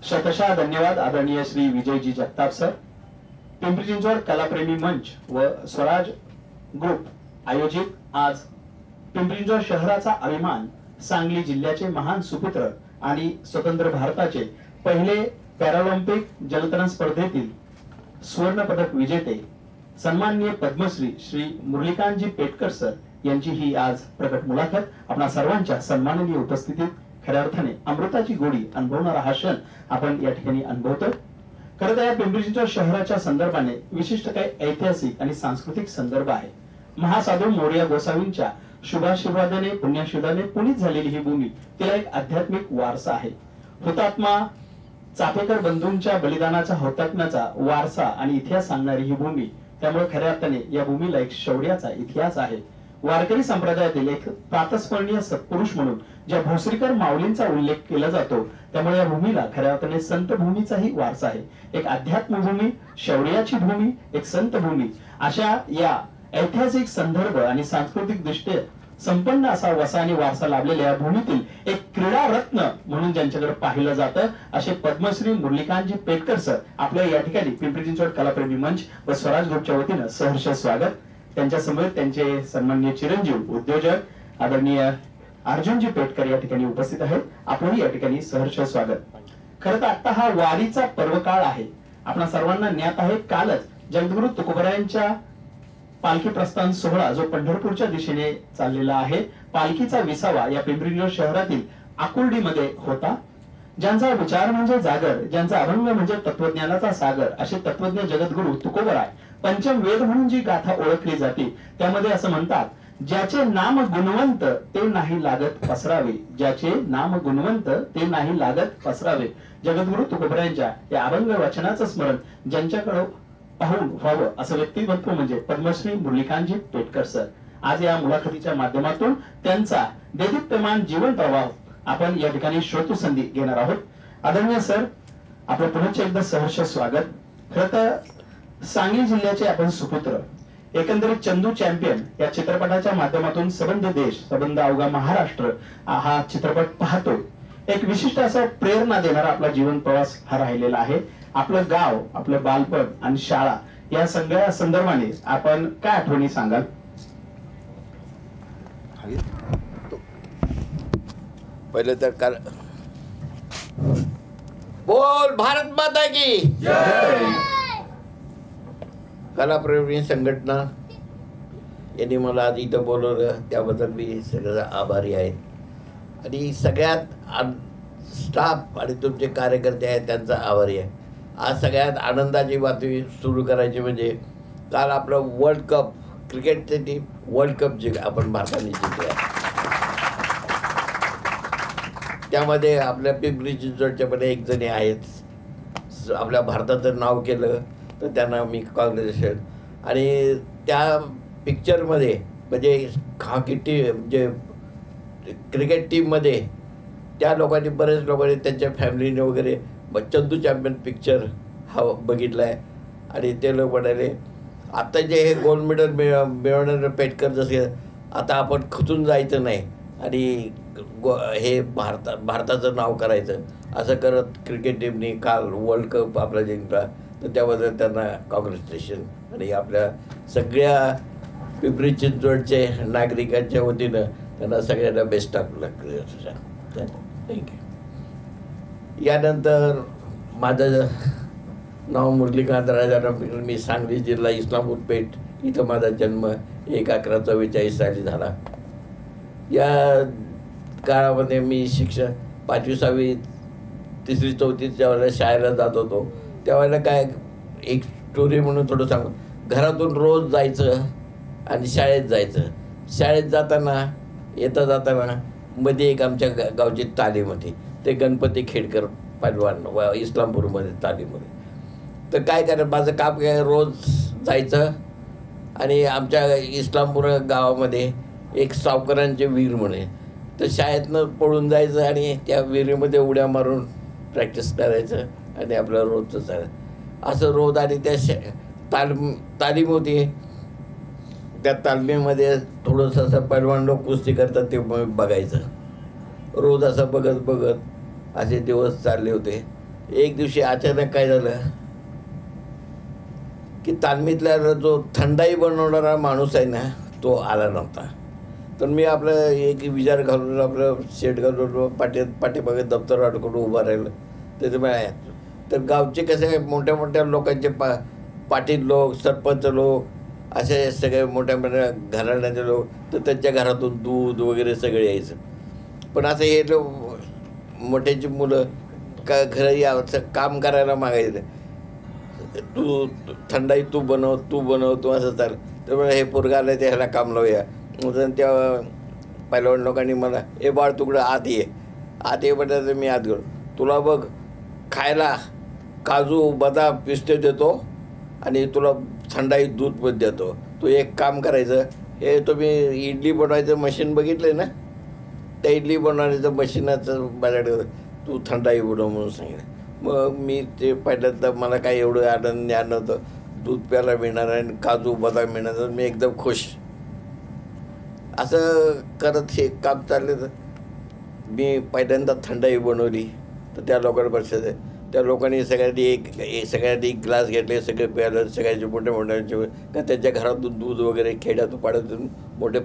शतशः धन्यवाद आदरणीय श्री विजयजी जगताप सर. पिंपरी चिंचवड कलाप्रेमी मंच व स्वराज ग्रुप आयोजित आज पिंपरी चिंचवड शहराचा अभिमान, सांगली जिल्ह्याचे महान सुपुत्र आणि स्वतंत्र भारताचे पहिले पॅरालिम्पिक जलतरण स्पर्धेतील स्वर्ण पदक विजेते सन्माननीय पद्मश्री श्री मुरलीकांतजी पेटकर सर यांची ही आज प्रकट मुलाखत आपणा सर्वांच्या सन्माननीय उपस्थितीत खऱ्या अर्थाने अमृताची गोडी अनुभवणारा हा क्षण आपण या ठिकाणी अनुभवतो. खरं तर या पिंपरी चिंचवड शहराच्या संदर्भाने विशिष्ट काही ऐतिहासिक आणि सांस्कृतिक संदर्भ आहे. महासाधू मोरया गोसावींच्या शुभाशीर्वादाने पुण्याशीर्वादाने पुनीत झालेली ही भूमी तिला एक आध्यात्मिक वारसा आहे. हुतात्मा चाफेकर बंधूंच्या बलिदानाचा हुतात्म्याचा वारसा आणि इतिहास सांगणारी ही भूमी, त्यामुळे खऱ्या अर्थाने या भूमीला एक शौर्याचा इतिहास आहे. वारकरी संप्रदायातील एक प्रातस्मरणीय सत्पुरुष म्हणून ज्या भोसरीकर माऊलींचा उल्लेख केला जातो, त्यामुळे या भूमीला खऱ्या अर्थाने संत भूमीचाही वारसा आहे. एक अध्यात्म भूमी, शौर्याची भूमी, एक संत भूमी, अशा या ऐतिहासिक संदर्भ आणि सांस्कृतिक दृष्ट्या संपन्न असा वसा आणि वारसा लाभलेल्या या भूमीतील एक क्रीडा रत्न म्हणून ज्यांच्याकडे पाहिलं जातं असे पद्मश्री मुरलीकांतजी पेटकर सर आपल्या या ठिकाणी पिंपरी चिंचवड कलाप्रेमी मंच व स्वराज ग्रुपच्या वतीनं सहर्ष स्वागत. त्यांच्या समोर त्यांचे सन्माननीय चिरंजीव उद्योजक आदरणीय अर्जुनजी पेटकर या ठिकाणी उपस्थित आहेत. आपणही या ठिकाणी सहर्ष स्वागत. खरं तर आता हा वारीचा पर्वकाळ आहे. आपणा सर्वांना ज्ञात आहे, कालच जगद्गुरु तुकोबरायांच्या पालखी प्रस्थान सोहळा जो पंढरपूरच्या दिशेने चाललेला आहे, पालखीचा विसावा या पिंपरी चिंचवड शहरातील आकुर्डीमध्ये होता. ज्यांचा विचार म्हणजे जागर, ज्यांचा अभंग म्हणजे तत्वज्ञानाचा सागर, असे तत्वज्ञ जगद्गुरु तुकोबराय पंचम वेद म्हणून जी गाथा ओळखली जाते, त्यामध्ये असं म्हणतात, ज्याचे नाम गुणवंत ते नाही लागत पसरावे, ज्याचे नाम गुणवंत ते नाही लागत पसरावे. जगद्गुरु तुकोबरायांच्या या अभंग वचनाचं स्मरण ज्यांच्याकडे पाहून व्हावं असं व्यक्तिमत्व म्हणजे पद्मश्री मुरलीकांतजी पेटकर सर. आज या मुलाखतीच्या माध्यमातून त्यांचा देदीप्यमान जीवन प्रवाह आपण या ठिकाणी श्रोतू संधी घेणार आहोत. आदरणीय सर, आपलं पुन्हा एकदा सहर्ष स्वागत. खरं तर सांगली जिल्ह्याचे आपण सुपुत्र, एकंदरीत चंदू चॅम्पियन या चित्रपटाच्या माध्यमातून सबंध देश, सबंध अवघा महाराष्ट्र हा चित्रपट पाहतोय. एक विशिष्ट असा प्रेरणा देणारा आपला जीवन प्रवास हा राहिलेला आहे. आपलं गाव, आपलं बालपण आणि शाळा या सगळ्या संदर्भाने आपण काय आठवणी सांगाल? पहिले तर बोल भारत माता की जय. कलाप्रेमी संघटना यांनी मला आज इथं बोलवलं, त्याबद्दल मी सगळं आभारी आहे. आणि सगळ्यात स्टाफ आणि तुमचे कार्यकर्ते आहेत त्यांचा आभारी आहे. आज सगळ्यात आनंदाची बातमी सुरू करायची म्हणजे काल आपलं वर्ल्ड कप, क्रिकेटची टीम वर्ल्ड कप आपण भारताने जिंकली आहे. त्यामध्ये आपल्या पिंपरी चिंचवडच्या पण एक जणी आहेत, आपल्या भारताचं नाव केलं तर त्यांना मी कॉंग्रॅच्युलेशन. आणि त्या पिक्चरमध्ये म्हणजे हॉकी टीम जे क्रिकेट टीममध्ये त्या लोकांनी, बरेच लोकांनी त्यांच्या फॅमिलीने वगैरे चंदू चॅम्पियन पिक्चर हा बघितला आहे. आणि ते लोक म्हणाले, आता जे हे गोल्ड मेडल मिळवणारे पेटकर जसे, आता आपण खचून जायचं नाही आणि हे भारताचं नाव करायचं, असं करत क्रिकेट टीमने काल वर्ल्ड कप आपला जिंकला. तर त्याबद्दल त्यांना कॉंग्रॅच्युलेशन. आणि आपल्या सगळ्या पिंपरी चिंचवडचे नागरिकांच्या वतीनं त्यांना सगळ्यांना बेस्ट ऑफ लक. थँक्यू. यानंतर माझं नाव मुरलीकांत राजाराम, मी सांगली जिल्हा इस्लामपूर पेठ इथं माझा जन्म 1/11/44 साली झाला. या काळामध्ये मी शिक्षण 5वी 6वी 3री 4थीच्या वेळेला शाळेला जात होतो. त्यावेळेला काय एक स्टोरी म्हणून थोडं सांगू. घरातून रोज जायचं आणि शाळेत जायचं. शाळेत जाताना येता जाताना मध्ये एक आमच्या गावची तालीम होती, ते गणपती खेडकर पैलवान इस्लामपूरमध्ये तालीम होती. तर काय करायचं, माझं काम काय, रोज जायचं आणि आमच्या इस्लामपूर गावामध्ये एक सावकारांचे विहीर म्हणे, तर शाळेतनं पळून जायचं आणि त्या विहिरीमध्ये उड्या मारून प्रॅक्टिस करायचं आणि आपलं रोजचं चालायचं. असं रोज. आणि त्या तालीम होती, त्या तालमीमध्ये थोडंसं असं पैलवान लोक कुस्ती करतात ते बघायचं. रोज असं बघत बघत असे दिवस चालले होते. एक दिवशी अचानक काय झालं की तालमीतला जो थंडाई बनवणारा माणूस आहे ना तो आला नव्हता. तर मी आपलं एक विचार घालून आपलं शेट घालून पाठीमागे दप्तर अडकून उभा राहिलं. त्याच्यामुळे तर गावचे कसे मोठ्या मोठ्या लोकांचे पाटील लोक, सरपंच लोक, असे सगळे मोठ्या मोठ्या घराण्याचे लोक, तर त्यांच्या घरातून दूध वगैरे सगळे यायचं. पण असं हे लोक मोठ्याची मुलं का घरी यावं काम करायला मागायचं, तू थंडाई तू बनव तू असं चाल. त्यामुळे हे पोरगा आलं ते ह्याला काम लावूया. म्हणून त्या पहिलवान लोकांनी मला ए बाळ तुकडं आत ये म्हटलं तर मी आत गेलो. तुला बघ खायला काजू बदाम पिस्ते देतो आणि तुला थंडाई दूध पण देतो. तू एक काम करायचं, हे तुम्ही इडली बनवायचं मशीन बघितलं ना, त्या इडली बनवण्याचं मशीनाचं माझ्याकडे तू थंडाई बनव म्हणून सांगितलं. मग मी ते पहिल्यांदा मला काही एवढं आनंद ज्ञान नव्हतं. दूध प्यायला मिळणार आणि काजू बदाम मिळणार, तर मी एकदम खुश. असं करत हे काम चाललं. तर मी पहिल्यांदा थंडाई बनवली. तर त्या लोकांपासून त्या लोकांनी सगळ्यांनी एक ग्लास घेतले, सगळे प्यायलं. सगळ्यांचे मोठ्या का त्यांच्या घरातून दूध वगैरे खेड्यातून पाड्यातून मोठे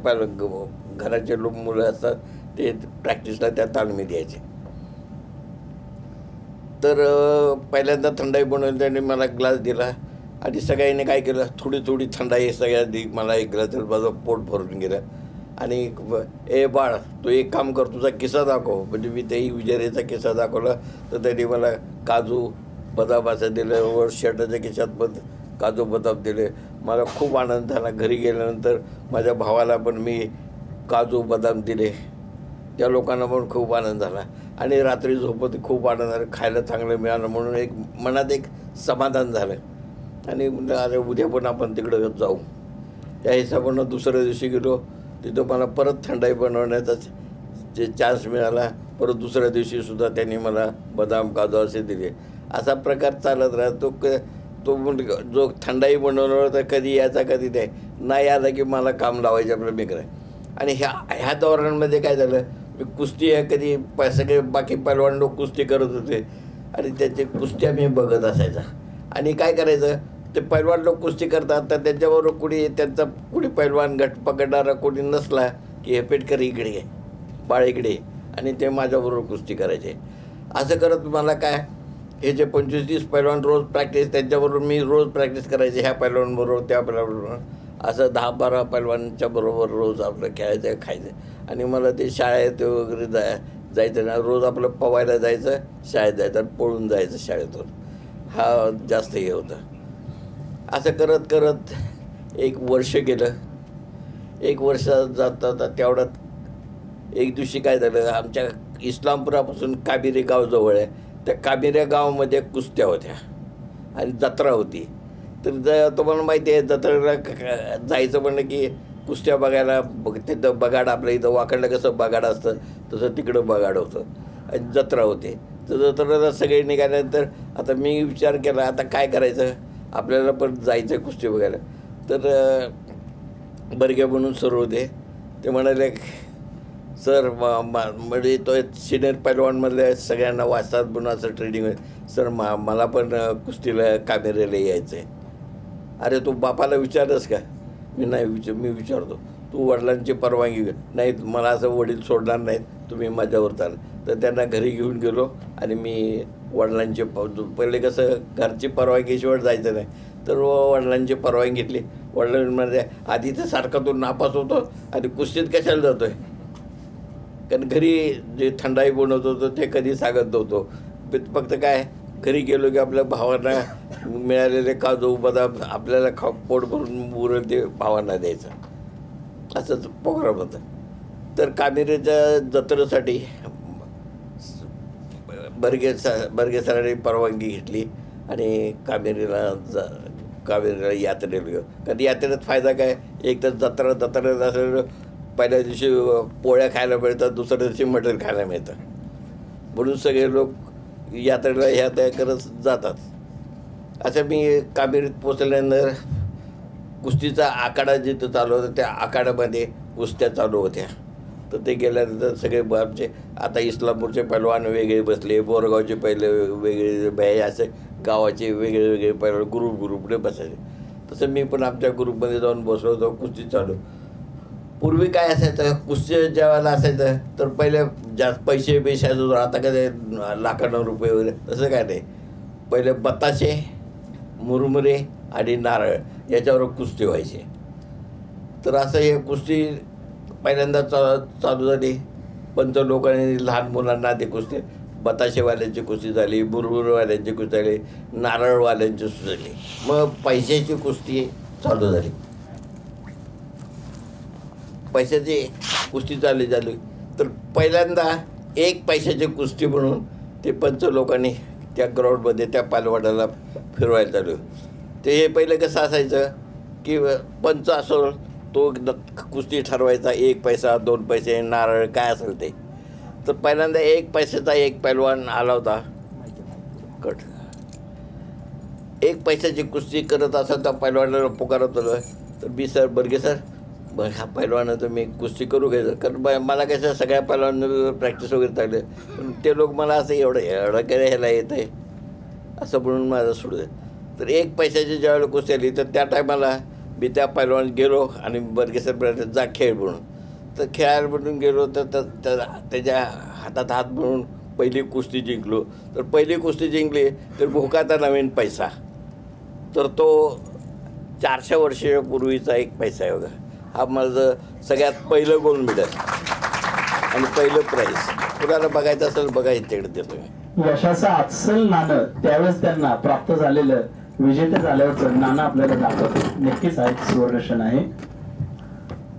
घराचे लोक मुलं असतात ते प्रॅक्टिसला त्या तालमी द्यायचे. तर पहिल्यांदा थंडाई बनवली, त्यांनी मला ग्लास दिला आणि सगळ्यांनी काय केलं, थोडी थंडाई सगळ्यांनी मला एक ग्लास दिला. माझं पोट भरून गेलं. आणि ए बाळ तू एक काम कर, तुझा किस्सा दाखव. म्हणजे मी तेही विचारायचा किस्सा दाखवला. तर त्यांनी मला काजू बदाम असं दिलं वर शर्टाच्या खिशात पण काजू बदाम दिले. मला खूप आनंद झाला. घरी गेल्यानंतर माझ्या भावाला पण मी काजू बदाम दिले. त्या लोकांना पण खूप आनंद झाला. आणि रात्री झोपत खूप आनंद झाला. खायला चांगलं मिळालं म्हणून एक मनात एक समाधान झालं. आणि म्हणलं अरे उद्या पण आपण तिकडं जाऊ. त्या हिशोबानं दुसऱ्या दिवशी गेलो. तिथं मला परत थंडाई बनवण्याचा जे चान्स मिळाला. परत दुसऱ्या दिवशीसुद्धा त्यांनी मला बदाम काजू असे दिले. असा प्रकार चालत राहतो. तो जो थंडाई बनवणार तर कधी याचा कधी नाही आला की मला काम लावायचे आपलं मित्र. आणि ह्या दौऱ्यांमध्ये काय झालं, मी कुस्ती कधी सगळे बाकी पैलवान लोक कुस्ती करत होते आणि त्याचे कुस्त्या मी बघत असायचा. आणि काय करायचं, ते पैलवान लोक कुस्ती करतात तर त्यांच्याबरोबर कुणी पैलवान गट पकडणारा कोणी नसला की हे पेटकर इकडे आहे, बाळ इकडे, आणि ते माझ्याबरोबर कुस्ती करायचे. असं करत मला काय हे जे 25-30 पैलवान रोज प्रॅक्टिस, त्यांच्याबरोबर मी रोज प्रॅक्टिस करायचे. ह्या पैलवानबरोबर त्या पैलवानबरोबर असं 10-12 पैलवानच्या बरोबर रोज आपलं खेळायचं खायचं. आणि मला ते शाळेत वगैरे जायचं ना, रोज आपलं पवायला जायचं, शाळेत जायचं आणि पळून जायचं शाळेतून. हा जास्त हे होतं. असं करत करत एक वर्ष गेलं. एक वर्ष जाता तेवढ्यात एक दिवशी काय झालं, आमच्या इस्लामपुरापासून काबिरे गाव जवळ आहे. त्या काबिरे गावामध्ये कुस्त्या होत्या आणि जत्रा होती. तर तुम्हाला माहिती आहे जत्रेला जायचं म्हणलं की कुस्त्या बघायला तिथं बगाड, आपल्या इथं वाकडलं कसं बगाड असतं तसं तिकडं बगाड होतं आणि जत्रा होती. तर जत्रेला सगळे निघाल्यानंतर आता मी विचार केला आता काय करायचं, आपल्याला पण जायचं आहे कुस्ती बघायला. तर बर्गे म्हणून सर होते. ते म्हणाले सर म्हणजे तो सिनियर पैलवानमधल्या सगळ्यांना वाचतात म्हणून असं ट्रेनिंग आहे. सर मला पण कुस्तीला कामेऱ्याला यायचं आहे. अरे तू बापाला विचारस का? मी विचारतो. तू वडिलांची परवानगी घे. नाही मला असं वडील सोडणार नाहीत, तुम्ही माझ्यावर चाल. तर त्यांना घरी घेऊन गेलो आणि मी वडिलांची पहिले कसं घरची परवानगीशिवाय जायचं नाही, तर वडिलांची परवानगी घेतली. वडिलांमध्ये आधी तर सारखा तो नापास होतो आणि कुस्तीत कशाला जातो आहे, कारण घरी जे थंडाई बनवत होतो ते कधी सांगत नव्हतो. फक्त काय घरी गेलो की आपल्या भावांना मिळालेले काजू बदाम आपल्याला पोट भरून उरल ते भावांना द्यायचं, असंच प्रोग्राम होता. तर कामेऱ्याच्या जत्रेसाठी बर्गे सरांनी परवानगी घेतली आणि कामेरीला यात्रेला गेलो. कारण यात्रेत फायदा काय, एक तर जत्रेत असं पहिल्या दिवशी पोळ्या खायला मिळतात, दुसऱ्या दिवशी मटण खायला मिळतं. म्हणून सगळे लोक यात्रेला ह्या तयार करत जातात. असं मी कामेरीत पोचल्यानंतर कुस्तीचा आखाडा जिथं चालू होता त्या आखाड्यामध्ये कुस्त्या चालू होत्या. तर ते गेल्यानंतर सगळे आमचे आता इस्लामपूरचे पैलवान वेगळे बसले, बोरगावचे पहिले वेगळे असे गावाचे वेगळे वेगळे पैलवान ग्रुपने बसायचे. तसं मी पण आमच्या ग्रुपमध्ये जाऊन बसलो होतो, कुस्ती चालू. पूर्वी काय असायचं, कुस्ती जेवायला असायचं तर पहिले जास्त पैसे असायचं. आता काय लाखांना रुपये वगैरे तसं काय नाही. पहिले बताशे, मुरमुरे आणि नारळ याच्यावर कुस्ती व्हायची. तर असं हे कुस्ती पहिल्यांदा चालू झाली. पंच लोकांनी लहान मुलांना ते कुस्ती, बताशेवाल्यांची कुस्ती झाली, मुरमुरेवाल्यांची कुस्ती झाली, नारळवाल्यांची कुस्ती झाली. मग पैशाची कुस्ती चालू झाली. पैशाची कुस्ती चालू झाली तर पहिल्यांदा 1 पैशाची कुस्ती म्हणून ते पंच लोकांनी त्या ग्राउंडमध्ये त्या पालवाडाला फिरवायला चालू. ते पहिलं कसं असायचं की पंच असो तो कुस्ती ठरवायचा, 1 पैसा 2 पैसे नारळ काय असेल ते. तर पहिल्यांदा 1 पैशाचा एक पैलवान आला होता. 1 पैशाची कुस्ती करत असं त्या पैलवानाला पुकारत होतं. तर मी सर बर्गे सर ह्या पैलवानाचं मी कुस्ती करू घ्यायचं, कारण मला कसं सगळ्या पैलवानांना प्रॅक्टिस वगैरे चाललं. पण ते लोक मला असं एवढं काय ह्याला येतं आहे असं म्हणून माझं सोडू दे. तर 1 पैशाची ज्यावेळेला कुस्ती आली तर त्या टायमाला मी त्या पैलवान गेलो आणि बर्गेसर म्हणाले जा खेळ म्हणून. तर खेळायला म्हणून गेलो तर त्याच्या हातात हात म्हणून पहिली कुस्ती जिंकलो. तर पहिली कुस्ती जिंकली तर भोकाचा नवीन पैसा. तर तो 400 वर्षापूर्वीचा 1 पैसा आहे बघा. हा माझं सगळ्यात पहिलं गोल्ड मेडल आणि पहिलं प्राईज. कुणाला बघायचं असेल बघा, इकडे देतो मी. यशाचं अस्सल नाणं त्यावेळेस त्यांना प्राप्त झालेलं विजेते झाल्यावरचं नाणं आपल्याला दाखवतो. नक्कीच हा एक सुवर्णक्षण आहे.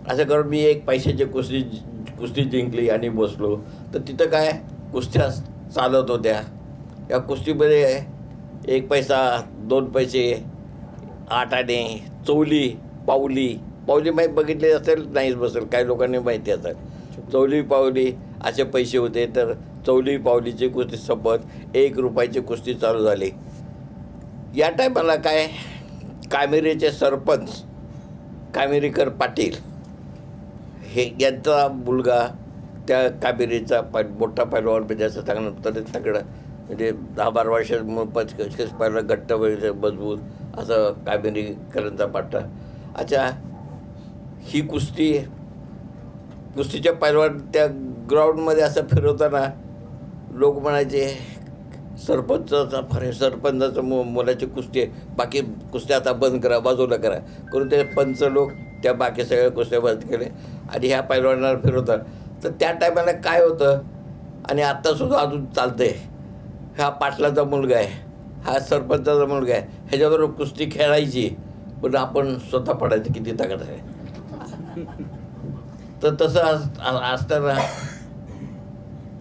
असं करून मी 1 पैशाची कुस्ती जिंकली आणि बसलो. तर तिथं काय कुस्त्या चालत होत्या. या कुस्तीमध्ये 1 पैसा 2 पैसे 8 आणे, चौली, पावली माहीत बघितले असेल नाहीच बसेल, काही लोकांनी माहिती असेल. चौली पावली असे पैसे होते. तर चौली पावलीची कुस्ती संपत 1 रुपयाची कुस्ती चालू झाली. या टायमाला काय कामेरीचे सरपंच कामेरीकर पाटील हे यांचा मुलगा त्या कामेरीचा मोठा पैलवान म्हणजे असं चांगलं तगडं म्हणजे 10-12 वर्षात पहिला घट्ट वगैरे मजबूत असं कामेरीकरांचा पाटा. अच्छा, ही कुस्तीच्या पैलवान त्या ग्राउंडमध्ये असं फिरवताना लोक म्हणायचे सरपंचाचं मुलाची कुस्ती आहे, बाकी कुस्त्या आता बंद करा, बाजूला करा करून ते पंच लोक त्या बाकी सगळ्या कुस्त्या बंद केले आणि ह्या पैलवानाला फिरवतात. तर त्या टायमाला काय होतं आणि आत्तासुद्धा अजून चालतं आहे, हा पाटलाचा मुलगा आहे, हा सरपंचाचा मुलगा आहे, ह्याच्याबरोबर कुस्ती खेळायची पण आपण स्वतः पडायचं किती ताकद आहे. तर तसं असताना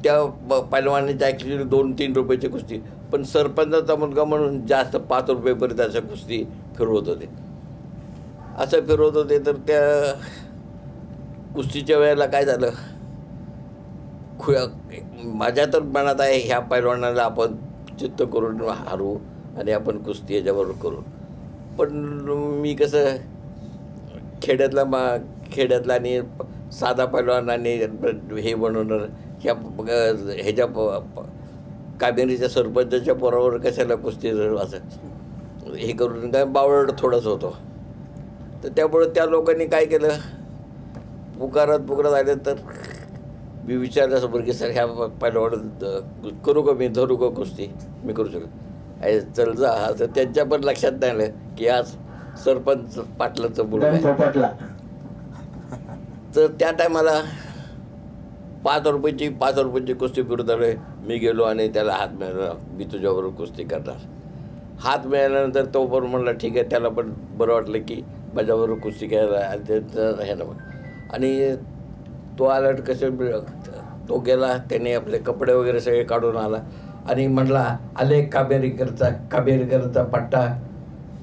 त्या पैलवानीच्या ॲक्च्युली 2-3 रुपयाची कुस्ती, पण सरपंचाचा मुलगा म्हणून जास्त 5 रुपयेपर्यंत असं कुस्ती फिरवत होते. असं फिरवत होते तर त्या कुस्तीच्या वेळेला काय झालं, माझ्या तर मनात आहे ह्या पैलवानाला आपण चित्त करून हारू आणि आपण कुस्ती याच्याबरोबर करू. पण मी कसं खेड्यातला आणि साधा पैलवान आणि हे बनवणार ह्याच्या कामेरीच्या सरपंचाच्या पोरावर कशाला कुस्ती असं हे करून काय बावळट थोडंच होतो. तर त्यामुळे त्या लोकांनी काय केलं, पुकारत आले. तर मी विचारलं समोर की सर ह्या पैलवान करू का, मी धरू का कुस्ती, मी करू शकतो, चल जा. तर त्यांच्या पण लक्षात नाही आलं की आज सरपंच पाटलाचं मुलगा. तर त्या टायमाला 5 रुपयाची कुस्ती फिरत आलो. मी गेलो आणि त्याला हात मिळाला, मी तुझ्याबरोबर कुस्ती करणार. हात मिळाल्यानंतर तो पण म्हणला ठीक आहे, त्याला पण बरं वाटलं की माझ्याबरोबर कुस्ती खेळायला आणि त्याचं हे ना. आणि तो आला कसं तो गेला, त्याने आपले कपडे वगैरे सगळे काढून आला आणि म्हणला आले कामेरीकरचा पट्टा,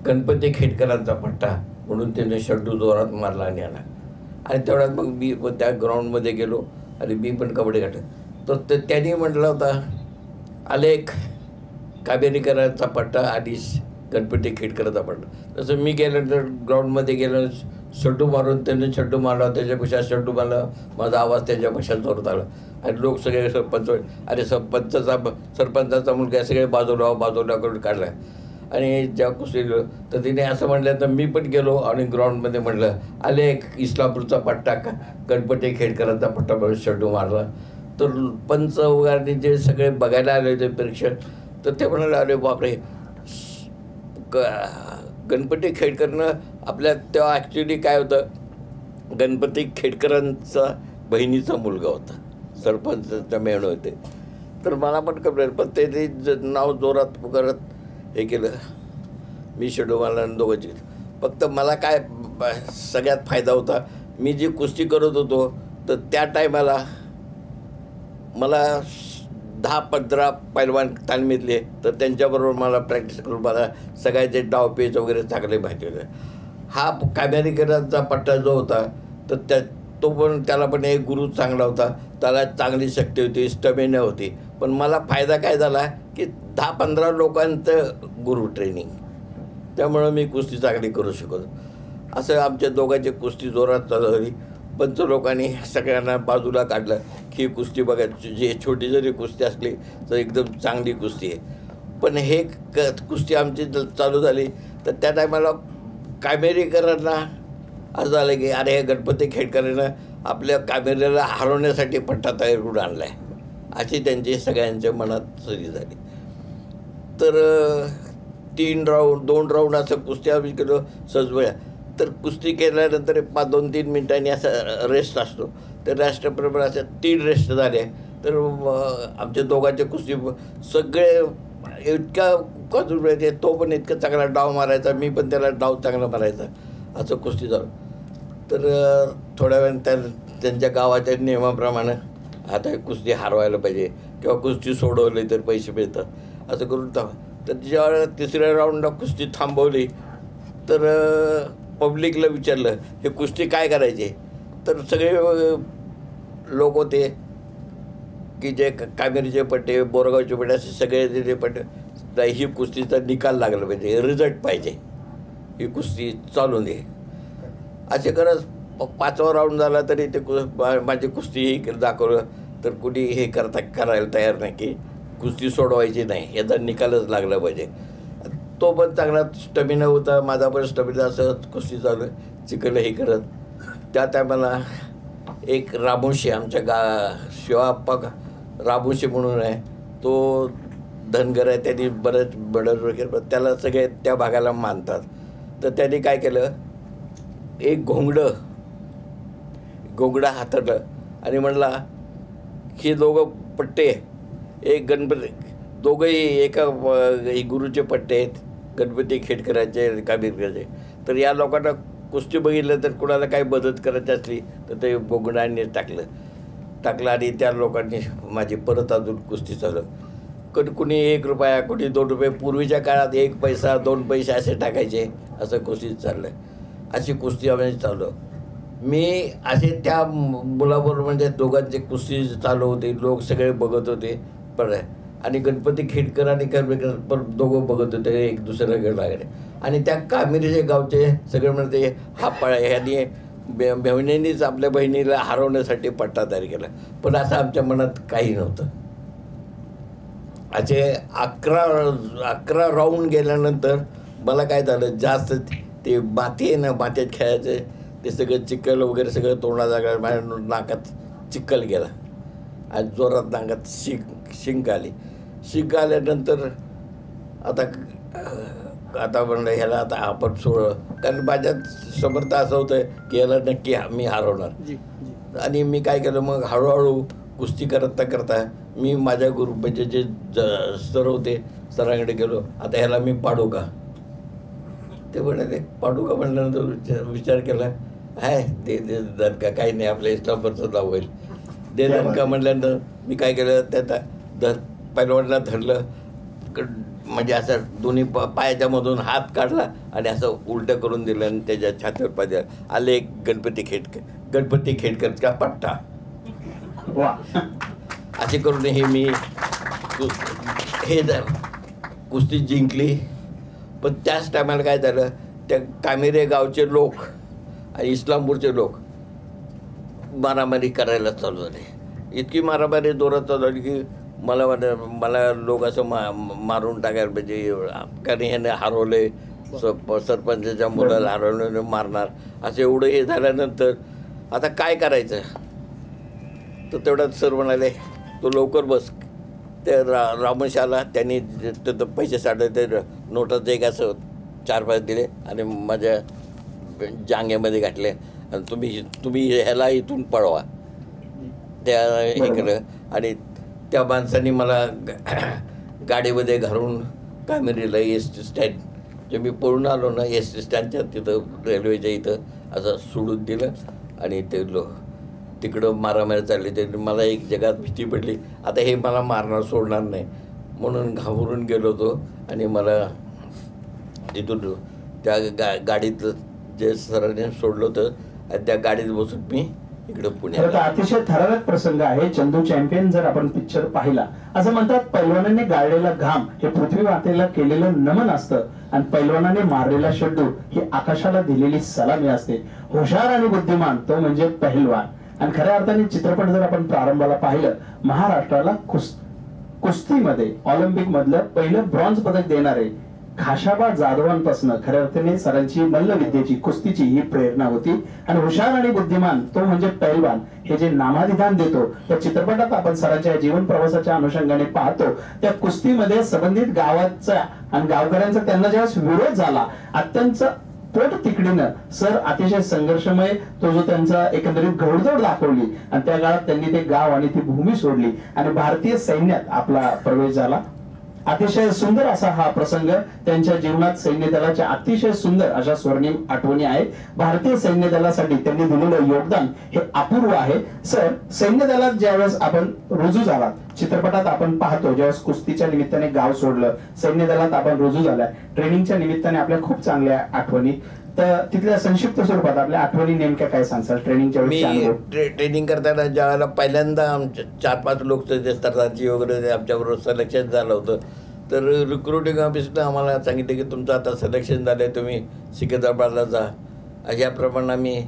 गणपती खेडकरांचा पट्टा म्हणून त्याने शड्डू जोरात मारला आणि आला. आणि तेवढ्यात मग मी त्या ग्राउंडमध्ये गेलो आणि मी पण कबड्डी घातले. तर त्यांनी म्हटलं होता आलेख कामेरीकरांचा पट्टा आणि गणपती खेडकरांचा पट्टा. तसं मी गेल्यानंतर ग्राउंडमध्ये गेलो, शड्डू मारून त्यांनी शड्डू मारला, त्याच्यापेक्षा शड्डू मारला, माझा आवाज त्याच्यापेक्षा जोरात आला आणि लोक सगळे सरपंच, अरे सरपंचाचा मुलगा सगळे बाजूला करून काढला. आणि ज्या कुस्ती तर तिने असं म्हटलं, तर मी पण गेलो आणि ग्राउंडमध्ये म्हटलं, आले एक इस्लापूरचा पट्टा, गणपती खेडकरांचा पट्टा म्हणून शड्डू मारला. तर पंच वगैरे जे सगळे बघायला आले होते प्रेक्षक, तर ते म्हणाले, अरे बापरे, गणपती खेडकरनं आपल्या तेव्हा ॲक्च्युली काय होतं, गणपती खेडकरांचा बहिणीचा मुलगा होता, सरपंचाच्या मेहण होते. तर मला पण कळलं, पण ते नाव जोरात करत हे केलं. मी शड्डू मारला आणि दोघांची. फक्त मला काय सगळ्यात फायदा होता, मी जी कुस्ती करत होतो तर त्या टायमाला मला 10-15 पैलवान तालमीतले, तर त्यांच्याबरोबर मला प्रॅक्टिस करून मला सगळ्याचे डावपेच वगैरे चांगले माहिती होते. हा कामेरीकरांचा पट्टा जो होता, तर त्याला पण एक गुरु चांगला होता, त्याला चांगली शक्ती होती, स्टॅमिना होती. पण मला फायदा काय झाला की 10-15 लोकांचं गुरु ट्रेनिंग, त्यामुळं मी कुस्ती चांगली करू शकतो. असं आमच्या दोघांची कुस्ती जोरात चालू झाली. पंच लोकांनी सगळ्यांना बाजूला काढलं की कुस्ती बघायची, जे छोटी जरी कुस्ती असली तर एकदम चांगली कुस्ती आहे. पण हे कुस्ती आमची चालू झाली तर त्या टायमाला कामेरीकरांना असं झालं की अरे, हे गणपती खेडकरांना आपल्या कामेरीला हरवण्यासाठी पट्टा तयार करून आणला आहे, अशी त्यांची सगळ्यांच्या मनात सरी झाली. तर 2 राऊंड असं कुस्ती आम्ही केलं सजवळ्या. तर कुस्ती केल्यानंतर 2-3 मिनिटांनी असा रेस्ट असतो, तर रेस्टप्रमाणे असं 3 रेस्ट झाले. तर आमच्या दोघांच्या कुस्ती सगळे इतका कजून राहायचे, तो पण इतका चांगला डाव मारायचा, मी पण त्याला डाव चांगला मारायचा, असं कुस्ती झालं. तर थोड्या वेळानं त्यांच्या गावाच्या नियमाप्रमाणे आता कुस्ती हरवायला पाहिजे किंवा कुस्ती सोडवली तर पैसे मिळतात, असं करून तर ज्यावेळेला 3ऱ्या राऊंडला कुस्ती थांबवली तर पब्लिकला विचारलं, हे कुस्ती काय करायचे. तर सगळे लोक होते की जे कामेरीचे पट्टे, बोरगावचे पट्टे, असे सगळे जे पट्टे, ही कुस्तीचा निकाल लागला पाहिजे, रिझल्ट पाहिजे, ही कुस्ती चालू दे. असे करत 5वा राऊंड झाला तरी ते माझी कुस्ती हे दाखवलं तर कुणी हे करायला तयार नाही की कुस्ती सोडवायची नाही, याचा निकालच लागला पाहिजे. तो पण चांगला स्टॅमिना होता, माझा पण स्टॅमिना, असं कुस्ती चालू चिकलं हे करत. त्या टायमाला एक रामोशी, आमच्या शिवाप्पा रामोशी म्हणून आहे, तो धनगर आहे, त्यांनी बरेच बडर वगैरे, त्याला सगळे त्या भागाला मानतात. तर त्यांनी काय केलं, एक घोंगडा हाताळलं आणि म्हणला, हे दोघं पट्टे, एक गणपती, दोघंही एका गुरुचे पट्टे आहेत, गणपती खेडकरांचे, कामेरीकरांचे. तर या लोकांना कुस्ती बघितलं तर कुणाला काही मदत करायची असली तर ते घोंगडाने टाकलं आणि त्या लोकांनी माझी परत अजून कुस्ती चालू. कुणी 1 रुपया, कुणी 2 रुपये, पूर्वीच्या काळात 1 पैसा 2 पैसे असे टाकायचे, असं कुस्ती चाललं. अशी कुस्ती आम्ही चालू. मी असे त्या मुलाबरोबर म्हणजे दोघांचे कुस्ती चालू होते, लोक सगळे बघत होते. पण आणि गणपती खेडकर आणि कामेरीकर पण दोघं बघत होते एक दुसऱ्याकडे लागले. आणि त्या कामेरीचे गावचे सगळे म्हणते, हा ह्यांनी बहिणींनीच आपल्या बहिणीला हरवण्यासाठी पट्टा तयार केला. पण असं आमच्या मनात काही नव्हतं. असे 11 राऊंड गेल्यानंतर मला काय झालं, जास्त ते माती आहे ना, मातीत खेळायचे, ते सगळं चिखल वगैरे सगळं तोंडात लागलं, माझ्या नाकात चिखल गेला आणि जोरात नाकात शिंक आली. शिंक आल्यानंतर आता म्हणलं ह्याला आता आपण कारण माझ्या समर्थ असं होतं की याला नक्की मी हरवणार. आणि मी काय केलं, मग हळूहळू कुस्ती करता मी माझ्या गुरु म्हणजे जे सर होते, सरांकडे गेलो, आता ह्याला मी पाडू का. ते म्हणाले पाडू का. म्हणल्यानंतर विचार केला, आहे ते दणका काही नाही, आपल्या इस्लामपूरचं नाव होईल, दे दणका. म्हटल्यानंतर मी काय केलं, पैलवानला धरलं, म्हणजे असं दोन्ही पायाच्या मधून हात काढला आणि असं उलटं करून दिलं आणि त्याच्या छातीवर पाय दिला. आले एक गणपती खेडकरचा पट्टा. असे करून मी कुस्ती जिंकली. पण त्याच टायमाला काय झालं, त्या कामेरे गावचे लोक आणि इस्लामपूरचे लोक मारामारी करायला चालू झाले. इतकी मारामारी जोरात चालू झाली की मला लोक असं मारून टाकायला पाहिजे, कारण ह्याने हरवले, सरपंचाच्या मुलाला हरवल्याने मारणार, असं एवढं हे झाल्यानंतर आता काय करायचं. तर तेवढ्यात सर म्हणाले तो लवकर बस. ते रामशाला त्यांनी तिथं पैसे साठवले, ते नोटाचं एक असं 4-5 दिले आणि माझ्या जांग्यामध्ये घातले आणि तुम्ही ह्याला इथून पळवा. त्या हे केलं आणि त्या माणसांनी मला गाडीमध्ये घालून कामेरीला एस टी स्टँड, जे मी पळून आलो ना एस टी स्टँडच्या तिथं रेल्वेच्या इथं असं सोडून दिलं आणि ते तिकडं मारामारी चालली. ते मला एक जगात भीती पडली, आता हे मला मारणार सोडणार नाही म्हणून घाबरून गेलो होतो. आणि मला तिथून त्या गाडीत जे सरांनी सोडलं होतं आणि त्या गाडीत बसून मी इकडं पुण्यात. अतिशय थरारक प्रसंग आहे. चंदू चॅम्पियन जर आपण पिक्चर पाहिला, असं म्हणतात पैलवानाने गाळलेला घाम हे पृथ्वी मातेला केलेलं नमन असतं आणि पैलवानाने मारलेला शड्डू ही आकाशाला दिलेली सलामी असते. हुशार आणि बुद्धिमान तो म्हणजे पहिलवान. आणि खऱ्या अर्थाने चित्रपट जर आपण प्रारंभाला पाहिलं, महाराष्ट्राला कुस्तीमध्ये ऑलिम्पिक मधलं पहिलं ब्रॉन्झ पदक देणारे खाशाबा जाधवांपासून खऱ्या अर्थाने सरांची मल्लविद्येची, कुस्तीची ही प्रेरणा होती. आणि हुशार आणि बुद्धिमान तो म्हणजे पैलवान हे जे नामाधिधान देतो, त्या चित्रपटात आपण सरांच्या जीवन प्रवासाच्या अनुषंगाने पाहतो. त्या कुस्तीमध्ये संबंधित गावाचा आणि गावकऱ्यांचा त्यांना ज्यावेळेस विरोध झाला, अत्यंत पोट तिकडीनं सर अतिशय संघर्षमय तो जो त्यांचा एकंदरीत घोडदौड दाखवली आणि त्या काळात त्यांनी ते गाव आणि ती भूमी सोडली आणि भारतीय सैन्यात आपला प्रवेश झाला. अतिशय सुंदर असा हा प्रसंग त्यांच्या जीवनात सैन्य दलाच्या अतिशय सुंदर अशा स्वर्णिम आठवणी आहेत. भारतीय सैन्य दलासाठी त्यांनी दिलेलं योगदान हे अपूर्व आहे. सर, सैन्य दलात ज्यावेळेस आपण रुजू झालात, चित्रपटात आपण पाहतो ज्यावेळेस कुस्तीच्या निमित्ताने गाव सोडलं, सैन्य दलात आपण रुजू झालाय, ट्रेनिंगच्या निमित्ताने आपल्या खूप चांगल्या आठवणी, तर तिथल्या संक्षिप्त स्वरूपात आपल्या आठवणी नेमक्या काय सांगतात ट्रेनिंगच्या वेळी? ट्रेनिंग करताना ज्या वेळेला पहिल्यांदा 4-5 लोक सरदारजी वगैरे आमच्याबरोबर सिलेक्शन झालं होतं, तर रिक्रुटिंग ऑफिसनं आम्हाला सांगितलं की तुमचं आता सिलेक्शन झालं आहे, तुम्ही सिकंदराबादला जा. अशाप्रमाणे आम्ही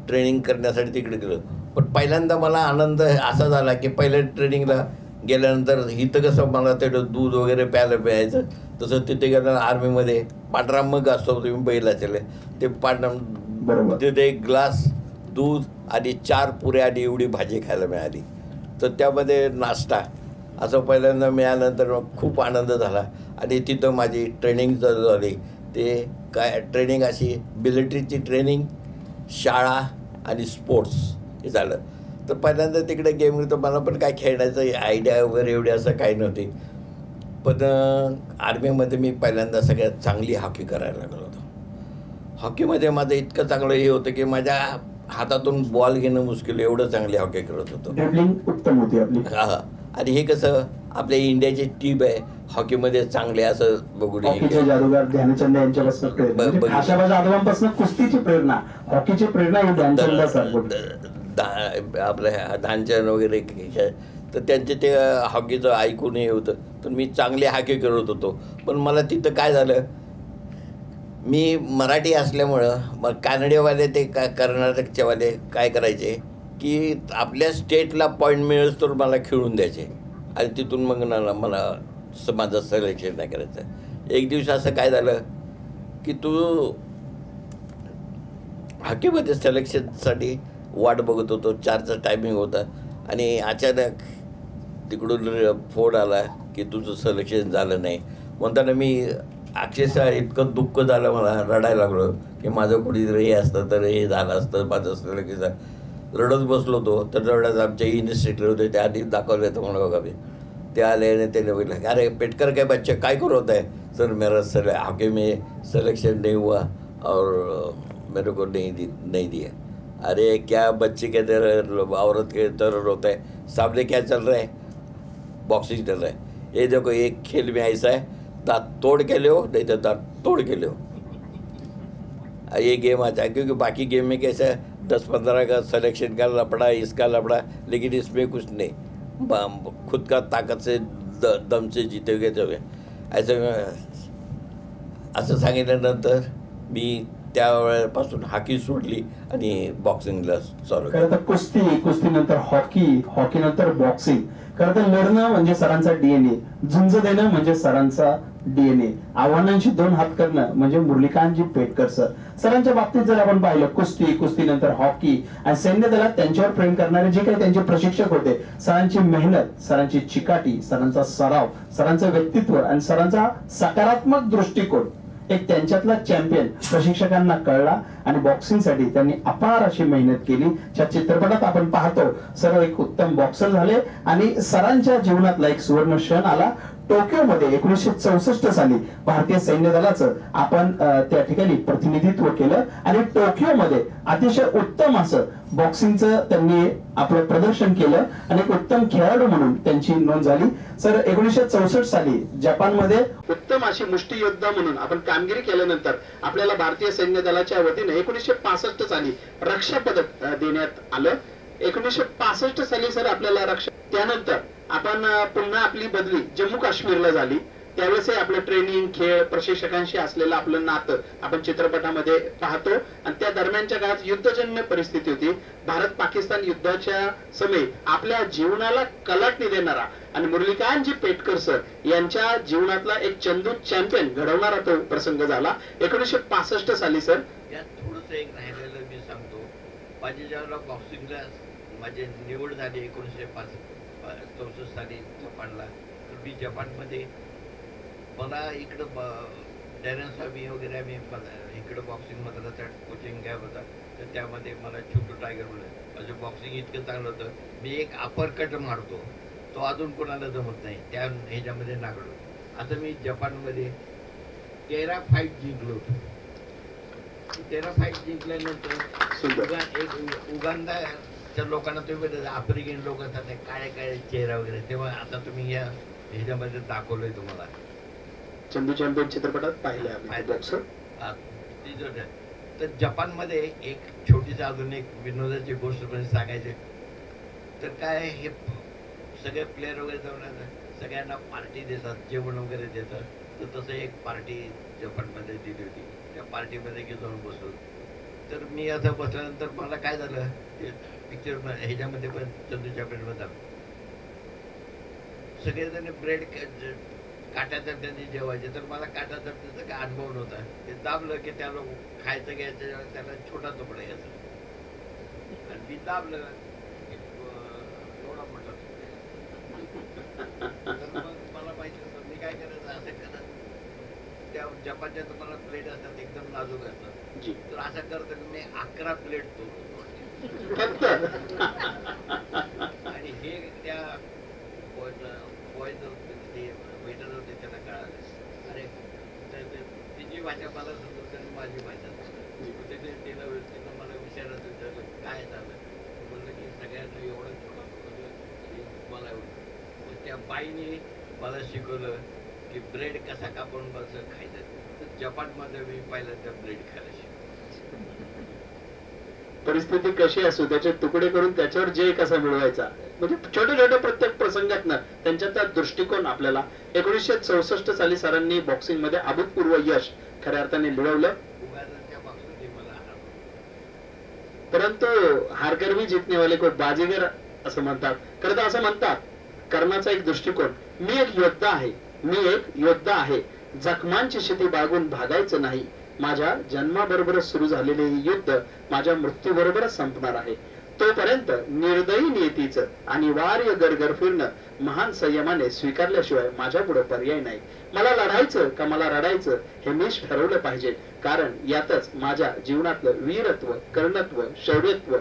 ट्रेनिंग करण्यासाठी तिकडे गेलो. पण पहिल्यांदा मला आनंद असा झाला की पहिल्या ट्रेनिंगला गेल्यानंतर इथं कसं मला तेवढं दूध वगैरे प्यायला प्यायचं, तसं तिथे गेल्यानं आर्मीमध्ये पांढरा मग असतो, तुम्ही पहिला चले ते पांढरा तिथे एक ग्लास दूध आणि 4 पुऱ्या आणि एवढी भाजी खायला मिळाली. तर त्यामध्ये नाश्ता असं पहिल्यांदा मिळाल्यानंतर खूप आनंद झाला. आणि तिथं माझी ट्रेनिंग चालू झाली. ते काय ट्रेनिंग अशी मिलिटरीची ट्रेनिंग, शाळा आणि स्पोर्ट्स हे झालं. तर पहिल्यांदा तिकडे गेम तर मला पण काय खेळण्याचं आयडिया वगैरे एवढी असं काही नव्हती. पण आर्मीमध्ये मी पहिल्यांदा सगळ्यात चांगली हॉकी करायला लागलो होतो. हॉकीमध्ये माझं इतकं चांगलं हे होतं की माझ्या हातातून बॉल घेणं मुश्किल, एवढं चांगली हॉकी करत होतो. उत्तम होती आपली. हा, आणि हे कसं आपल्या इंडियाची टीम आहे हॉकीमध्ये चांगले असं बघून जादूगार ध्यानचंद यांच्यापासून खाशाबा जाधवांपासून कुस्तीची प्रेरणा, हॉकीची प्रेरणा ही आपल्या ध्यानचंद वगैरे, तर त्यांचे ते हॉकीचं ऐकून हे होतं. तर मी चांगली हॉकी करत होतो. पण मला तिथं काय झालं, मी मराठी असल्यामुळं मग कानडेवाले ते कर्नाटकचेवाले काय करायचे की आपल्या स्टेटला पॉईंट मिळेल तर मला खेळून द्यायचे आणि तिथून मग मला माझं सिलेक्शन नाही करायचं. एक दिवस असं काय झालं की तू हॉकीमध्ये सिलेक्शनसाठी वाट बघत होतो, 4चा टायमिंग होता आणि अचानक तिकडून फोन आला की तुझं सिलेक्शन झालं नाही. म्हणताना मी अक्षरशः इतकं दुःख झालं, मला रडायला लागलो की माझं कुणीतरी हे असतं तर हे झालं असतं माझं सिलेक्शन. रडत बसलो होतो. तर रडत आमचे इन्स्टिट्यूट होते, त्या आधी दाखवले होतं म्हणून बघा. मी ते आले आणि त्याने बघितलं, अरे पेटकर काय बच्चे काय करू होता है? सर मेरा हॉकी में सिलेक्शन नहीं हुआ और मेरे को नहीं दिया. अरे क्या बच्चे के तरह औरत के तरह होता है, सामने क्या चल रहा है? बॉक्सिंग चल रहा है. ये देखो एक खेल में ऐसा है, दांत तोड़ के ले हो नहीं तो दांत तोड़ के ले हो. ये गेम आता है क्योंकि बाकी गेम में कैसा है 10-15 का सिलेक्शन का लफड़ा, इसका लफड़ा, लेकिन इसमें कुछ नहीं, खुद का ताकत से दम से जीते हुए जब ऐसे असं सांगितल्यानंतर मी त्यावेळेपासून हॉकी सोडली आणि बॉक्सिंगला चालू खरं तर कुस्तीनंतर हॉकी नंतर बॉक्सिंग. खरं तर लढणं म्हणजे सरांचा डीएनए, झुंज देणं म्हणजे सरांचा डीएनए, आव्हानांशी 2 हात करणं म्हणजे मुरलीकांतजी पेटकर सरांच्या बाबतीत जर आपण पाहिलं कुस्तीनंतर हॉकी आणि सैन्य दलात त्यांच्यावर प्रेम करणारे जे काही त्यांचे प्रशिक्षक होते, सरांची मेहनत, सरांची चिकाटी, सरांचा सराव, सरांचं व्यक्तित्व आणि सरांचा सकारात्मक दृष्टिकोन एक त्यांच्यातला चॅम्पियन प्रशिक्षकांना कळला आणि बॉक्सिंगसाठी त्यांनी अपार अशी मेहनत केली. ज्या चित्रपटात आपण पाहतो सर एक उत्तम बॉक्सर झाले आणि सरांच्या जीवनातला एक सुवर्ण क्षण आला टोकियो मध्ये 1964 साली भारतीय सैन्य दलाचं आपण त्या ठिकाणी प्रतिनिधित्व केलं आणि टोकियो मध्ये अतिशय उत्तम असं बॉक्सिंगचं त्यांनी आपलं प्रदर्शन केलं आणि एक उत्तम खेळाडू म्हणून त्यांची नोंद झाली. सर 1964 साली जपानमध्ये उत्तम अशी मुष्टियोद्धा म्हणून आपण कामगिरी केल्यानंतर आपल्याला भारतीय सैन्य दलाच्या वतीने 1965 साली रक्षा पदक देण्यात आलं. 1965 साली सर आपल्याला रक्षा, त्यानंतर आपण पुन्हा आपली बदली जम्मू काश्मीरला झाली. त्यावेळेस आपलं ट्रेनिंग, खेळ, प्रशिक्षकांशी असलेलं आपलं नातं आपण चित्रपटामध्ये पाहतो आणि त्या दरम्यानच्या काळात युद्धजन्य परिस्थिती होती. भारत पाकिस्तान युद्धाच्या समय आपल्या जीवनाला कलाटणी देणारा आणि मुरलीकांतजी पेटकर सर यांच्या जीवनातला एक चंदू चॅम्पियन घडवणारा तो प्रसंग झाला 1965 साली. सर यात थोडंसं एक राहिलेलं मी सांगतो. माझी ज्यावेळेला बॉक्सिंगला माझी निवड झाली 1964 साली जपानला, तर मी जपानमध्ये मला इकडं डॅरन स्वामी वगैरे आम्ही इकडं बॉक्सिंग मधला कोचिंग घ्यायला होता, तर त्यामध्ये मला छोटू टायगर म्हणलं. माझं बॉक्सिंग इतकं चांगलं होतं, मी एक अपर कट मारतो तो अजून कोणाला जमत नाही, त्या ह्याच्यामध्ये नागलो. आता मी जपानमध्ये 13 फाईट जिंकलो होतो. 13 फाईट जिंकल्यानंतर एक उगांडाच्या लोकांना तुम्ही आफ्रिकन लोक असतात काळे चेहरा वगैरे, तेव्हा आता तुम्ही या ह्याच्यामध्ये दाखवलंय तुम्हाला चंदू चॅम्पियन चित्रपटात पाहिलं. तर जपानमध्ये एक छोटीशी अजून एक विनोदाची गोष्ट म्हणजे सांगायची तर काय, हे सगळे प्लेयर वगैरे जाऊन सगळ्यांना पार्टी देतात, जेवण वगैरे देतात. तर तसं एक पार्टी जपानमध्ये दिली होती. त्या पार्टीमध्ये जाऊन बसलो. तर मी असं बसल्यानंतर मला काय झालं, पिक्चर ह्याच्यामध्ये पण चंदू चॅम्पियन होता, सगळेजण ब्रेड काट्याचं त्यांनी जेवायचे, तर मला काटा चटणीचा काय अनुभव नव्हता. ते दाबलं की त्याला खायचं घ्यायचं, त्याला छोटा तुकडा घ्यायचा आणि मी दाबलं थोडा म्हटलं. तर मग मला माहिती होतं मी काय करायचं, असं करत त्या जपानच्या तुम्हाला प्लेट असतात एकदम नाजूक असतात, तर असं करतो की मी 11 प्लेट तोडतो आणि हे त्या वेटर होते त्यांना कळालं. अरे तिची भाषा मला समजत आणि माझी भाषा तिनं मला विचारलं काय झालं, म्हणलं की सगळ्यांना एवढं छोटं मला एवढं. त्या बाईने मला शिकवलं की ब्रेड कसा कापून बस खायचं. तर जपानमध्ये मी पहिल्यांदा ब्रेड खायला शिकलो. परिस्थिती कशी असो त्याचे तुकडे करून त्याच्यावर जे कसा मिळवायचा, म्हणजे छोटे छोटे प्रत्येक प्रसंगात ना त्यांच्याचा दृष्टिकोन आपल्याला 1964 साली सरांनी बॉक्सिंग मध्ये अभूतपूर्व यश खऱ्या अर्थाने मिळवलं. परंतु हारकर भी जीतने वाले को बाजीगर असं म्हणतात. खरं तर असं म्हणतात कर्णाचा एक दृष्टिकोन, मी एक योद्धा आहे, जखमांची शेती बागून भागायचं नाही. माझ्या जन्माबरोबरच सुरू झालेले हे युद्ध माझ्या मृत्यूबरोबरच संपणार आहे. तोपर्यंत निर्दयी नियतीचं अनिवार्य गरगर फिरणं महान संयमाने स्वीकारल्याशिवाय माझ्या पुढे पर्याय नाही. मला लढायचं का मला रडायचं हे मीच ठरवलं पाहिजे, कारण यातच माझ्या जीवनातलं वीरत्व, कर्णत्व, शौर्यत्व,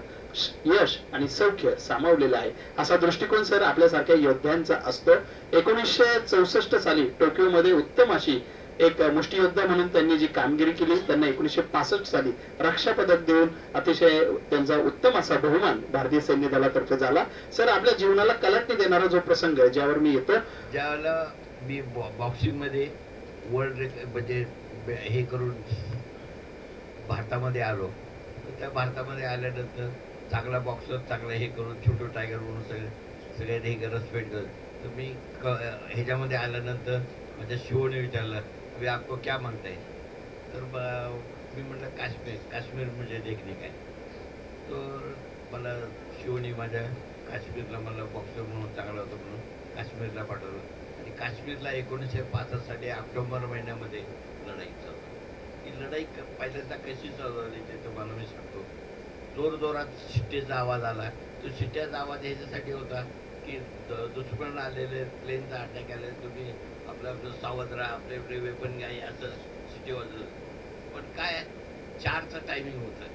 यश आणि सौख्य सामावलेलं आहे. असा दृष्टिकोन सर आपल्यासारख्या योद्ध्यांचा असतो. 1964 साली टोकियो मध्ये उत्तम अशी एक मुष्टियोद्धा म्हणून त्यांनी जी कामगिरी केली, त्यांना 1965 साली रक्षा पदक देऊन अतिशय त्यांचा उत्तम असा बहुमान भारतीय सैन्य दलातर्फे झाला. सर आपल्या जीवनाला कलाटणी देणारा जो प्रसंग आहे ज्यावर मी येतो, ज्यावेळेला मी बॉक्सिंग मध्ये वर्ल्ड म्हणजे हे करून भारतामध्ये आलो, त्या भारतामध्ये आल्यानंतर चांगला बॉक्सर, चांगला हे करून छोटू टायगर म्हणून सगळे हे रेस्पेक्ट करत. तर मी ह्याच्यामध्ये आल्यानंतर माझ्या शिवने विचारलं, अभी आपको क्या मांगता है, तर मी म्हटलं काश्मीर म्हणजे देखणे काय. तो मला शिवनी माझ्या काश्मीरला, मला बॉक्सर म्हणून चांगला होता म्हणून काश्मीरला पाठवलं. आणि काश्मीरला 1965 साली ऑक्टोबर महिन्यामध्ये लढाई चालू. ही लढाई पहिल्यांदा कशी चालू झाली ते तुम्हाला मी सांगतो. जोरजोरात शिट्टेचा आवाज आला. तो शिट्ट्याचा आवाज ह्याच्यासाठी होता की दुश्मन आलेले, प्लेनचा अटॅक आले, तुम्ही आपलं सावध राहा, आपले वेपन घ्या, असं शिट्टी वाजलं. पण काय 4चं टायमिंग होतं.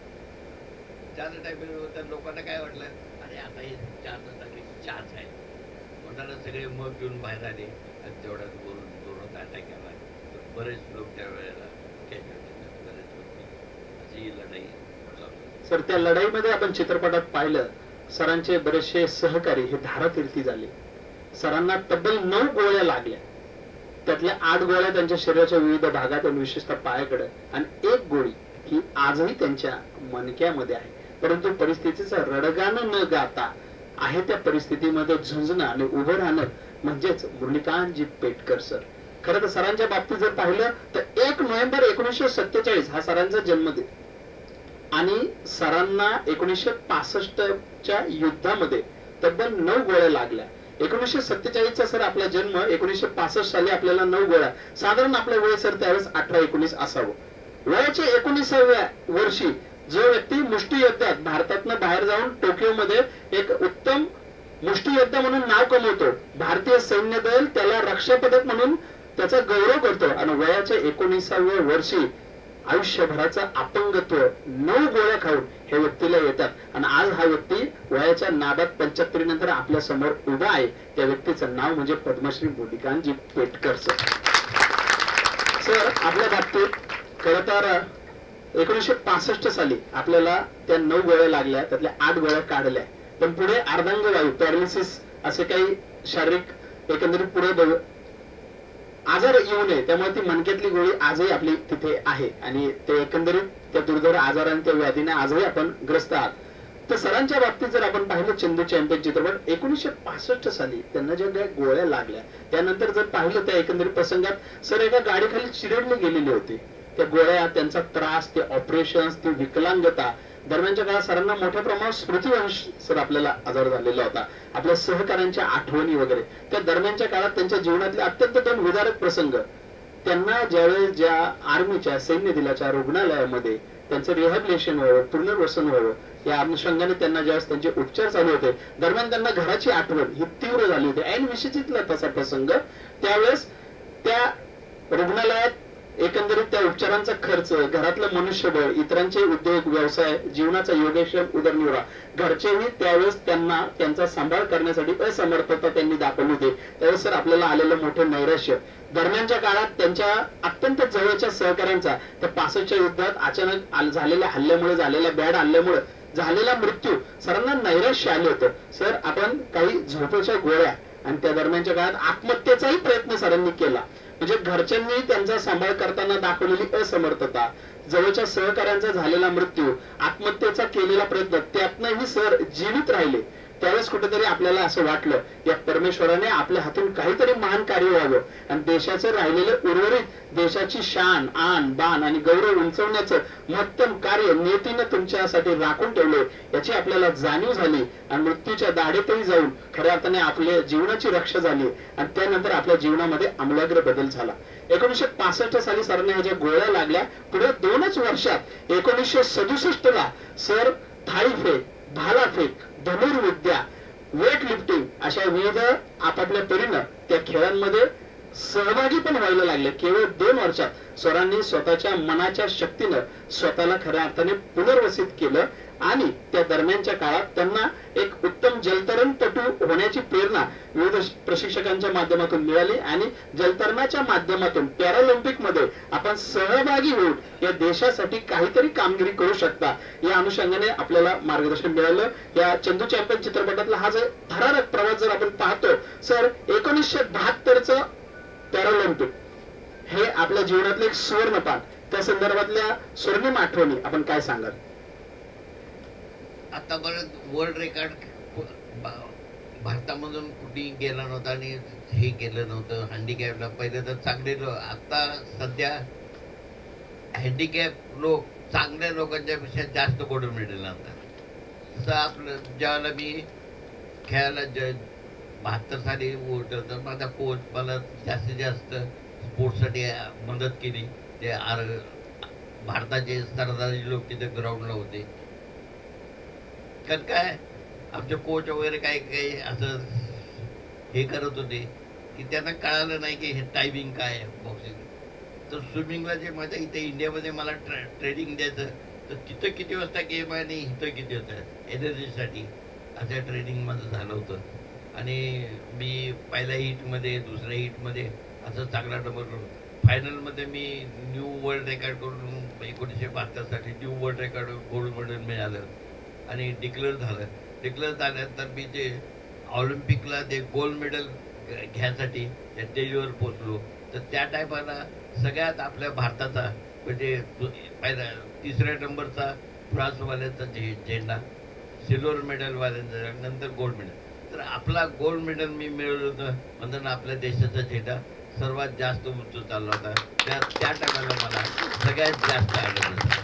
4चं टायमिंग होतं. लोकांना काय वाटलं, अरे आता हे 4चं टायमिंग 4च आहे. कोणाला सगळे मग घेऊन बाहेर आले आणि तेवढ्यात बोलून जोरात अटॅक आला. बरेच लोक त्या वेळेला बरेच लोक अशी ही लढाई चालू. सर, त्या लढाईमध्ये आपण चित्रपटात पाहिलं, सरांचे बरेचसे सहकारी हे धारातीर्थी झाले. सरांना तब्बल 9 गोळ्या लागल्या. त्यातल्या 8 गोळ्या त्यांच्या शरीराच्या विविध भागात आणि विशेषतः पायाकडे, आणि 1 गोळी ही आजही त्यांच्या मणक्यामध्ये आहे. परंतु परिस्थितीचं रडगाणं न गाता आहे त्या परिस्थितीमध्ये झुंजणं आणि उभं राहणं म्हणजेच मुरलीकांतजी पेटकर सर. खरं तर सरांच्या बाबतीत जर पाहिलं तर 1 नोव्हेंबर 1947 हा सरांचा जन्मदिन, आणि सरांना 1965च्या युद्धामध्ये तब्बल 9 गोळ्या लागल्या. 1947चा सर आपला जन्म, 1965 साली आपल्याला 9 गोळ्या. साधारण आपलं वय सर त्यावेळेस 18-19 असावं. वयाच्या 19व्या वर्षी जो व्यक्ती मुष्टियुद्धात भारतातनं बाहेर जाऊन टोकियोमध्ये एक उत्तम मुष्टियोद्धा म्हणून नाव कमवतो, भारतीय सैन्य दल त्याला रक्षा पदक म्हणून त्याचा गौरव करतो, आणि वयाच्या 19व्या वर्षी आयुष्यभराचं अपंगत्व 9 गोळ्या खाऊन हे व्यक्तीला येतात. आणि आज हा व्यक्ती वयाच्या नादात 75 नंतर आपल्या समोर उभा आहे. त्या व्यक्तीचं नाव म्हणजे पद्मश्री मुरलीकांतजी पेटकर सर. सर, आपल्या बाबतीत खरं तर 1965 साली आपल्याला त्या 9 गोळ्या लागल्या, त्यातल्या 8 गोळ्या काढल्या. पण पुढे अर्धांगवायू, पॅरालिसिस असे काही शारीरिक एकंदरीत पुढे आजार येऊ नये, त्यामुळे ती मणक्यातली गोळी आजही आपली तिथे आहे, आणि ते एकंदरीत त्या दुर्धर आजाराने, त्या व्याधीने आजही आपण ग्रस्त आहात. तर सरांच्या बाबतीत जर आपण पाहिलं, चंदू चॅम्पियन चित्रपट 1965 साली त्यांना ज्या काही गोळ्या लागल्या, त्यानंतर जर पाहिलं त्या एकंदरीत प्रसंगात सर एका गाडीखाली चिरडले गेलेले होते. त्या गोळ्या, त्यांचा त्रास, ते ऑपरेशन, ती विकलांगता, दरम्यानच्या काळात सरांना मोठ्या प्रमाणात स्मृतिवंश सर आपल्याला आजार झालेला होता. आपल्या सहकाऱ्यांच्या आठवणी वगैरे, त्या दरम्यानच्या काळात त्यांच्या जीवनातले अत्यंत 2 विदारक प्रसंग. त्यांना ज्यावेळेस ज्या आर्मीच्या, सैन्य दलाच्या रुग्णालयामध्ये त्यांचं रिहॅबिलिटेशन व्हावं, पुनर्वसन व्हावं, या अनुषंगाने त्यांना ज्यावेळेस त्यांचे उपचार चालू होते, दरम्यान त्यांना घराची आठवण ही तीव्र झाली होती. ऐन विशेषितला तसा प्रसंग. त्यावेळेस त्या रुग्णालयात एकंदरीत त्या उपचारांचा खर्च, घरातलं मनुष्यबळ, इतरांचे उद्योग व्यवसाय, जीवनाचा योगक्षेम, उदरनिर्वाह, घरचेही त्यावेळेस त्यांना त्यांचा सांभाळ करण्यासाठी असमर्थता त्यांनी दाखवली होती. त्यावेळेस सर आपल्याला आलेलं मोठं नैराश्य, दरम्यानच्या काळात त्यांच्या अत्यंत जवळच्या सहकाऱ्यांचा त्या 65च्या युद्धात अचानक झालेल्या हल्ल्यामुळे, झालेल्या बॅड हल्ल्यामुळे झालेला मृत्यू, सरांना नैराश्य आले होतं. सर, आपण काही झोपेच्या गोळ्या आणि त्या दरम्यानच्या काळात आत्महत्येचाही प्रयत्न सरांनी केला. म्हणजे घरच्यांनी त्यांचा सांभाळ करताना दाखवलेली असमर्थता, जवळच्या सहकाऱ्यांचा झालेला मृत्यू, आत्महत्येचा केलेला प्रयत्न, त्यातनंही सर जीवित राहिले. त्यावेळेस कुठेतरी आपल्याला असं वाटलं, या परमेश्वराने आपल्या हातून काहीतरी महान कार्य व्हावं, आणि देशाचं राहिलेलं उर्वरित देशाची शान, आन, बान आणि गौरव उंचवण्याचं महत्तम कार्य नियतीनं तुमच्यासाठी राखून ठेवले, याची आपल्याला जाणीव झाली. आणि मृत्यूच्या दाढेतही जाऊन खऱ्या अर्थाने आपल्या जीवनाची रक्षा झाली, आणि त्यानंतर आपल्या जीवनामध्ये आमूलाग्र बदल झाला. 1965 साली सरांना ह्या ज्या गोळ्या लागल्या, पुढे 2च वर्षात 1967 ला सर थाळीफेक, भालाफेक, धनुर्विद्या, वेट लिफ्टिंग अशा विविध आपापल्या परीनं त्या खेळांमध्ये सहभागी पण व्हायला लागले. केवळ 2 वर्षात सरांनी स्वतःच्या मनाच्या शक्तीनं स्वतःला खऱ्या अर्थाने पुनर्वसित केलं, आणि त्या दरम्यानच्या काळात त्यांना एक उत्तम जलतरणपटू होण्याची प्रेरणा विविध प्रशिक्षकांच्या माध्यमातून मिळाली, आणि जलतरणाच्या माध्यमातून पॅरालिम्पिक मध्ये आपण सहभागी होऊन या देशासाठी काहीतरी कामगिरी करू शकता, या अनुषंगाने आपल्याला मार्गदर्शन मिळालं. या चंदू चॅम्पियन चित्रपटातला हा जो थरारक प्रवास जर आपण पाहतो सर, 1972चं पॅरालिम्पिक हे आपल्या जीवनातलं एक सुवर्णपाठ, त्या संदर्भातल्या स्वर्णिम आठवणी आपण काय सांगाल? आतापर्यंत वर्ल्ड रेकॉर्ड भारतामधून कुठेही गेला नव्हता, आणि हे केलं नव्हतं हँडिकॅपला. पहिले तर चांगले, आता सध्या हँडिकॅप लोक चांगल्या लोकांच्या पेक्षा जास्त गोल्ड मेडल आणतात. तसं आपलं ज्यावेळेला मी खेळायला 72 साली तर माझा कोच मला जास्तीत जास्त स्पोर्ट्ससाठी मदत केली. ते भारताचे सरदाराचे लोक तिथे ग्राउंडला होते. कारण काय आमचे कोच वगैरे काही काही असं हे करत होते की त्यांना कळालं नाही की हे टायमिंग काय आहे बॉक्सिंग. तर स्विमिंगला जे माझ्या इथे इंडियामध्ये मला ट्रेनिंग द्यायचं, तर तिथं किती वाजता गेम आहे आणि इथं किती होतं एनर्जीसाठी असं ट्रेनिंग माझं झालं होतं. आणि मी पहिल्या हिटमध्ये दुसऱ्या हिटमध्ये असं चांगला नंबर करून फायनलमध्ये मी न्यू वर्ल्ड रेकॉर्ड करून 1972 साठी new world record gold medal मिळालं आणि डिक्लेअर झालं. डिक्लेअर झाल्यानंतर मी ते ऑलिम्पिकला ते गोल्ड मेडल घ्यायसाठी त्या स्टेजवर पोचलो. तर त्या टायमाला सगळ्यात आपल्या भारताचा म्हणजे पहिला 3ऱ्या नंबरचा फ्रान्सवाल्यांचा झेंडा, सिल्वर मेडलवाल्यांचा, नंतर गोल्ड मेडल. तर आपला गोल्ड मेडल मी मिळवलं होतं म्हणताना आपल्या देशाचा झेंडा सर्वात जास्त उंच चालला होता. त्या टायमाला मला सगळ्यात जास्त आनंद झाला.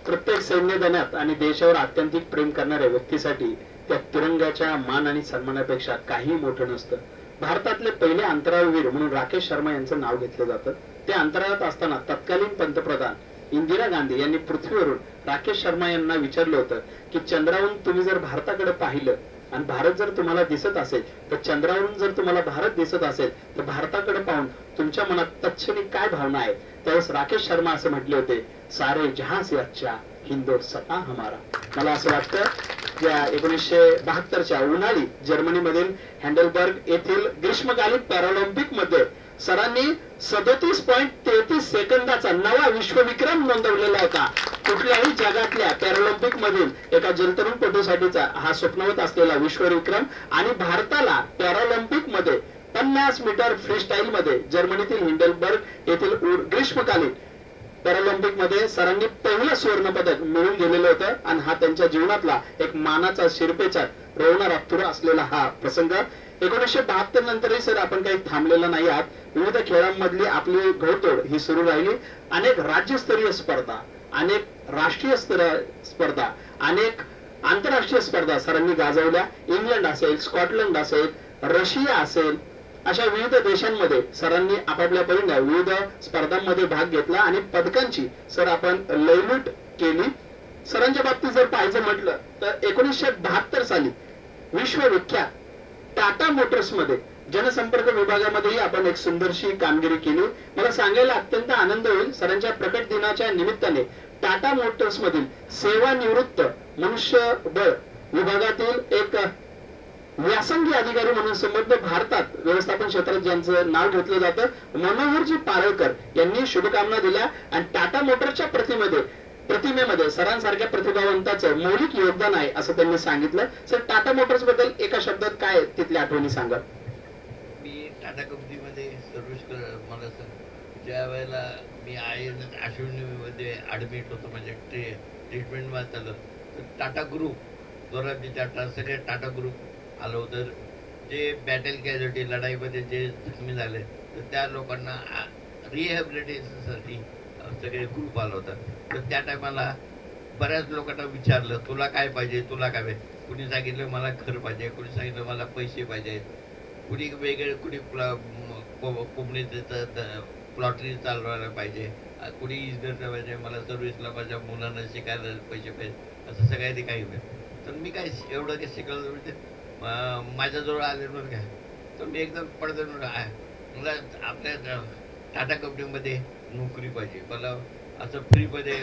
प्रत्येक सैन्य दलात आणि देशावर आत्यंतिक प्रेम करणाऱ्या व्यक्तीसाठी त्या तिरंग्याच्या मान आणि सन्मानापेक्षा काही मोठं नसतं. भारतातले पहिले अंतराळवीर म्हणून राकेश शर्मा यांचं नाव घेतलं जातं. ते अंतराळात असताना तत्कालीन पंतप्रधान इंदिरा गांधी यांनी पृथ्वीवरून राकेश शर्मा यांना विचारलं होतं की चंद्रावरून तुम्ही जर भारताकडे पाहिलं आणि भारत जर तुम्हाला दिसत असेल तर चंद्रावरून जर तुम्हाला भारत दिसत असेल तर भारताकडे पाहून तुमच्या मनात तत्क्षणी काय भावना आहे. त्यावेळेस राकेश शर्मा असं म्हटले होते, सारे जहां से अच्छा हिंदुस्तान हमारा. मला असं वाटतं या 1972च्या उन्हाळी जर्मनीमधील हँडलबर्ग येथील ग्रीष्मकालीन पॅरालिम्पिक मध्ये सरांनी 37.33 सेकंदाचा नवा विश्वविक्रम नोंदवलेला होता. कुठल्याही जगातल्या पॅरालिम्पिक मधील एका जलतरणपटूसाठीचा हा स्वप्नवत असलेला विश्वविक्रम. आणि भारताला पॅरालिम्पिक मध्ये 50 मीटर फ्रीस्टाईल मध्ये जर्मनीतील हिंडलबर्ग येथील ग्रीष्मकालीन पॅरालिम्पिक मध्ये सरांनी पहिलं सुवर्ण पदक मिळवून दिलेलं होतं. आणि हा त्यांच्या जीवनातला एक मानाचा शिरपेचा रोवणारा तुरा असलेला हा प्रसंग. 1972 नंतरही सर आपण काही थांबलेलं नाही आहात. विविध खेळांमधली आपली घोडतोड ही सुरू राहिली. अनेक राज्यस्तरीय स्पर्धा, अनेक राष्ट्रीय स्तरीय स्पर्धा, अनेक आंतरराष्ट्रीय स्पर्धा सरांनी गाजवल्या. इंग्लंड असेल, स्कॉटलंड असेल, रशिया असेल, अशा विविध देशांमध्ये सरांनी आपापल्या परीने विविध स्पर्धांमध्ये भाग घेतला आणि पदकांची सर आपण लयलूट केली. सरांच्या बाबतीत जर पाहायचं म्हटलं तर 1972 साली विश्वविख्यात टाटा मोटर्स मध्ये जनसंपर्क विभागामध्येही आपण एक सुंदरशी कामगिरी केली. मला सांगायला अत्यंत आनंद होईल, सरांच्या प्रकट दिनाच्या निमित्ताने टाटा मोटर्स मधील सेवानिवृत्त मनुष्यबळ विभागातील एक व्यासंगी अधिकारी म्हणून संबंध भारतात व्यवस्थापन क्षेत्रात ज्यांचं नाव घेतलं जातं मनोहरजी पारळकर यांनी शुभकामना दिल्या. आणि टाटा मोटर्सच्या प्रतिमेमध्ये सरांसारख्या प्रतिभावंताचं मौलिक योगदान आहे असं त्यांनी सांगितलं. सर, टाटा मोटर्स बद्दल एका शब्दात काय तिथल्या आठवणी सांगा. मी टाटा कंपनीमध्ये सर्व्हिस मला ज्या वेळेला मी अश्विनीमध्ये ऍडमिट होतो म्हणजे ट्रीटमेंट वाचलं तर टाटा ग्रुप, दोराबजी टाटा, सगळे टाटा ग्रुप आलं होतं. जे बॅटल कॅज्युअल्टी लढाईमध्ये जे जखमी झाले तर त्या लोकांना रिहॅबिलिटेशनसाठी सगळे ग्रुप आला होता. तर त्या टायमाला बऱ्याच लोकांना विचारलं तुला काय पाहिजे, तुला काय पाहिजे. कुणी सांगितलं मला घर पाहिजे, कुणी सांगितलं मला पैसे पाहिजे, कुणी वेगळे, कुणी कोंबडीचं प्लॉटरी चालवायला पाहिजे, कुणी इंजिनियर पाहिजे, मला सर्व्हिसला माझ्या मुलांना शिकायला पैसे पाहिजे, असं सगळ्यांनी काही मिळेल. तर मी काय एवढं काही शिकवलं म्हणजे माझ्याजवळ आले बरं काय. तर मी एकदम पडद्यावर आहे, मला आपल्या टाटा कंपनीमध्ये नोकरी पाहिजे, मला असं फ्रीमध्ये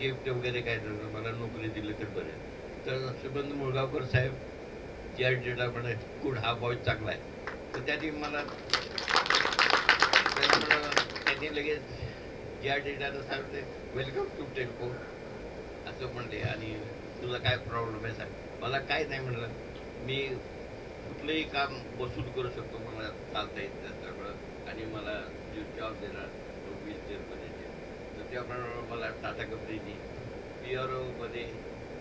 गिफ्ट वगैरे काय मला नोकरी दिली तर बरं. तर सुगंध मुळगावकर साहेब JRDला म्हणे गुड, हा बॉय चांगला आहे. तर त्यांनी लगेच JRDला सांगितले वेलकम टू टेल्को असं म्हणले. आणि तुला काय प्रॉब्लेम आहे सांग. मला काय नाही म्हणलं, मी कुठलंही काम वसूल करू शकतो, मला चालता येत त्याच्यामुळं, आणि मला जॉब देणार तो 20 दिवसामध्ये. तर त्याप्रमाणे मला टाटा कंपनीने PROमध्ये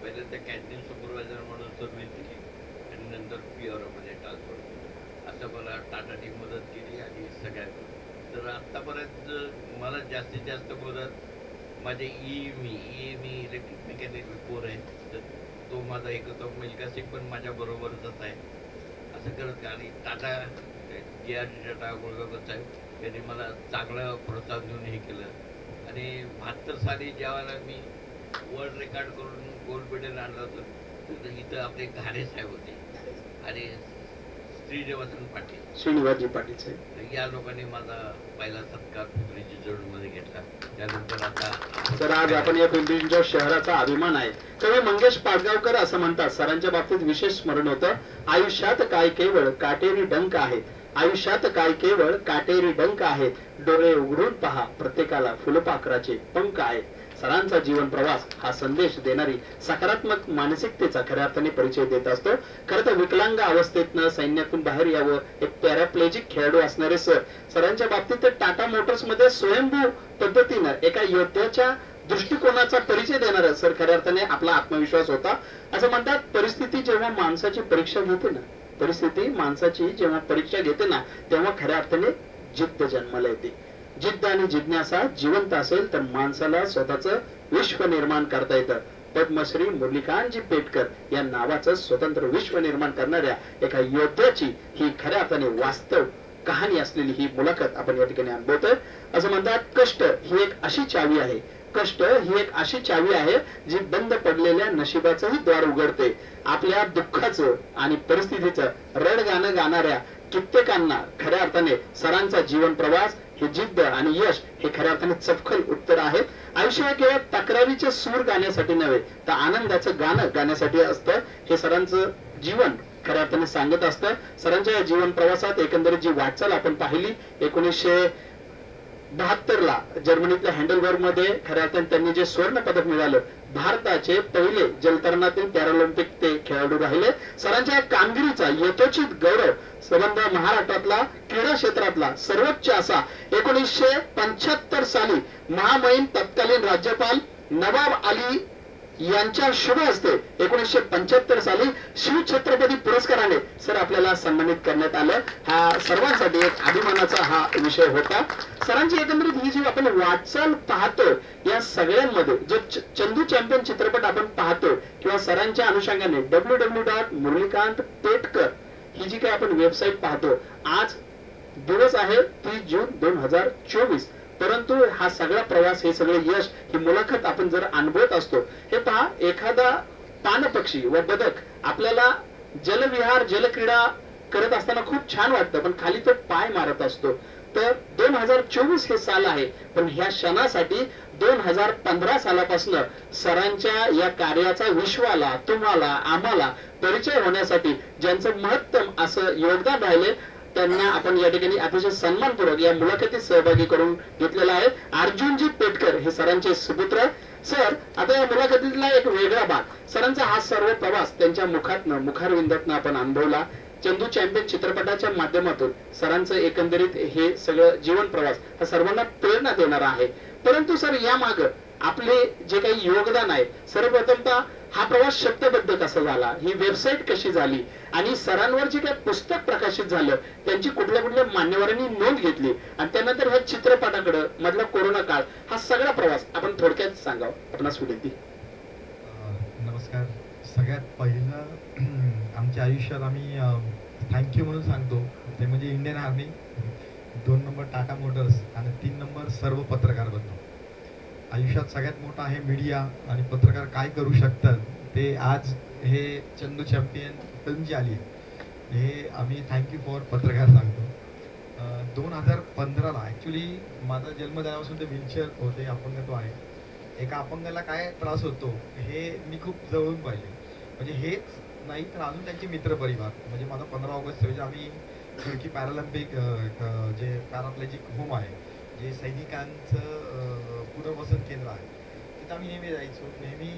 पहिले त्या कॅन्टीन सुपरवायझर म्हणून सर्व्हिस दिली आणि नंतर PROमध्ये ट्रान्सफर केलं. असं मला टाटाने मदत केली आणि सगळ्यात. तर आत्तापर्यंत मला जास्तीत जास्त मदत माझे मी इलेक्ट्रिक मेकॅनिकल कोर आहे, तर तो माझा एक होता मिल्का सिंग पण माझ्या बरोबरच आहे. असं करत आणि टाटा JRD टाटा गोळगावकर साहेब यांनी मला चांगलं प्रोत्साहन देऊन हे केलं. आणि 72 साली ज्यावेळेला मी वर्ल्ड रेकॉर्ड करून गोल्ड मेडल आणलं होतं, तर इथं आपले घारे साहेब होते आणि श्रीनिवासजी पाटील साहेब, या लोकांनी माझा पहिला सत्कार पिंपरी चिंचवडमध्ये घेतला. त्यानंतर आता तर आज आपण या पिंपरी चिंचवड शहराचा अभिमान आहे. कवी मंगेश पाडगावकर असं म्हणतात, सरांच्या बाबतीत विशेष स्मरण होतं, आयुष्यात काय केवळ काटेरी डंक आहेत, आयुष्यात काय केवळ काटेरी डंक आहेत, डोळे उघडून पहा प्रत्येकाला फुलपाखराचे पंख आहेत. सरांचा जीवन प्रवास हा संदेश देणारी सकारात्मक मानसिकतेचा खऱ्या अर्थाने परिचय देत असतो. खरं तर विकलांग अवस्थेतनं सैन्यातून बाहेर यावं, एक पॅराप्लेजिक खेळाडू असणारे सरांच्या बाबतीत टाटा मोटर्स मध्ये स्वयंभू पद्धतीनं एका योद्ध्याच्या दृष्टिकोनाचा परिचय देणारा सर खऱ्या अर्थाने आपला आत्मविश्वास होता. असं म्हणतात, परिस्थिती जेव्हा माणसाची परीक्षा घेते ना, परिस्थिती माणसाची जेव्हा परीक्षा घेते ना, तेव्हा खऱ्या अर्थाने जिद्द जन्माला येते. जिद्द आणि जिज्ञासा जिवंत असेल तर माणसाला स्वतःच विश्व निर्माण करता येतं. पद्मश्री मुरलीकांतजी पेटकर या नावाचं स्वतंत्र विश्व निर्माण करणाऱ्या एका योद्ध्याची ही खऱ्या अर्थाने वास्तव कहाणी असलेली ही मुलाखत आपण या ठिकाणी अनुभवतोय. असं म्हणतात, कष्ट ही एक अशी चावी आहे, कष्ट ही एक अशी चावी आहे जी बंद पडलेल्या नशिबाचंही द्वार उघडते. आपल्या दुःखाचं आणि परिस्थितीचं रडगाणं गाणाऱ्या कित्येकांना खऱ्या अर्थाने सरांचा जीवन प्रवास हे जिद्द आणि यश हे खऱ्या अर्थाने चपखल उत्तर आहेत. आयुष्य केवळ तक्रारीचे सूर गाण्यासाठी नव्हे तर आनंदाचं गाणं गाण्यासाठी असतं, हे सरांचं जीवन खऱ्या अर्थाने सांगत असतं. सरांच्या या जीवन प्रवासात एकंदरीत जी वाटचाल आपण पाहिली, 1972 ला जर्मनीतल्या हँडलबर्ग मध्ये खऱ्या अर्थाने त्यांनी जे स्वर्ण पदक मिळालं, भारताचे पहिले जलतरणातील पॅरालिम्पिक ते खेळाडू राहिले. सरांच्या कामगिरीचा यथोचित गौरव संबंध महाराष्ट्रातला क्रीडा क्षेत्रातला सर्वोच्च असा 1975 साली महामहिम तत्कालीन राज्यपाल नवाब अली यांच्या शुभ हस्ते 1975 साली शिवछत्रपती पुरस्काराने सर आपल्याला सन्मानित करण्यात आलं. हा सर्वांसाठी एक अभिमानाचा हा विषय होता. सरांची एकंदरीत ही जी आपण वाटचाल पाहतो, या सगळ्यांमध्ये जो चंदू चॅम्पियन चित्रपट आपण पाहतो किंवा सरांच्या अनुषंगाने www.murlikantpetकर ही जी काही आपण वेबसाईट पाहतो, आज दिवस आहे 30 जून 2024, परंतु हा सगळा प्रवास, हे सगळे यश, ही मुलाखत आपण जर अनुभवत असतो, हे पहा, एखादा पानपक्षी व बदक आपल्याला जलविहार जलक्रीडा करत असताना खूप छान वाटतं, पण खाली तो पाय मारत असतो. तर 2024 हे साल आहे, पण ह्या क्षणासाठी 2015 सालापासून सरांच्या या कार्याचा विश्वाला, तुम्हाला, आम्हाला परिचय होण्यासाठी ज्यांचं महत्तम असं योगदान राहिले, त्यांना आपण या ठिकाणी अतिशय सन्मानपूर्वक या मुलाखतीत सहभागी करून घेतलेला आहे. अर्जुनजी पेटकर हे सरांचे सुपुत्र. सर, आता या मुलाखतीतला एक वेगळा भाग, सरांचा हा सर्व प्रवास त्यांच्या मुखारविंदातनं आपण अनुभवला. चंदू चॅम्पियन चित्रपटाच्या माध्यमातून सरांचं एकंदरीत हे सगळं जीवन प्रवास हा सर्वांना प्रेरणा देणारा आहे. परंतु सर, या माग आपले जे काही योगदान आहे, सर्वप्रथमतः हा प्रवास शब्दबद्ध कसा झाला, ही वेबसाईट कशी झाली, आणि सरांवर जे काही पुस्तक प्रकाशित झालं त्यांची कुठल्या कुठल्या मान्यवरांनी नोंद घेतली, आणि त्यानंतर ह्या चित्रपटाकडे मधला कोरोना काळ, हा सगळा प्रवास आपण थोडक्यात सांगावं. आपणास विनंती. नमस्कार. सगळ्यात पहिलं आमच्या आयुष्यात आम्ही थँक्यू म्हणून सांगतो, ते म्हणजे Indian army, 2 number Tata Motors आणि 3 नंबर सर्व पत्रकार बंधू. आयुष्यात सगळ्यात मोठा आहे मीडिया, आणि पत्रकार काय करू शकतात ते आज हे चंदू चॅम्पियन फिल्म जी आली हे आम्ही थँक्यू फॉर पत्रकार सांगतो. 2015ला ॲक्च्युली माझा जन्म झाल्यापासून ते व्हीलचेअर होते, अपंगत्व आहे. एका अपंगाला काय त्रास होतो हे मी खूप जवळून पाहिले. म्हणजे हेच नाही तर अजून त्यांचे मित्रपरिवार, म्हणजे माझा 15 ऑगस्ट रोजी आम्ही खिडकी पॅरालिम्पिक जे पॅराप्लेजिक होम आहे, जे सैनिकांचं पुनर्वसन केंद्र आहे, तिथं आम्ही नेहमी जायचो. नेहमी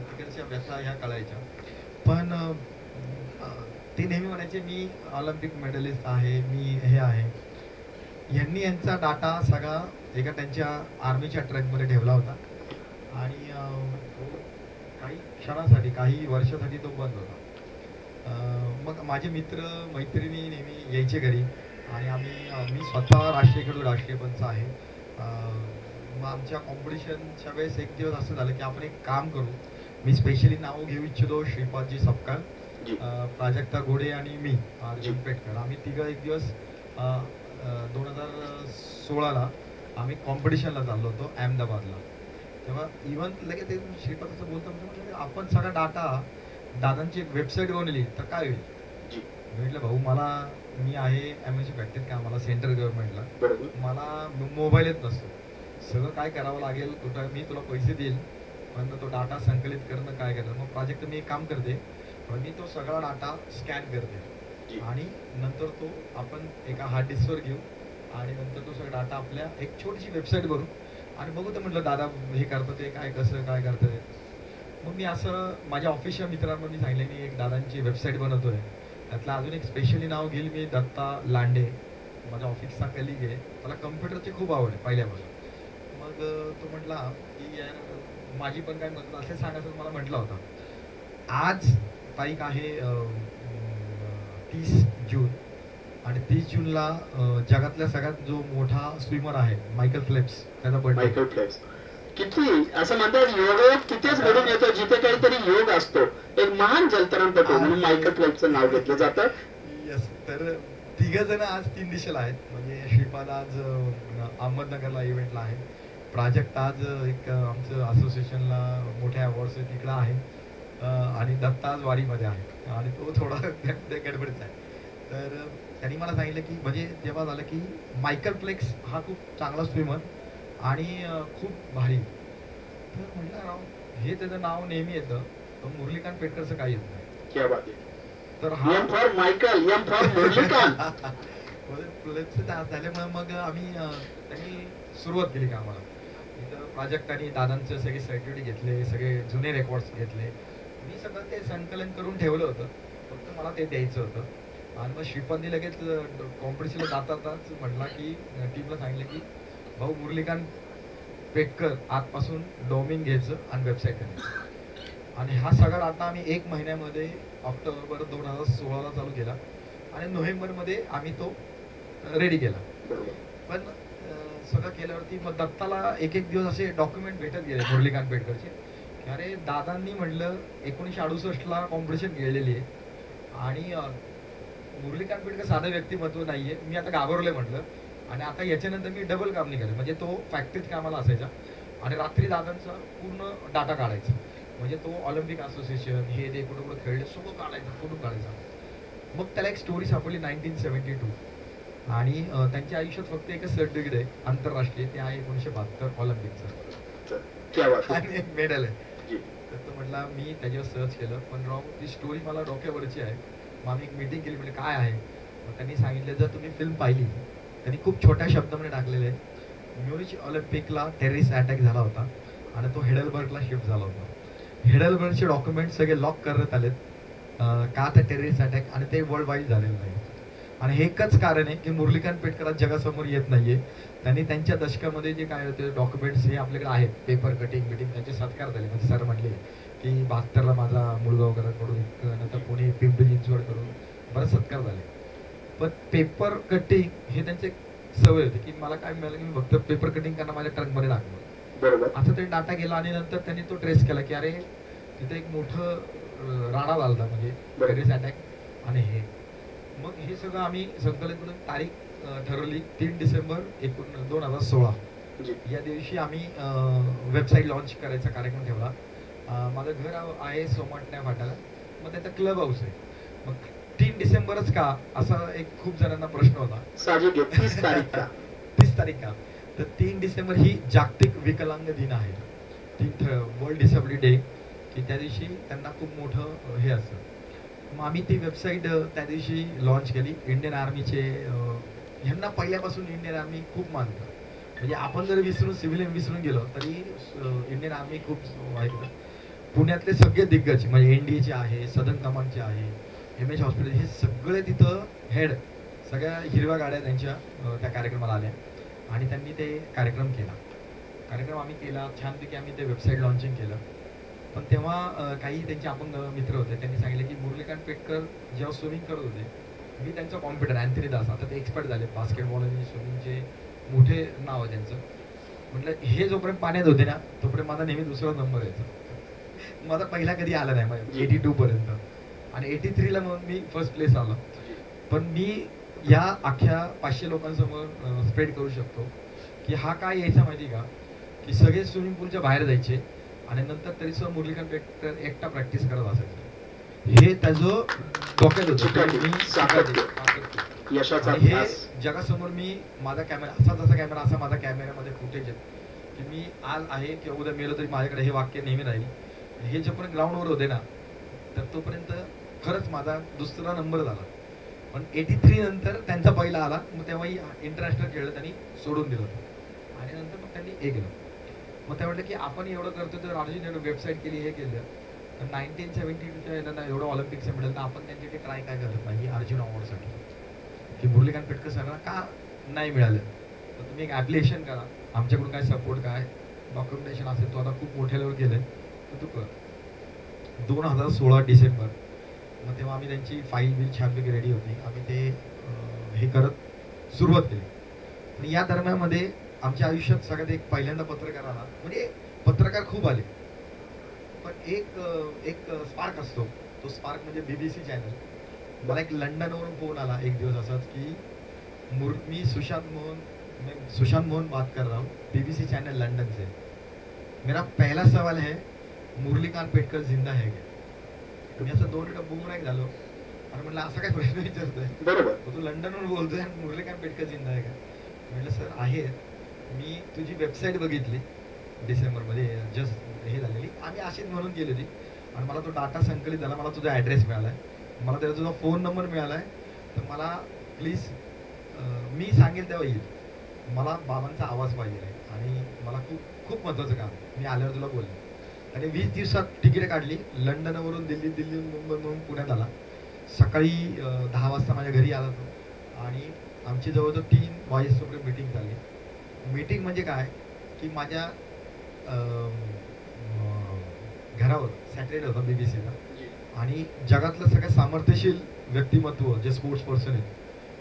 तिकडच्या व्यथा ह्या कळायच्या, पण ते नेहमी म्हणायचे मी ऑलिम्पिक मेडलिस्ट आहे, मी हे आहे. यांनी यांचा डाटा सगळा एका त्यांच्या आर्मीच्या ट्रकमध्ये ठेवला होता, आणि काही क्षणासाठी, काही वर्षासाठी तो बंद होता. मग माझे मित्र मैत्रिणी नेहमी यायचे घरी, आणि मी स्वतः राष्ट्रीय खेळाडू, राष्ट्रीय पंच आहे. मग आमच्या कॉम्पिटिशनच्या वेळेस एक दिवस असं झालं की आपण एक काम करू. मी स्पेशली नाव घेऊ इच्छितो श्रीपादजी सपकाळ, प्राजक्ता घोडे आणि मी अर्जुन पेटकर. आम्ही तिघं एक दिवस 2016ला आम्ही कॉम्पिटिशनला चाललो होतो अहमदाबादला. तेव्हा इव्हन लगेच ते श्रीपाद असं बोलतो म्हणजे आपण सगळा डाटा दादांची एक वेबसाईट बनवली तर काय होईल. मी म्हटलं भाऊ मी आहे MNC फॅक्टरीत का मला सेंट्रल गव्हर्नमेंटला मला मोबाईलच नसतो. सगळं काय करावं लागेल कुठं मी तुला पैसे देईल पण तो डाटा संकलित करणं काय करणं. मग प्रोजेक्ट मी एक काम करते मी तो सगळा डाटा स्कॅन करते आणि नंतर तो आपण एका हार्ड डिस्कवर घेऊ आणि नंतर तो सगळा डाटा आपल्या एक छोटीशी वेबसाईट बनवू आणि बघू तर म्हटलं दादा हे करतं ते काय कसं काय करतं ते. मग मी असं माझ्या ऑफिसच्या मित्रांना मी सांगितलं मी एक दादांची वेबसाईट बनवतोय. त्यातलं अजून एक स्पेशली नाव घेईल मी दत्ता लांडे, माझ्या ऑफिसचा कलिग आहे, त्याला कम्प्युटरची खूप आवड आहे पहिल्यापासून. मग तो म्हटला की यार माझी पण काय मदत असे सांगायचं मला म्हटला होता. आज तारीख आहे 30 जून आणि 30 जूनला जगातल्या सगळ्यात जो मोठा स्विमर आहे मायकल फेल्प्स, त्याचा बर्थडे. मायकल फेल्प्स किती असं म्हणतात योग तिथेच घडून येतो जिथे काहीतरी योग असतो. एक महान जलतरणपटू म्हणून मायकल फेल्प्सचं नाव घेतलं जातं. यस. तर तिघ जण आज 3 दिशेला आहेत. म्हणजे श्रीपाद आज अहमदनगरला इव्हेंटला आहे, प्राजक्त आज एक आमचं असोसिएशनला मोठ्या अवॉर्ड्स तिकडं आहे आणि दत्ता आज वारीमध्ये आहे आणि तो थोडा गडबडीचा आहे. तर त्यांनी मला सांगितलं की म्हणजे जेव्हा झालं की मायकल फेल्प्स हा खूप चांगला स्विमर आणि खूप भारी. तर म्हटलं राव हे त्याचं नाव नेहमी येतं पण मुरलीकांत पेटकरचं काही येत नाही. क्या बात आहे. तर हा for Michael M for Muralikant झाल्यामुळे मग आम्ही त्यांनी सुरुवात केली कामाला. इथं प्राजक्तांनी दादांचे सगळे सर्टिफिकेट घेतले, सगळे जुने रेकॉर्ड्स घेतले. मी सगळं ते संकलन करून ठेवलं होतं, फक्त मला ते द्यायचं होतं. आणि मग श्रीपादनी लगेच कॉम्पिटिशनला जाताच म्हटला की टीमला सांगितलं की भाऊ मुरलीकांत पेटकर आजपासून डोमेन घ्यायचं आणि वेबसाईट करायचं. आणि हा सगळा डाटा आम्ही 1 महिन्यामध्ये ऑक्टोबर 2016ला चालू केला आणि नोव्हेंबरमध्ये आम्ही तो रेडी केला. पण सगळं केल्यावरती मग दत्ताला एक दिवस असे डॉक्युमेंट भेटत गेले मुरलीकांत पेटकरचे की अरे दादांनी म्हटलं 1968ला कॉम्पिटिशन गेलेली आहे आणि मुरलीकांत पेटकर साधं व्यक्तिमत्व नाहीये, मी आता घाबरलोय म्हटलं. आणि आता याच्यानंतर मी डबल काम नाही करायचं. म्हणजे तो फॅक्टरीत कामाला असायचा आणि रात्री दादांचा पूर्ण डाटा काढायचा. म्हणजे तो ऑलिम्पिक असोसिएशन हे ते कुठं कुठं खेळले सगळं काढायचं, फोटो काढायचा. मग त्याला एक स्टोरी सापडली 1972 आणि त्यांच्या आयुष्यात फक्त एकच सर्टिफिकेट आहे आंतरराष्ट्रीय, ते आहे 1972 ऑलिम्पिकचं आणि एक मेडल आहे. तर तो म्हटला मी त्याच्यावर सर्च केलं पण राव ती स्टोरी मला डोक्यावरची आहे. मग आम्ही एक मीटिंग केली म्हणजे काय आहे. मग त्यांनी सांगितलं जर तुम्ही फिल्म पाहिली, त्यांनी खूप छोट्या शब्दामध्ये टाकलेले आहे म्युनिच ऑलिम्पिकला टेररिस्ट अटॅक झाला होता आणि तो हेडलबर्गला शिफ्ट झाला होता. हेडलबर्गचे डॉक्युमेंट सगळे लॉक करण्यात आलेत का तर टेररिस्ट अटॅक आणि ते वर्ल्ड वाईड झालेलं नाही. आणि हे एकच कारण आहे की मुरलीकांत पेटकर आज जगासमोर येत नाहीये. त्यांनी त्यांच्या दशकामध्ये जे काय होते डॉक्युमेंट्स हे आपल्याकडे आहेत, पेपर कटिंग बिटिंग त्यांचे सत्कार झाले. म्हणजे सर म्हटले की 72ला माझा मुळगावकरांकडून नंतर पुणे पिंपरी चिंचवडकडून बरेच सत्कार झाले. पण पेपर कटिंग हे त्यांचे सवय होती की मला काय मिळालं की मी फक्त पेपर कटिंग करणं माझ्या ट्रंकमध्ये टाकलं. बरोबर. आता ते डाटा गेला आणि नंतर त्यांनी तो ट्रेस केला की अरे तिथे एक मोठं राडा झाला म्हणजे टेररिस्ट अटॅक आणि हे. मग हे सगळं आम्ही संकलित करून तारीख ठरवली 3 डिसेंबर 2016. या दिवशी आम्ही वेबसाईट लॉन्च करायचा कार्यक्रम ठेवला. माझं घर आहे सोमाटण्या फाट्याला, मग त्याचा क्लब हाऊस आहे. मग 3 डिसेंबरच का असा एक खूप जणांना प्रश्न होता. 30 तारीख का. तर 3 डिसेंबर ही जागतिक विकलांग दिन आहे, वर्ल्ड डिसेबिलिटी डे, की त्या दिवशी त्यांना खूप मोठं हे असतं. मग आम्ही ती वेबसाईट त्या दिवशी लॉन्च केली. इंडियन आर्मीचे ह्यांना पहिल्यापासून इंडियन आर्मी खूप मानतं. म्हणजे आपण जर सिव्हिलियन विसरून गेलो तरी इंडियन आर्मी खूप ऐकतं. पुण्यातले सगळे दिग्गज म्हणजे NDAचे आहे, सदन कमांडचे आहे, MH हॉस्पिटल, हे सगळे तिथं हेड सगळ्या हिरव्या गाड्या त्यांच्या त्या कार्यक्रमाला आल्या आणि त्यांनी ते कार्यक्रम आम्ही केला. छानपैकी आम्ही ते वेबसाईट लॉन्चिंग केलं. पण तेव्हा काही त्यांचे अपंग मित्र होते, त्यांनी सांगितलं की मुरलीकांत पेटकर जेव्हा स्विमिंग करत होते, मी त्यांचा कॉम्पिटर अँथनी दास, आता ते एक्सपर्ट झाले बास्केटबॉल आणि स्विमिंगचे मोठे नाव आहे त्यांचं. म्हटलं हे जोपर्यंत पाण्यात होते ना तोपर्यंत माझा नेहमी दुसरा नंबर यायचा. माझा पहिला कधी आला नाही, 82 पर्यंत, आणि 83ला मग मी फर्स्ट प्लेस आलो. पण मी या अख्ख्या 500 लोकांसमोर स्प्रेड करू शकतो की हा काय यायचा माहिती का, की सगळे स्विमिंग पूलच्या बाहेर जायचे आणि नंतर तरी सुद्धा मुरलीकांत पेटकर एकटा प्रॅक्टिस करत असायचा. हे त्याचं डोक्यात होतं. यशाचा आणि हे जगासमोर मी माझा कॅमेरा असा कॅमेरा असा माझा कॅमेऱ्यामध्ये फुटेज आहे की मी आज आहे किंवा उद्या मेलो तरी माझ्याकडे हे वाक्य नेहमी राहील. हे जोपर्यंत ग्राउंडवर होते ना तर तोपर्यंत खरंच माझा दुसरा नंबर झाला. पण 83 नंतर त्यांचा पहिला आला. मग तेव्हाही इंटरनॅशनल खेळलं त्यांनी सोडून दिलं होतं आणि नंतर मग त्यांनी हे केलं. मग ते म्हटलं की आपण एवढं करतो तर अर्जुन वेबसाईट केली, हे केलं, तर 1972च्या यांना एवढं ऑलिम्पिक्स मिळेल तर आपण त्यांच्याकडे ट्राय काय करत नाही अर्जुन अवॉर्डसाठी, की मुरलीकांत पेटकर सरांना का नाही मिळालं. तर तुम्ही एक ॲप्लिकेशन करा, आमच्याकडून काय सपोर्ट काय डॉक्युमेंटेशन असेल, तो आता खूप मोठ्या लेवल केलं तर तू कर. 2016 डिसेंबर, मग तेव्हा आम्ही त्यांची फाईल बिल छानपैकी रेडी होती, आम्ही ते हे करत सुरुवात केली. पण या दरम्यानमध्ये आमच्या आयुष्यात सगळ्यात एक पहिल्यांदा पत्रकार आला. म्हणजे पत्रकार खूप आले पण एक स्पार्क असतो, तो स्पार्क म्हणजे BBC चॅनल. मला एक लंडनवरून फोन आला एक दिवस असाच की मी सुशांत मोहन बात कर रहा हूँ, BBC चैनल लंदन से. मेरा पहला सवाल है मुरलीकांत पेटकर जिंदा है क्या. मी असं 2 मिनिटं बुमरॅंग झालो आणि म्हटलं असा काय प्रश्न विचारतोय, बरोबर, तू लंडनवरून बोलतोय आणि मुरलीकांत पेटकर जिंदा आहे का. म्हटलं सर आहे, मी तुझी वेबसाईट बघितली डिसेंबरमध्ये जस्ट हे झालेली, आम्ही अशीच म्हणून केली होती आणि मला तो डाटा संकलित झाला, मला तुझा ॲड्रेस मिळाला आहे, मला त्याचा तुझा फोन नंबर मिळाला आहे, तर मला प्लीज मी सांगेल तेव्हा येईल, मला बाबांचा आवाज पाहिजे आहे आणि मला खूप खूप महत्त्वाचं काम, मी आल्यावर तुला बोलेन. आणि 20 दिवसात तिकीट काढली, लंडनवरून दिल्लीहून मुंबईवरून पुण्यात आला. सकाळी 10 वाजता माझ्या घरी आला तो आणि आमची जवळजवळ 3 वाजेपर्यंत मीटिंग झाली. मीटिंग म्हणजे काय की माझ्या घरावर सॅटेलाईट होता BBCचा आणि जगातलं सगळ्यात सामर्थ्यशील व्यक्तिमत्व जे स्पोर्ट्स पर्सन आहेत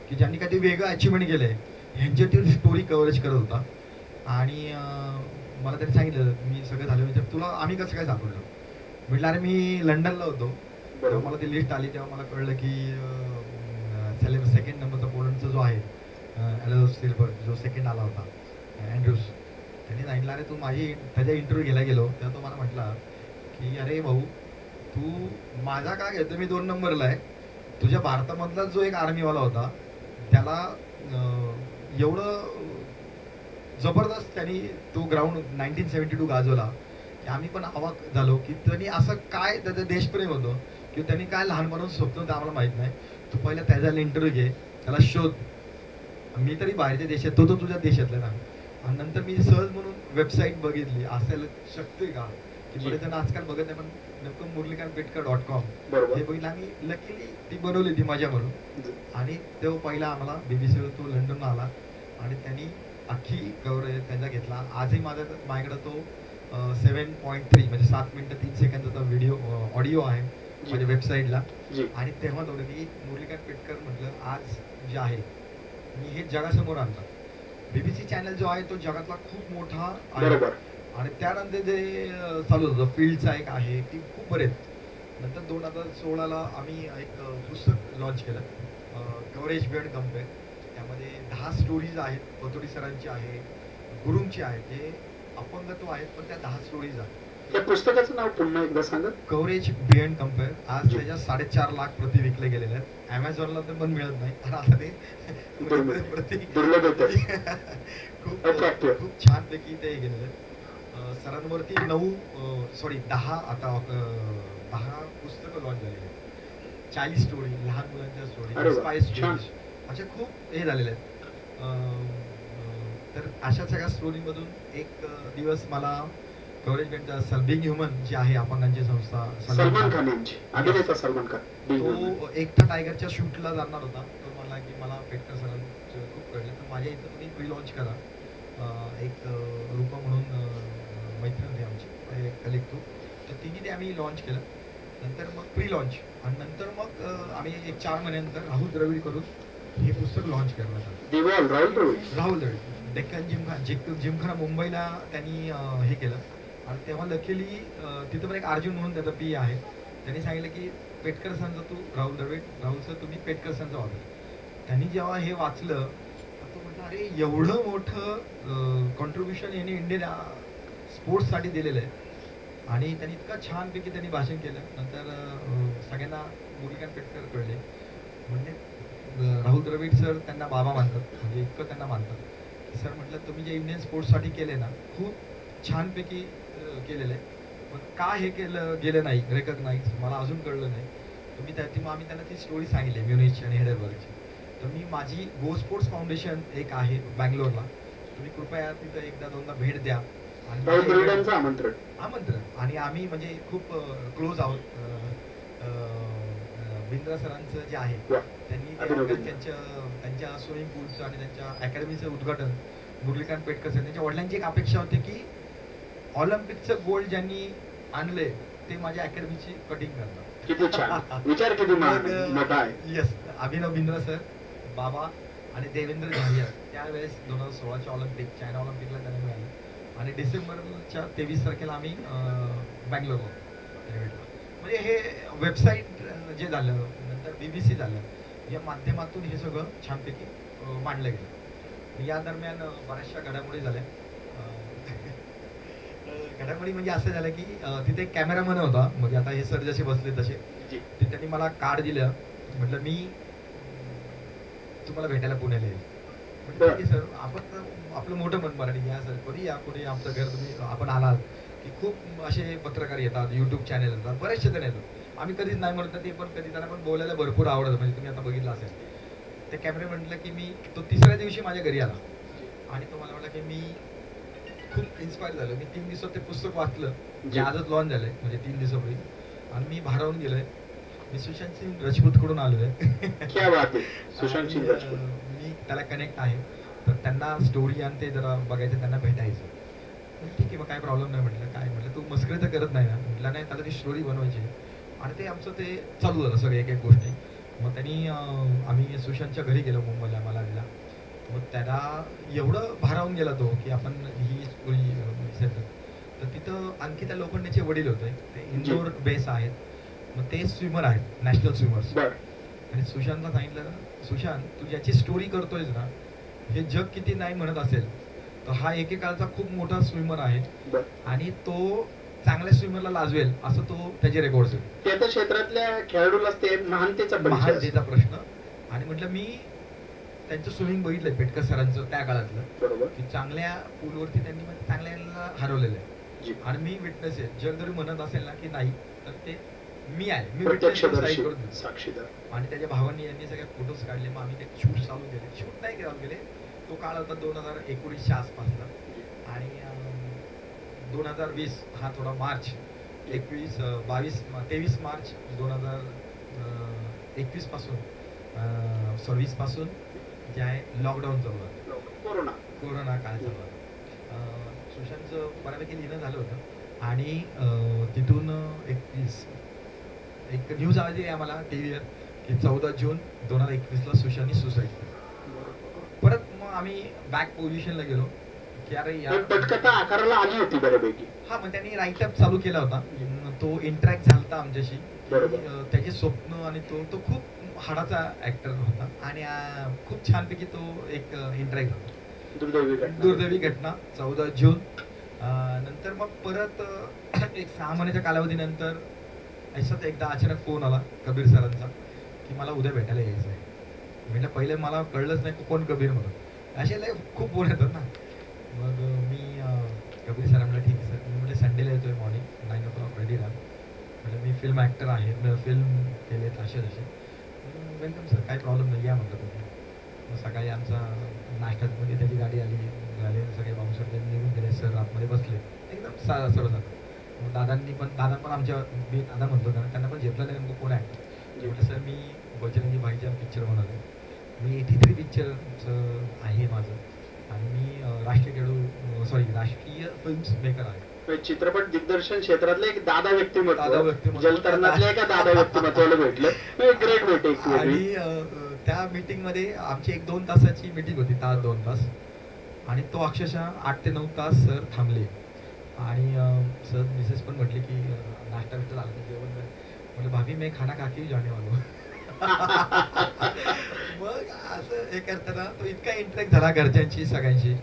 की ज्यांनी काही वेगळं अचिव्हमेंट केलं आहे ह्यांच्यातील स्टोरी कव्हरेज करत होता. आणि मला त्यांनी सांगितलं, मी सगळं झालं विचार तुला आम्ही कसं काय सापडलं. म्हटलं अरे मी लंडनला होतो, तेव्हा मला ती लिस्ट आली, तेव्हा मला कळलं की सेकंड नंबरचा पोलंडचा जो आहे सिल्वर जो सेकंड आला होता अँड्रूस, त्यांनी सांगितलं अरे तू माझी त्याच्या इंटरव्ह्यू घ्यायला गेलो तेव्हा तो मला म्हटला की अरे भाऊ तू माझा का घेतो, मी 2 नंबरला आहे, तुझ्या भारतामधला जो एक आर्मीवाला होता त्याला एवढं जबरदस्त त्यांनी तो ग्राउंड 1972 गाजवला की आम्ही पण अवाक झालो की त्यांनी असं काय त्याचं देशप्रेम होतं की त्यांनी काय लहानपणापासून स्वप्न होतं आम्हाला माहीत नाही. तू पहिला त्याचा इंटरव्ह्यू घे, त्याला शोध, मी तरी बाहेरच्या देशात, तो तुझ्या देशातला ना. आणि नंतर मी सहज म्हणून वेबसाईट बघितली, असायला शकते का की बरेच जण आजकाल बघत नाही, पण नेमकं मुरलीकांतपेटकर.com हे बघितलं आम्ही. लकीली ती बनवली ती माझ्या म्हणून आणि तेव्हा पहिला आम्हाला BBCवर तो लंडनला आला आणि त्यांनी अख्खी कव्हरेज त्यांचा घेतला. आजही माझ्याकडे तो 7.3 म्हणजे 7 मिनिटं 3 सेकंदाचा व्हिडिओ ऑडिओ आहे माझ्या वेबसाईटला. आणि तेव्हा थोडं की मुरलीकांत पेटकर म्हटलं आज जे आहे मी हे जगासमोर आणलं. BBC चॅनल जो आहे तो जगातला खूप मोठा आहे आणि त्यानंतर जे चालू होतं फील्डचा एक आहे ती खूप बरेच. नंतर 2016ला आम्ही एक पुस्तक लॉन्च केलं कव्हरेज बियॉन्ड कम्पेअर. त्यामध्ये 10 स्टोरीज आहेत, पतोडी सरांची आहे, गुरुंची आहे, जे अपंगत्व आहेत पण त्या 10 स्टोरीज आहेत. या पुस्तकाचं नाव पुन्हा एकदा सांगा. Coverage beyond compare. आज त्याच्या 4.5 लाख प्रती विकले गेलेले आहेत. Amazonला तर पण मिळत नाही आणि आता ते खूप छानपैकी ते गेलेले आहेत. सरांवरती 10 पुस्तकं लॉन्च झालेली आहेत. 40 स्टोरी, लहान मुलांच्या स्टोरी, स्पाय स्टोरीज असे खूप हे झालेले आहेत. तर अशा सगळ्या स्टोरीमधून एक दिवस मला कव्हरेज बिंग ह्युमन जी आहे अपंगांची संस्था, सलमान खान यांची अभिनेता सलमान खान, तो एकटा टायगरच्या शूटला जाणार होता. तो मला की मला पेटकर सरांचं खूप कळलं तर माझ्या इथं तुम्ही प्री लॉन्च करा. एक रूपा म्हणून मैत्रीण होती आमची कलेक्टिव्ह, तर तिने ते आम्ही लॉन्च केलं. नंतर मग प्री लॉन्च आणि नंतर मग आम्ही एक 4 महिन्यानंतर राहुल द्रविड करून हे पुस्तक लॉन्च करण्यात आलं. राहुल द्रविड डेक्कन जिमखाना मुंबईला त्यांनी हे केलं. आणि तेव्हा लकीली तिथं पण एक अर्जुन म्हणून त्याचा पी आहे. त्यांनी सांगितलं की पेटकर सरांचं तू राहुल द्रविड, राहुल सर तुम्ही पेटकर सरांचं वाचा. त्यांनी जेव्हा हे वाचलं तो म्हटलं अरे एवढं मोठं कॉन्ट्रीब्युशन यांनी इंडियन स्पोर्ट्ससाठी दिलेलं आहे. आणि त्यांनी इतका छानपैकी त्यांनी भाषण केलं. नंतर सगळ्यांना मुरलीकांत पेटकर कळले. म्हणजे राहुल द्रविड सर त्यांना बाबा मानतात, म्हणजे इतकं त्यांना मानतात. सर म्हटलं तुम्ही जे इंडियन स्पोर्ट्ससाठी केले ना खूप छानपैकी केलेलं आहे, पण का हे केलं गेलं नाही रेकग्नाइज मला अजून कळलं नाही. तुम्ही मग आम्ही त्यांना ती स्टोरी सांगितली म्युनिच आणि हेडरबर्गची. तर मी माझी गो स्पोर्ट्स फाउंडेशन एक आहे बँगलोरला, तुम्ही कृपया तिथं एकदा दोनदा भेट द्या. आणि आमंत्रण. आणि आम्ही म्हणजे खूप क्लोज आहोत. बिंद्रा सरांचं जे आहे त्यांनी त्यांच्या स्विमिंग पूलचं आणि त्यांच्या अकॅडमीचं उद्घाटन मुरलीकांत पेटकर सर, त्यांच्या वडिलांची एक अपेक्षा होती की ऑलिम्पिकचं गोल्ड ज्यांनी आणले ते माझ्या अकॅडमीची कटिंग करतात. किती छान विचार, किती मोठा आहे. येस, अभिनव बिंद्रा सर, बाबा आणि देवेंद्र झालिया त्यावेळेस 2016च्या ऑलिम्पिक चायना ऑलिम्पिकला त्यांना मिळालं. आणि डिसेंबरच्या 23 तारखेला आम्ही बँगलोरला भेटलो. म्हणजे हे वेबसाईट जे झालं, नंतर BBC झालं, या माध्यमातून हे सगळं छानपैकी मांडलं गेलं. या दरम्यान बऱ्याचशा घडामोडी झाल्या. घडामोडी म्हणजे असं झालं की तिथे एक कॅमेरामन होता, म्हणजे आता हे सर जसे बसले तसे, त्यांनी मला कार्ड दिलं. म्हटलं मी तुम्हाला भेटायला पुण्याला येईल. म्हटलं की सर आपण आपलं मोठं मन मराठी या सर कधी या कुठे आमचं घर तुम्ही आपण आलात की खूप असे पत्रकार येतात, यूट्यूब चॅनल येतात, बरेचसे जण येतात. आम्ही कधीच नाही म्हणत ते, पण कधी त्यांना पण बोलायला भरपूर आवडतं. म्हणजे तुम्ही आता बघितलं असेल ते कॅमेरे म्हटलं की मी तो तिसऱ्या दिवशी माझ्या घरी आला आणि तो मला म्हटलं की मी खूप इन्स्पायर झालो. मी 3 दिवसात ते पुस्तक वाचलं जे आजच लॉन्च झालंय, म्हणजे 3 दिवसापूर्वी. आणि मी भारावून गेलोय. मी सुशांत सिंग राजपूत कडून आलोय. मी त्याला कनेक्ट आहे, तर त्यांना स्टोरी आणि ते जरा बघायचं, त्यांना भेटायचं. ठीक आहे मग काय प्रॉब्लेम नाही. म्हटलं काय, म्हटलं तू मस्करी तर करत नाही ना. म्हटलं नाही, त्याला ती स्टोरी बनवायची. आणि ते आमचं ते चालू झालं सगळं एक एक गोष्टी. मग त्यांनी आम्ही सुशांतच्या घरी गेलो मुंबईला मलाडला. मग त्याला एवढं भारावून गेला तो की आपण ही स्टोरी तर तिथं आणखी त्या लोखंडेचे वडील होते, ते इंदोर बेस आहेत. मग ते स्विमर आहेत, नॅशनल स्विमर्स. आणि सुशांतला सांगितलं, सुशांत तू ज्याची स्टोरी करतोयस ना, हे जग किती नाही म्हणत असेल तर हा एकेकाळचा खूप मोठा स्विमर आहे आणि तो चांगल्या स्विमरला लाजवेल असं तो त्याचे रेकॉर्ड्स आहेत. त्या क्षेत्रातल्या खेळाडूलाच ते महानतेचा प्रश्न. आणि म्हटलं मी त्यांचं स्विमिंग बघितलंय पेटकर सरांचं त्या काळातलं, बरोबर, की चांगल्या पूलवरती त्यांनी चांगल्याला हरवलेलं आहे. आणि मी विटनेस आहे. जग जरी म्हणत असेल ना की नाही, तर ते मी आहे, मी साक्षीदार. आणि त्याच्या भावांनी यांनी सगळे फोटोज काढले. मग आम्ही ते शूट चालू केले. शूट नाही चालू केले, तो काळ होता 2019च्या आसपासला. आणि 2020 हा थोडा मार्च 23 मार्च 2021 पासून 20 पासून जे आहे लॉकडाऊन चालू आहे, कोरोना काळ चालू आहे. सुशांतचं बऱ्यापैकी लिहिणं झालं होतं. आणि तिथून एक न्यूज आली आहे आम्हाला टीव्हीवर की 14 जून 2021ला सुशांतनी सुसाईड केलं. परत मग आम्ही बॅक पोझिशनला गेलो की अरे यार पटकथा आकाराला आली होती बऱ्यापैकी. हा, मग त्यांनी राईटअप चालू केला होता. तो इंटरॅक्ट झाला होता आमच्याशी. त्याचे स्वप्न आणि तो खूप हाडाचा ऍक्टर होता आणि खूप छानपैकी तो एक इंटरॅक्ट होता. दुर्दैवी घटना 14 जून. नंतर मग परत एक 6 महिन्याच्या कालावधीनंतर असाच एकदा अचानक फोन आला कबीर सरांचा की मला उद्या भेटायला यायचं आहे. म्हणजे पहिले मला कळलंच नाही कोण कबीर म्हणून, असे खूप फोन येतात ना. मग मी कबीर सर म्हटलं ठीक आहे सर. मी म्हटलं संडेला येतोय मॉर्निंग 9 o'clock रेडी राहा. म्हटलं मी फिल्म ॲक्टर आहे, फिल्म केलेत असे तसे. वेलकम सर, काही प्रॉब्लेम नाही, या म्हटलं तुम्ही. मग सकाळी आमचा नाश्त्यामध्ये त्याची गाडी आली, सगळे बाउन्सर त्यांनी निघून गेले. सर आतमध्ये बसले एकदम सरळ. मग दादा पण आमच्या, मी दादा म्हणतो कारण त्यांना पण घेतलं नाही नेमकं कोण ॲक्टर. म्हटलं सर मी बजरंगी भाईच्या पिक्चर म्हणाले, मी 83 पिक्चरचं आहे माझं आणि मी राष्ट्रीय फिल्म मेकर आहे. चित्रपट दिग्दर्शन क्षेत्रातलं एक दादा व्यक्तिमत्व जलतरणातल्या एका दादा व्यक्तिमत्वाला भेटलं. ग्रेट भेट. आणि त्या मीटिंग मध्ये आमची 1-2 तासाची मीटिंग होती, 2 तास. आणि तो अक्षरशः 8 ते 9 तास सर थांबले. आणि सर मिसेस पण म्हटली की नाश्ता बिस्टा झाला की जेवण कर. म्हणजे भाभी मैं खाना खा के ही जाने वाला हूं. मग असं हे करताना तो इतका इंटरेक्ट झाला घरच्यांशी सगळ्यांशी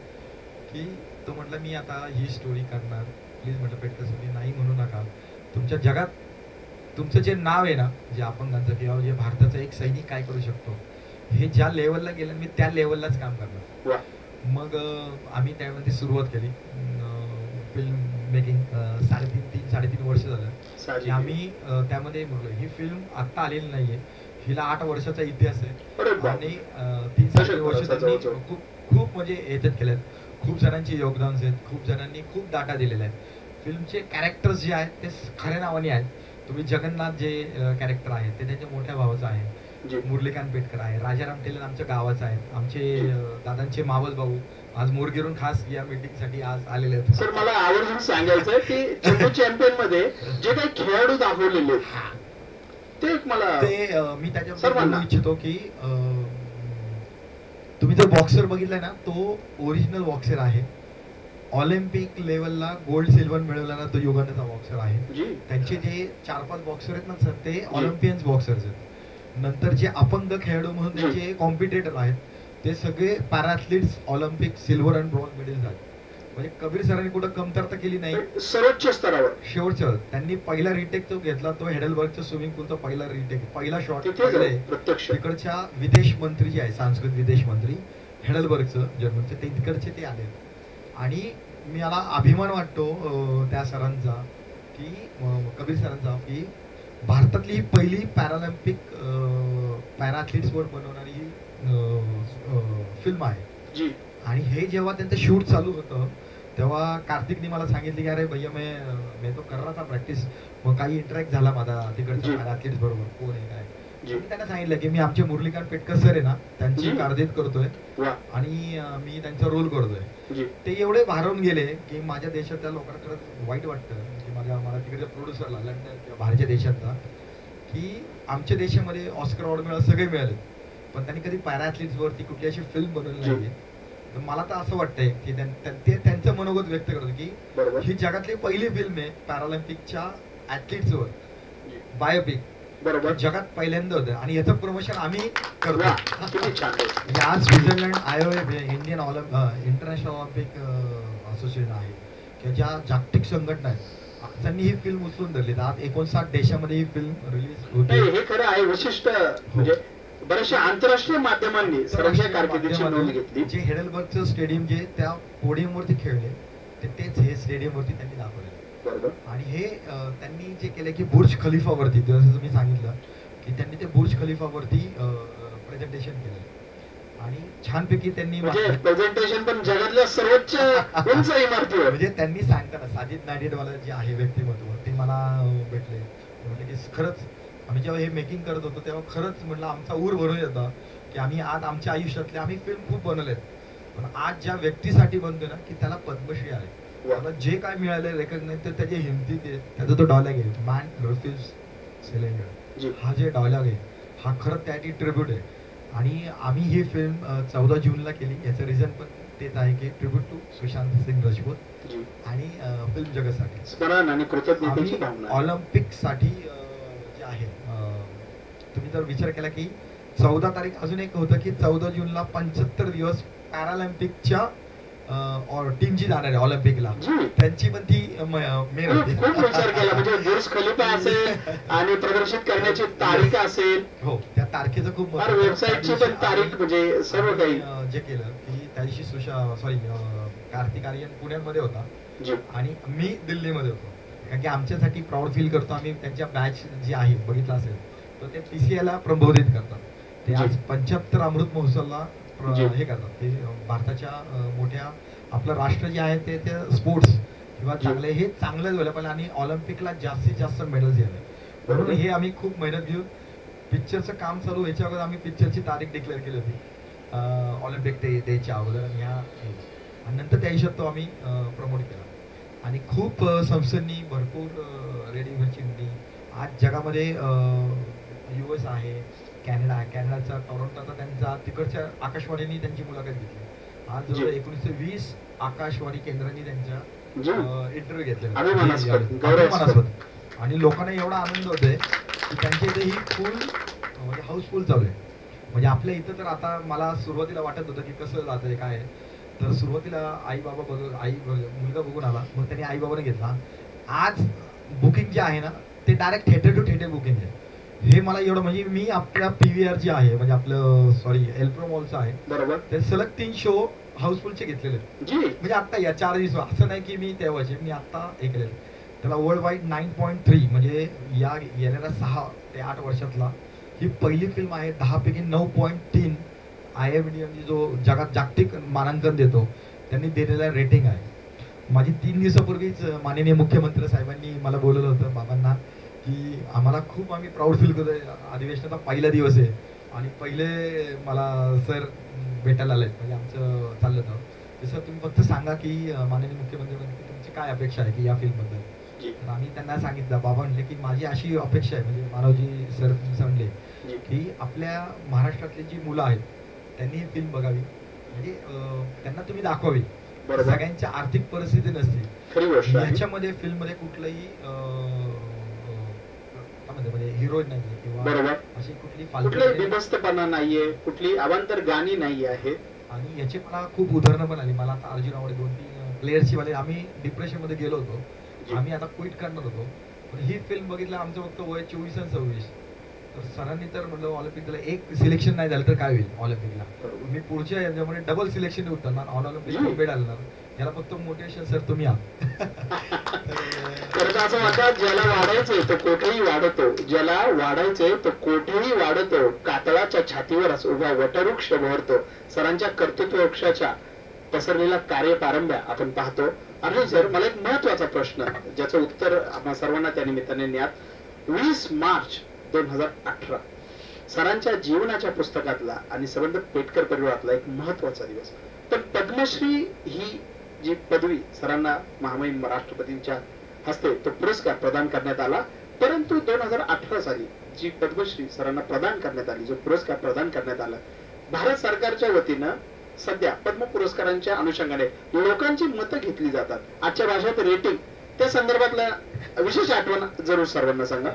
की तो म्हटलं मी आता ही स्टोरी करणार. प्लीज म्हटलं पेटकर नाही म्हणू नका. तुमच्या जगात तुमचं जे नाव आहे ना, जे अपंगांचं किंवा जे भारताचा एक सैनिक काय करू शकतो, हे ज्या लेवलला गेलं मी त्या लेवललाच काम करणार. मग आम्ही त्यामध्ये सुरुवात केली फिल्म मेकिंग. 3.5 वर्ष झालं की आम्ही त्यामध्ये म्हटलं ही फिल्म आत्ता आलेली नाहीये, हिला 8 वर्षाचा इतिहास आहे आणि 3-4 वर्ष त्यांनी खूप म्हणजे याच्यात केल्यात. खूप जणांचे योगदान आहेत, खूप जणांनी खूप डाटा दिलेला आहे. फिल्मचे कॅरेक्टर्स जे आहेत ते खऱ्या नावाने आहेत. तुम्ही जगन्नाथ जे कॅरेक्टर आहे ते त्यांच्या मोठ्या भावाचं आहे. मुरलीकांत पेटकर आहे. राजाराम टेलर आमच्या गावाचं आहे. आमचे दादांचे मावस भाऊ आज मोरगिरून खास या मीटिंग साठी आज आलेले आहेत. सर मला आवर्जून सांगायचं की चेंडू चॅम्पियन मध्ये जे काही खेळाडू दाखवलेले ते मला मी त्याच्याबद्दल बोलू इच्छितो की तुम्ही जर बॉक्सर बघितलाय ना, तो ओरिजिनल बॉक्सर आहे. ऑलिम्पिक लेवलला गोल्ड सिल्वर मिळवलेला तो युगांडाचा बॉक्सर आहे. त्यांचे जे 4-5 बॉक्सर आहेत ना सर, ते ऑलिम्पियन्स बॉक्सर्स आहेत. नंतर जे अपंग खेळाडू म्हणून त्यांचे कॉम्पिटिटर आहेत ते सगळे paraathletes Olympic silver and bronze medals आहेत. म्हणजे कबीर सरांनी कुठं कमतरता केली नाही. सर्वोच्च स्तरावर शेवटचं त्यांनी पहिला रिटेक जो घेतला तो हेडलबर्गच्या स्विमिंग पूलचा पहिला रिटेक, पहिला शॉट तिकडच्या विदेश मंत्री जे आहे, सांस्कृतिक विदेश मंत्री हेडलबर्गचं जर्मनचं, ते तिकडचे ते आले. आणि मला अभिमान वाटतो त्या सरांचा की कबीर सरांचा की भारतातली ही पहिली पॅरालिम्पिक पॅराथलीट्सवर बनवणारी ही फिल्म आहे. आणि हे जेव्हा त्यांचं शूट चालू होतं तेव्हा कार्तिकने मला सांगितले की अरे भैया मैं तो कर रहा था प्रॅक्टिस. मग काही इंटरॅक्ट झाला माझा तिकडच्या पॅराथलीट्स बरोबर, कोण आहे काय. मी त्यांना सांगितलं की मी आमचे मुरलीकांत पेटकर सर आहे ना त्यांची कारकीर्द करतोय आणि मी त्यांचा रोल करतोय. ते एवढे भारावून गेले की माझ्या देशातल्या लोकांकडे वाईट वाटतं की मला तिकडच्या प्रोड्युसरला लंडन बाहेरच्या देशातला की आमच्या देशामध्ये ऑस्कर अवॉर्ड मिळाले, सगळे मिळाले, पण त्यांनी कधी पॅराथलीट्स वरती कुठली अशी फिल्म बनवली नाहीये. तर मला तर असं वाटतंय की ते त्यांचं मनोगत व्यक्त करतो की ही जगातली पहिली फिल्म आहे पॅरालिम्पिकच्या ऍथलीट्सवर बायोपिक. बरोबर, जगात पहिल्यांदा होतं आणि याचं प्रमोशन आम्ही करतो. या Switzerland IOF Indian international Olympic association आहे किंवा ज्या जागतिक संघटना आहेत त्यांनी ही फिल्म उचलून धरली. आज 59 देशामध्ये ही फिल्म रिलीज होते. हे खरं आहे विशिष्ट. म्हणजे बऱ्याचशा आंतरराष्ट्रीय माध्यमांनी सरांच्या कारकिर्दीची नोंद घेतली. जे हेडलबर्गचं स्टेडियम जे त्या पोडियमवरती खेळले तेच हे स्टेडियम वरती त्यांनी दाखवले. आणि हे त्यांनी जे केलं की बुर्ज खलिफावरती, जसं मी सांगितलं की त्यांनी ते बुर्ज खलिफावरती प्रेझेंटेशन केलं आणि छानपैकी त्यांनी प्रेझेंटेशन पण जगातल्या सर्वोच्च उंच इमारतीवर. म्हणजे त्यांनी सांगताना साजिद नाडियाडवाला जे आहे व्यक्तिमत्व ते मला भेटले. म्हटले की खरंच आम्ही जेव्हा हे मेकिंग करत होतो तेव्हा खरंच म्हटलं आमचा ऊर भरून येतो की आम्ही आज आमच्या आयुष्यातले आम्ही फिल्म खूप बनवलेत, पण आज ज्या व्यक्तीसाठी बनतोय ना की त्याला पद्मश्री आहे, मला जे काय मिळालंय रेकॉग्नाइज तर त्याची हिमती त्याचा तो डायलॉग आहे मॅन रिफ्यूज सिलेंडर. हा जे डायलॉग आहे हा खरंच त्याची ट्रिब्यूट आहे. आणि आम्ही ही फिल्म 14 जूनला केली. याचं रिझन पण तेच आहे की ट्रिब्यूट टू सुशांत सिंग राजपूत आणि फिल्म जगतसाठी स्मरण आणि कृतज्ञतेची भावना. ऑलिम्पिक साठी जे आहे तुम्ही जर विचार केला की 14 तारीख अजून एक होतं की 14 जूनला 75 दिवस पॅरालिम्पिकच्या टीम जी जाणार आहे ऑलिम्पिकला त्यांची पण ती मेन होती. खूप विचार केला म्हणजे बुर्ज खलिफा असेल आणि प्रदर्शित करण्याची तारीख असेल. हो, त्या तारखेचं खूप वेबसाईटची पण तारीख म्हणजे सर्व काही जे केलं की त्या दिवशी कार्तिक आर्यन पुण्यामध्ये होता आणि मी दिल्लीमध्ये होतो. कारण की आमच्यासाठी प्राऊड फील करतो आम्ही. त्यांच्या बॅच जी आहे बघितला असेल तर ते PCI ला प्रबोधित करतात. ते आज 75 अमृत महोत्सवला हे करतात. ते भारताच्या मोठ्या आपलं राष्ट्र जे आहे ते स्पोर्ट्स किंवा चांगले हे चांगलं झालं पाहिजे आणि ऑलिम्पिकला जास्तीत जास्त मेडल्स घ्यावे म्हणून हे आम्ही खूप मेहनत घेऊन पिक्चरचं काम चालू व्हायच्या अगोदर आम्ही पिक्चरची तारीख डिक्लेअर केली होती ऑलिम्पिक द्यायच्या अगोदर आणि नंतर त्या हिशोब तो आम्ही प्रमोट केला. आणि खूप संस्थांनी भरपूर रेडिओ मिरची आज जगामध्ये US आहे, कॅनडाचा टोरंटोचा त्यांचा तिकडच्या आकाशवाणीने त्यांची मुलाखत घेतली. आज जी. जवळ 1920 आकाशवाणी केंद्रांनी त्यांच्या जी. इंटरव्ह्यू घेतलेला अभिमानास्पद, गौरवास्पद. अभिमानास्पद. आणि लोकांना एवढा आनंद होतोय की त्यांच्या इथे ही फुल म्हणजे हाऊसफुल चालू आहे. म्हणजे आपल्या इथं तर आता मला सुरुवातीला वाटत होतं की कसं जातंय काय आहे. तर सुरुवातीला आई बाबा बघून मुलगा बघून आला, मग त्यांनी आई बाबाने घेतला. आज बुकिंग जे आहे ना ते direct theatre to theatre booking आहे. हे मला एवढं म्हणजे मी आपल्या PVR जे आहे म्हणजे आपलं सॉरी एल्प्रो मॉलचं आहे बरोबर. ते सलग 3 शो हाऊसफुलचे घेतलेले आहेत. जी. म्हणजे आता या 4 दिवस असं नाही की मी तेव्हाचे मी आता हे केलेलं. त्याला वर्ल्ड वाईड 9.3 म्हणजे या येणाऱ्या 6 ते 8 वर्षातला ही पहिली फिल्म आहे. 10 पैकी 9.3 IMDb जो जगात जागतिक मानांकन देतो त्यांनी दिलेला रेटिंग आहे. माझी 3 दिवसापूर्वीच माननीय मुख्यमंत्री साहेबांनी मला बोलवलं होतं बाबांना की आम्हाला खूप आम्ही प्राऊड फील करतोय. अधिवेशनाचा पहिला दिवस आहे आणि पहिले मला सर भेटायला आलेत म्हणजे आमचं चाललं होतं की सर तुम्ही फक्त सांगा की माननीय मुख्यमंत्री म्हणते तुमची काय अपेक्षा आहे की या फिल्मबद्दल. जी. तर आम्ही त्यांना सांगितलं बाबा म्हणले की माझी अशी अपेक्षा आहे म्हणजे मानवजी सर म्हणले जी. की आपल्या महाराष्ट्रातली जी मुलं आहेत त्यांनी ही फिल्म बघावी म्हणजे त्यांना तुम्ही दाखवावी. बरोबर. सगळ्यांची आर्थिक परिस्थिती नसते खरी गोष्ट आहे. याच्यामध्ये फिल्म मध्ये कुठलंही म्हणजे हिरोईन नाहीये किंवा बरोबर. अशी कुठली कुठलाही फालतू बिभत्सपणा नाहीये, कुठली अवांतर गाणी नाही आहे. आणि याची मला खूप उदाहरणं पण आली. मला आता अर्जुन आवडे 2-3 प्लेयर्सची वाले आम्ही डिप्रेशन मध्ये गेलो जी. होतो. आम्ही आता क्विट करणार होतो पण ही फिल्म बघितलं आमचं फक्त वय 24 आणि 26. तर सरांनी तर म्हटलं ऑलिम्पिकला एक सिलेक्शन नाही झालं तर काय होईल ऑलिम्पिकला. बरोबर. मी पुढच्या याच्यामध्ये डबल सिलेक्शन उतरणार ऑल ऑलिम्पिक जी. भेटायला याला फक्त मोटिवेशन सर तुम्ही आहात. तर असं म्हणतात ज्याला वाढायचंय तो कोठेही वाढतो, ज्याला वाढायचंय तो कोठेही वाढतो, कातळाच्या छातीवरच उभा वटवृक्ष बहरतो. सरांच्या कर्तृत्व वृक्षाच्या पसरलेला कार्यपारंब्या आपण पाहतो. अर्जुन सर, मला एक महत्वाचा प्रश्न ज्याचं उत्तर आम्हा सर्वांना त्या निमित्ताने न्यात. 20 मार्च 2018 सरांच्या जीवनाच्या पुस्तकातला आणि संबंध पेटकर परिवारातला एक महत्वाचा दिवस. पण पद्मश्री ही जी पदवी सरांना महामहिम राष्ट्रपतींच्या हस्ते तो पुरस्कार प्रदान करण्यात आला. परंतु 2018 साली जी पद्मश्री सरांना प्रदान करण्यात आली, जो पुरस्कार प्रदान करण्यात आला, भारत सरकारच्या वतीनं सध्या पद्म पुरस्कारांच्या अनुषंगाने लोकांची मतं घेतली जातात. आजच्या भाषेत रेटिंग त्या संदर्भातला विशेष आठवण जरूर सर्वांना सांगा.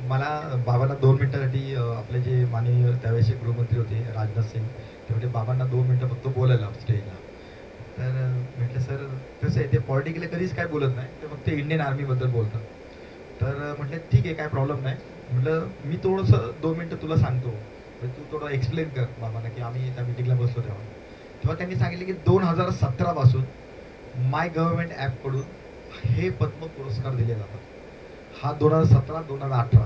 मला बाबांना 2 मिनिटांसाठी आपले जे माननीय त्यावेळेचे गृहमंत्री होते राजनाथ सिंग ते म्हणजे बाबांना 2 मिनिटं फक्त बोलायला स्टेजला. तर म्हटलं सर कसं आहे ते पॉलिटिकली कधीच काय बोलत नाही ते फक्त इंडियन आर्मीबद्दल बोलतात. तर म्हटलं ठीक आहे काय प्रॉब्लेम नाही. म्हटलं मी थोडंसं 2 मिनिटं तुला सांगतो तू थोडं एक्सप्लेन कर बाबांना की आम्ही त्या मिटिंगला बसलो तेव्हा त्यांनी सांगितले की 2017 पासून माय गव्हर्नमेंट ॲपकडून हे पद्म पुरस्कार दिले जातात. हा 2017-2018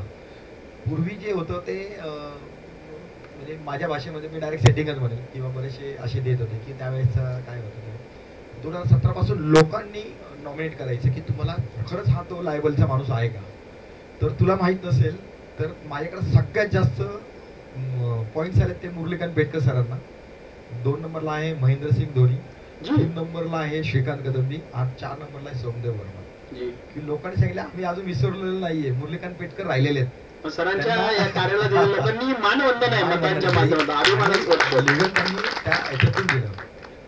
पूर्वी जे होतं ते म्हणजे माझ्या भाषेमध्ये मी डायरेक्ट सेटिंगच म्हणेल किंवा बरेचसे असे देत होते की त्यावेळेस काय होतं ते 2017 पासून लोकांनी नॉमिनेट करायचं की तुम्हाला खरंच हा तो लायबलचा माणूस आहे का. तर तुला माहीत नसेल तर माझ्याकडे सगळ्यात जास्त पॉईंट्स आले ते मुरलीकांत बेटकर सरांना. 2 नंबरला आहे महेंद्रसिंग धोनी. 3 नंबरला आहे श्रीकांत कदंबी आणि 4 नंबरला आहे सोमदेव वर्मा. की लोकांनी सांगितलं आम्ही अजून विसरलेलं नाहीये मुरलीकांत पेटकर राहिलेले आहेत. सरांच्या या कार्याला दिलेल्या लोकांनी मानवंदन आहे मतांच्या माध्यमातून अभिमानच वाटतो. लिगल त्यांनी त्या ह्याच्यातून दिलं.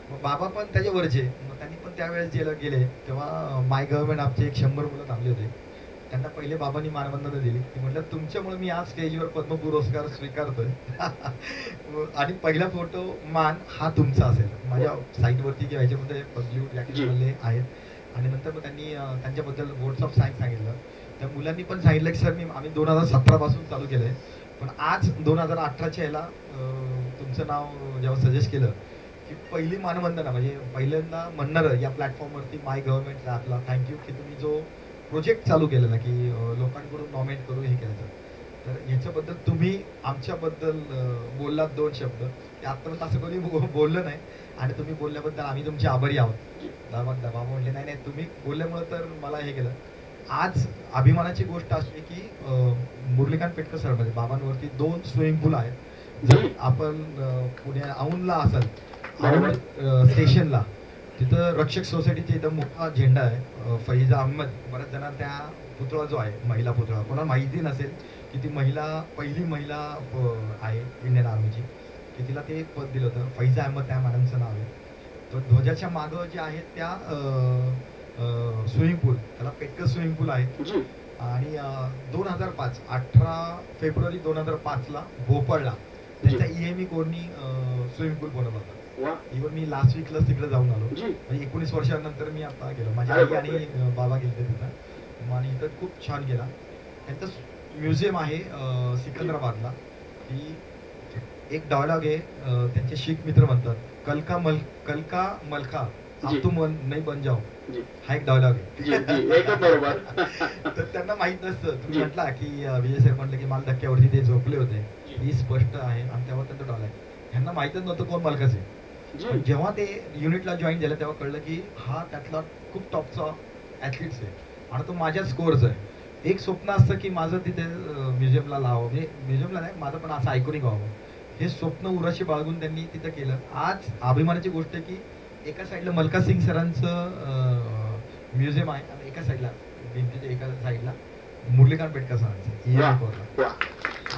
मग बाबा पण त्याच्यावरचे मग त्यांनी पण त्यावेळेस गेले तेव्हा माय गव्हर्नमेंट आमचे एक 100 मुलं थांबले होते. त्यांना पहिले बाबांनी मानवंदना दिली की म्हटलं तुमच्यामुळे मी आज स्टेजवर पद्म पुरस्कार स्वीकारतोय. आणि पहिला फोटो मान हा तुमचा असेल. माझ्या साईटवरती किंवा ह्याच्यामध्ये पब्लिक आहेत. आणि नंतर मग त्यांनी त्यांच्याबद्दल वर्ड्स ऑफ थँक्स सांगितलं. त्या मुलांनी पण सांगितलं की सर आम्ही 2017 पासून चालू केलंय पण आज 2018च्या ह्याला तुमचं नाव जेव्हा सजेस्ट केलं की पहिली मानवंदना म्हणजे पहिल्यांदा म्हणणार या प्लॅटफॉर्मवरती माय गव्हर्नमेंट ॲपला थँक्यू की तुम्ही जो प्रोजेक्ट चालू केलेला की लोकांकडून नॉमिनेट करू हे केलं. तर ह्याच्याबद्दल तुम्ही आमच्याबद्दल बोललात 2 शब्द ते आत्तापर्यंत असं कोणी बोललं नाही आणि तुम्ही बोलल्याबद्दल आम्ही तुमचे आभारी आहोत. बाबा म्हणले नाही नाही तुम्ही बोलल्यामुळे तर मला हे केलं. आज अभिमानाची गोष्ट अशी की मुरलीकांत पेटकर सरमध्ये बाबांवरती 2 स्विमिंग पूल आहेत. जर आपण पुण्या औंधला असाल स्टेशनला तिथं रक्षक सोसायटीचा इथं मोठा झेंडा आहे फैजा अहमद. बऱ्याच जणांना त्या पुतळा जो आहे महिला पुतळा कोणाला माहिती नसेल की ती पहिली महिला आहे इंडियन आर्मीची की तिला ते पद दिलं होतं. फैजा अहमद त्या मॅडमचं नाव आहे. तर ध्वजाच्या मागं जे आहेत त्या स्विमिंग पूल, त्याला पेटकर स्विमिंग पूल आहे. जी आणि 2005 18 फेब्रुवारी 2005 ला भोपाळला त्यांच्या EME कोडनी स्विमिंग पूल बनवला होता. वा इव्हन मी लास्ट वीकला तिकडे जाऊन आलो. जी म्हणजे 19 वर्षानंतर मी आता गेलो. माझी अरे आई बापरे. आणि बाबा गेले तिथं आणि इथं खूप छान गेला. त्यांचं म्युझियम आहे सिकंदराबादला. की एक डायलॉग आहे, त्यांचे शीख मित्र म्हणतात कलका मलका जी. अब तुम नहीं बन जाओ, जी हा एक डायलॉग आहे. जी जी एकदम बरोबर. तर त्यांना माहित नसतं. तुम्ही जी. म्हटला की विजय सर म्हटलं की मला धक्क्यावरती ते झोपले होते, जी. ही स्पष्ट आहे आणि तेव्हा त्यांचा डायलॉग आहे. ह्यांना माहितच नव्हतं कोण मालकाच आहे. पण जी जेव्हा ते युनिटला जॉईन झालं तेव्हा कळलं की हा त्यातला खूप टॉपचा ॲथलीट्स आहे आणि तो माझ्याच स्कोअरचा आहे. एक स्वप्न असतं की माझं तिथे म्युझियमला लावावं, म्हणजे म्युझियमला नाही, माझं पण असं आयकॉनिक व्हावं. हे स्वप्न उराशी बाळगून त्यांनी तिथं केलं. आज अभिमानाची गोष्ट आहे की एका साईडला मल्का सिंग सरांचं म्युझियम आहे आणि एका साईडला भिंतीच्या एका साईडला मुरलीकांत पेटकर सरांचं वा EME कोडला. वा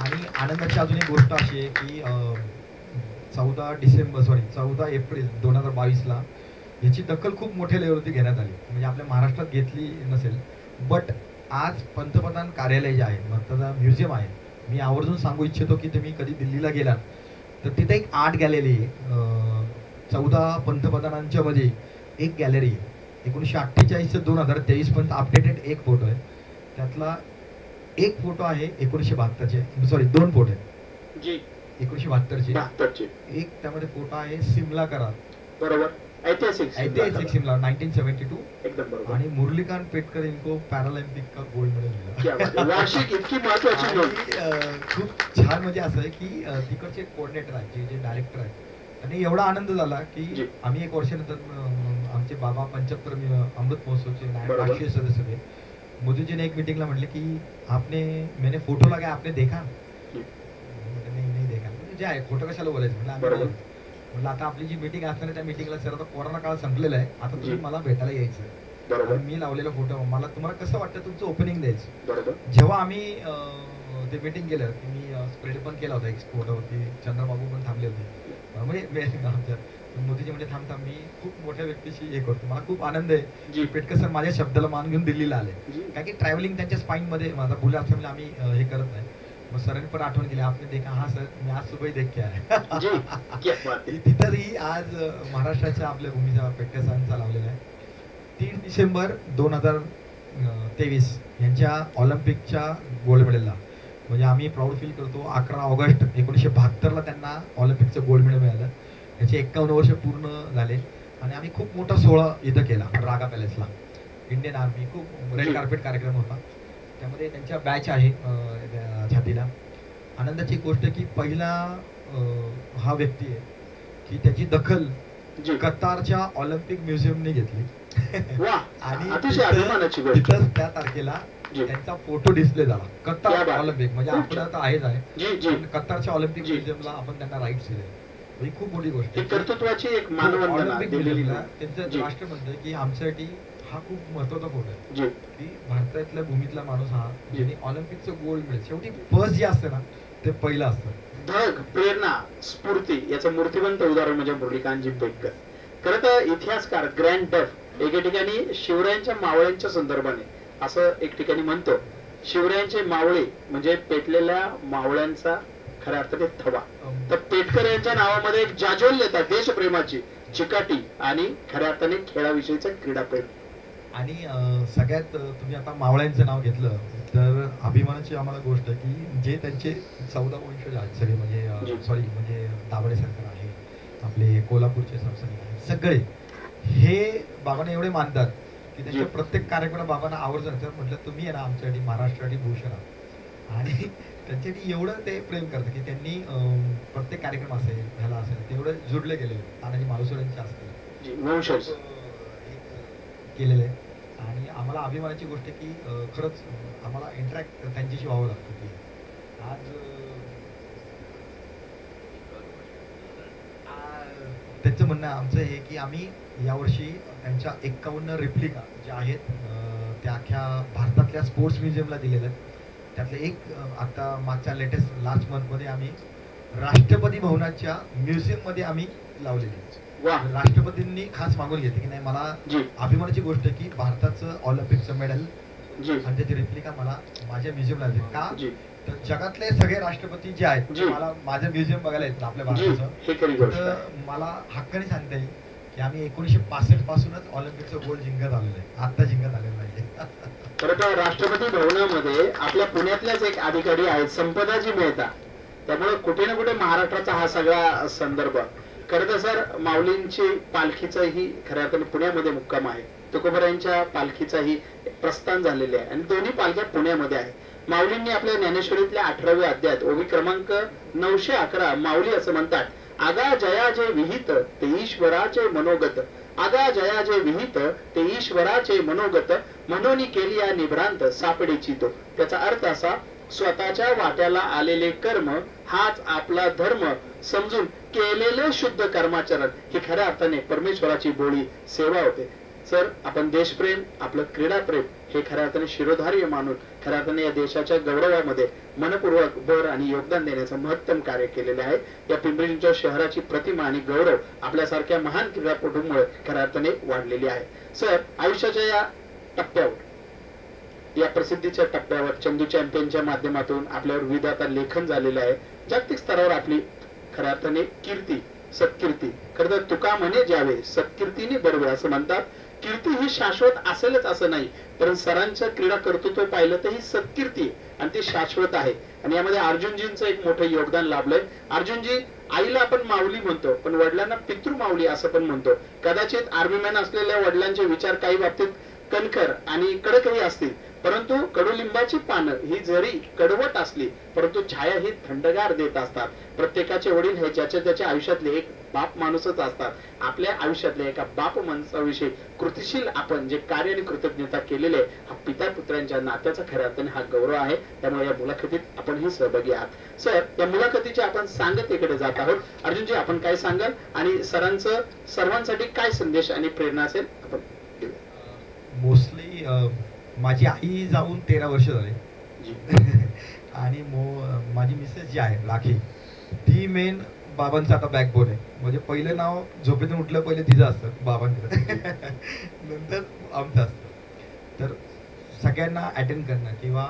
आणि आनंदाची अजून एक गोष्ट अशी आहे की 14 एप्रिल 2022ला याची दखल खूप मोठ्या लेवलवरती घेण्यात आली. म्हणजे आपल्या महाराष्ट्रात घेतली नसेल, बट आज पंतप्रधान कार्यालय जे आहे, मतदार म्युझियम आहे, मी आवर्जून सांगू इच्छितो की तुम्ही कधी दिल्लीला गेलात तर तिथे एक आर्ट गॅलरी आहे. 14 पंतप्रधानांच्या मध्ये एक गॅलरी आहे. 1948 ते 2023 पर्यंत अपडेटेड एक फोटो आहे. त्यातला एक फोटो आहे 1972चे, सॉरी 2 फोटो आहेत जी 1972चे. 72 एक त्यामध्ये फोटो आहे सिमला करार, बरोबर ऐतिहासिक ऐतिहासिक सिमला 1972. एकदम बरोबर. आणि मुरलीकांत पेटकर इनको पॅरालिम्पिक का गोल्ड मेडल क्या बात आहे. वार्षिक इतकी महत्वाची नोंद. आणि खूप छान म्हणजे असं आहे की तिकडचे कोऑर्डिनेटर आहेत, जे डायरेक्टर आहेत, आणि एवढा आनंद झाला की जी. आम्ही एक वर्षानंतर आमचे बाबा 75 अमृत महोत्सवचे बरोबर. राष्ट्रीय सदस्य थे. मोदीजीने एक मीटिंगला म्हटले की मैंने फोटो लगा आपने देखा? जी. म्हटलं, नाही देखा. म्हणजे जे आहे खोटं कशाला बोलायचं, म्हटलं आम्ही बरोबर. बोलतो. म्हटलं आता आपली जी मीटिंग असणार आहे त्या मीटिंगला सर आता कोरोना काळ संपलेला आहे, आता तुम्ही जी. मला भेटायला यायचं. बरोबर आणि मी लावलेला फोटो, मला तुम्हाला कसं वाटतं तुमचं ओपनिंग द्यायचं. बरोबर जेव्हा आम्ही ते मीटिंग केलं की मी स्प्रेड पण केला होता एक फोटोवरती, चंद्रबाबू पण थांबले होते. म्हणजे आमच्या मोदीजी म्हणजे थांब मी खूप मोठ्या व्यक्तीशी हे करतो. मला खूप आनंद आहे जी. की पेटकर सर माझ्या शब्दाला मान घेऊन दिल्लीला आले. जी. कारण की ट्रॅव्हलिंग त्यांच्या स्पाईनमध्ये माझा बुल असल्यामुळे आम्ही हे करत नाही. मग सरांनी पण आठवण केली, आपने देखा? हा सर मी आज सुबह देख के आया. जी क्या बात आहे. तिथंही आज महाराष्ट्राच्या आपल्या भूमीचा पेटकर सरांचा लावलेला आहे. 3 डिसेंबर 2023 यांच्या ऑलिम्पिकच्या गोल्ड मेडलला, म्हणजे आम्ही प्राऊड फील करतो. 11 ऑगस्ट 1972ला त्यांना ऑलिम्पिकचं गोल्ड मेडल मिळालं. त्याचे 51 वर्ष पूर्ण झाले आणि आम्ही खूप मोठा सोहळा इथं केला रागा पॅलेसला. इंडियन आर्मी खूप रेड कार्पेट कार्यक्रम होता. त्यामध्ये त्यांच्या बॅच आहे छातीला. आनंदाची गोष्ट की पहिला हा व्यक्ती आहे की त्याची दखल जी कतारच्या ऑलिम्पिक म्युझियमने घेतली. वा आणि अतिशय अभिमानाची गोष्ट. तिथंच त्या तारखेला जी. त्यांचा फोटो डिस्प्ले झाला. क्या कतार बात. ऑलिम्पिक म्हणजे खूप आपण छान. आता आहेच आहे, जी जी पण कतारच्या ऑलिम्पिक जी. म्युझियमला आपण त्यांना राईट्स दिले. ही खूप मोठी गोष्ट ही आहे. कर्तृत्वाची एक मानवंदना ऑलिम्पिक दिलेली म्युझियमला जी. त्यांचं राष्ट्र म्हणतं की आमच्यासाठी हा खूप महत्वाचा फोटो आहे जी की भारतातल्या भूमीतला माणूस हा जी. ज्याने ऑलिम्पिकचं गोल्ड मिळेल. शेवटी फर्स्ट जे असतं ना ते पहिलं असतं. धग प्रेरणा स्फूर्ती याचं मूर्तिवंत उदाहरण म्हणजे मुरलीकांतजी पेटकर. खरं तर इतिहासकार ग्रँड डफ एके ठिकाणी शिवरायांच्या मावळ्यांच्या संदर्भाने असं एक ठिकाणी म्हणतो, शिवरायांचे मावळे म्हणजे पेटलेल्या मावळ्यांचा खऱ्या अर्थाने थवा. तर पेटकर यांच्या नावामध्ये एक जाज्वल्यता, देशप्रेमाची चिकाटी आणि खऱ्या अर्थाने खेळाविषयीचं क्रीडाप्रेम. आणि सगळ्यात तुम्ही आता मावळ्यांचं नाव घेतलं तर अभिमानाची आम्हाला गोष्ट आहे की जे त्यांचे 14 वंशज आहेत सगळे, म्हणजे जी. सॉरी म्हणजे दाभाडे सरकार आहे, आपले कोल्हापूरचे संस्थानिक आहेत, सगळे हे बाबांना एवढे मानतात की त्यांच्या जी. प्रत्येक कार्यक्रमाला बाबांना आवर्जून तर म्हटलं तुम्ही आहे ना आमच्यासाठी महाराष्ट्रासाठी भूषण आहात. आणि त्यांच्यासाठी एवढं ते प्रेम करतं की त्यांनी प्रत्येक कार्यक्रम असेल ह्याला असेल तेवढं जुडले गेले. तानाजी मालुसरेंचे असतील जी, वंशज केलेलं आहे. आणि आम्हाला अभिमानाची गोष्ट आहे की खरंच आम्हाला इंटरॅक्ट त्यांच्याशी व्हावं लागतं. की आज त्यांचं म्हणणं आमचं हे की आम्ही यावर्षी त्यांच्या 51 रेप्लिका ज्या आहेत त्या अख्ख्या भारतातल्या स्पोर्ट्स म्युझियमला दिलेल्या आहेत. त्यातलं एक आता मागच्या लेटेस्ट लास्ट मंथमध्ये आम्ही राष्ट्रपती भवनाच्या म्युझियममध्ये आम्ही लावलेली आहे. वा राष्ट्रपतींनी खास मागून घेतली की नाही, मला जी अभिमानाची गोष्ट आहे की भारताचं ऑलिम्पिकचं मेडल जी आणि त्याची रेप्लिका मला माझ्या म्युझियमला दिली. का जी तर जगातले सगळे राष्ट्रपती जे आहेत जी. ते मला माझं म्युझियम बघायला येतात आपल्या जी भारताचं. हे खरी गोष्ट तर आहे. मला हक्काने सांगता येईल की आम्ही 1965 पासूनच ऑलिम्पिकचं गोल्ड जिंकत आलेलो आहे, आता जिंकत आलेलो नाहीये. खरं तर राष्ट्रपती भवनामध्ये आपल्या पुण्यातल्याच एक अधिकारी आहेत, संपदाजी मेहता. त्यामुळे कुठे ना कुठे महाराष्ट्राचा हा सगळा संदर्भ. खरं तर सर, माऊलींची पालखीचाही खऱ्या अर्थाने पुण्यामध्ये मुक्काम आहे. तुकोबरायांच्या पालखीचाही प्रस्थान झालेले आहे आणि दोन्ही पालख्या पुण्यामध्ये आहे. माऊलींनी आपल्या ज्ञानेश्वरीतल्या 18व्या अध्यायात ओवी क्रमांक 911 माऊली असं म्हणतात, आगा जया जे विहित ते ईश्वराचे मनोगत, आगा जया जे विहित ते ईश्वराचे मनोगत, म्हणून केली या निभ्रांत सापडेची तो. त्याचा अर्थ असा, स्वतःच्या वाट्याला आलेले कर्म हाच आपला धर्म समजून केलेले शुद्ध कर्माचरण ही खऱ्या अर्थाने परमेश्वराची बोळी सेवा होते. सर, आपण देशप्रेम, आपलं क्रीडाप्रेम हे खऱ्या अर्थाने शिरोधार्य मानून खऱ्या अर्थाने या देशाच्या गौरवामध्ये मनपूर्वक भर आणि योगदान देण्याचं महत्तम कार्य केलेले आहे. या पिंपरी चिंचवड शहराची प्रतिमा आणि गौरव आपल्यासारख्या महान क्रीडापटूंमुळे खऱ्या अर्थाने वाढलेली आहे. सर, आयुष्याच्या या टप्प्यावर, या प्रसिद्धीच्या टप्प्यावर चंदू चॅम्पियनच्या माध्यमातून आपल्यावर विविध आता लेखन झालेलं आहे. जागतिक स्तरावर आपली खऱ्या अर्थाने कीर्ती, सत्कीर्ती, खरं तर तुका म्हणे ज्यावे सत्कीर्तीने बरोबर असं म्हणतात. कीर्ती ही शाश्वत असेलच असं नाही, पण सरांचं क्रीडा कर्तृत्व पाहिलं तर ही सत्कीर्ती आणि ती शाश्वत आहे. आणि यामध्ये अर्जुनजींचं एक मोठं योगदान लाभलंय. अर्जुनजी, आईला आपण माऊली म्हणतो, पण वडिलांना पितृमाऊली असं पण म्हणतो. कदाचित आर्मीमॅन असलेल्या वडिलांचे विचार काही बाबतीत कणखर आणि कडकही असतील, परंतु कडुलिंबाची पानं ही जरी कडवट असली परंतु छाया ही थंडगार देत असतात. प्रत्येकाचे वडील हे ज्याच्या त्याच्या आयुष्यातले एक बाप माणूसच असतात. आपल्या आयुष्यातल्या एका बाप माणसाविषयी कृतिशील आपण जे कार्य आणि कृतज्ञता केलेले हा पिता पुत्रांच्या नात्याचा खऱ्या अर्थाने हा गौरव आहे. त्यामुळे या मुलाखतीत आपणही सहभागी आहात. सर, या मुलाखतीचे आपण सांगतेकडे जात आहोत. अर्जुनजी, आपण काय सांगाल आणि सरांचं सर्वांसाठी काय संदेश आणि प्रेरणा असेल आपण? मोस्टली माझी आई जाऊन 13 वर्ष झाले आणि माझी मिसेस जी आहे राखी, ती मेन बाबांचा आता बॅकबोन आहे. म्हणजे पहिलं नाव झोपेतून उठलं पहिले तिचं असतं बाबांकडे, नंतर आमचं असतं. तर सगळ्यांना अटेंड करणं किंवा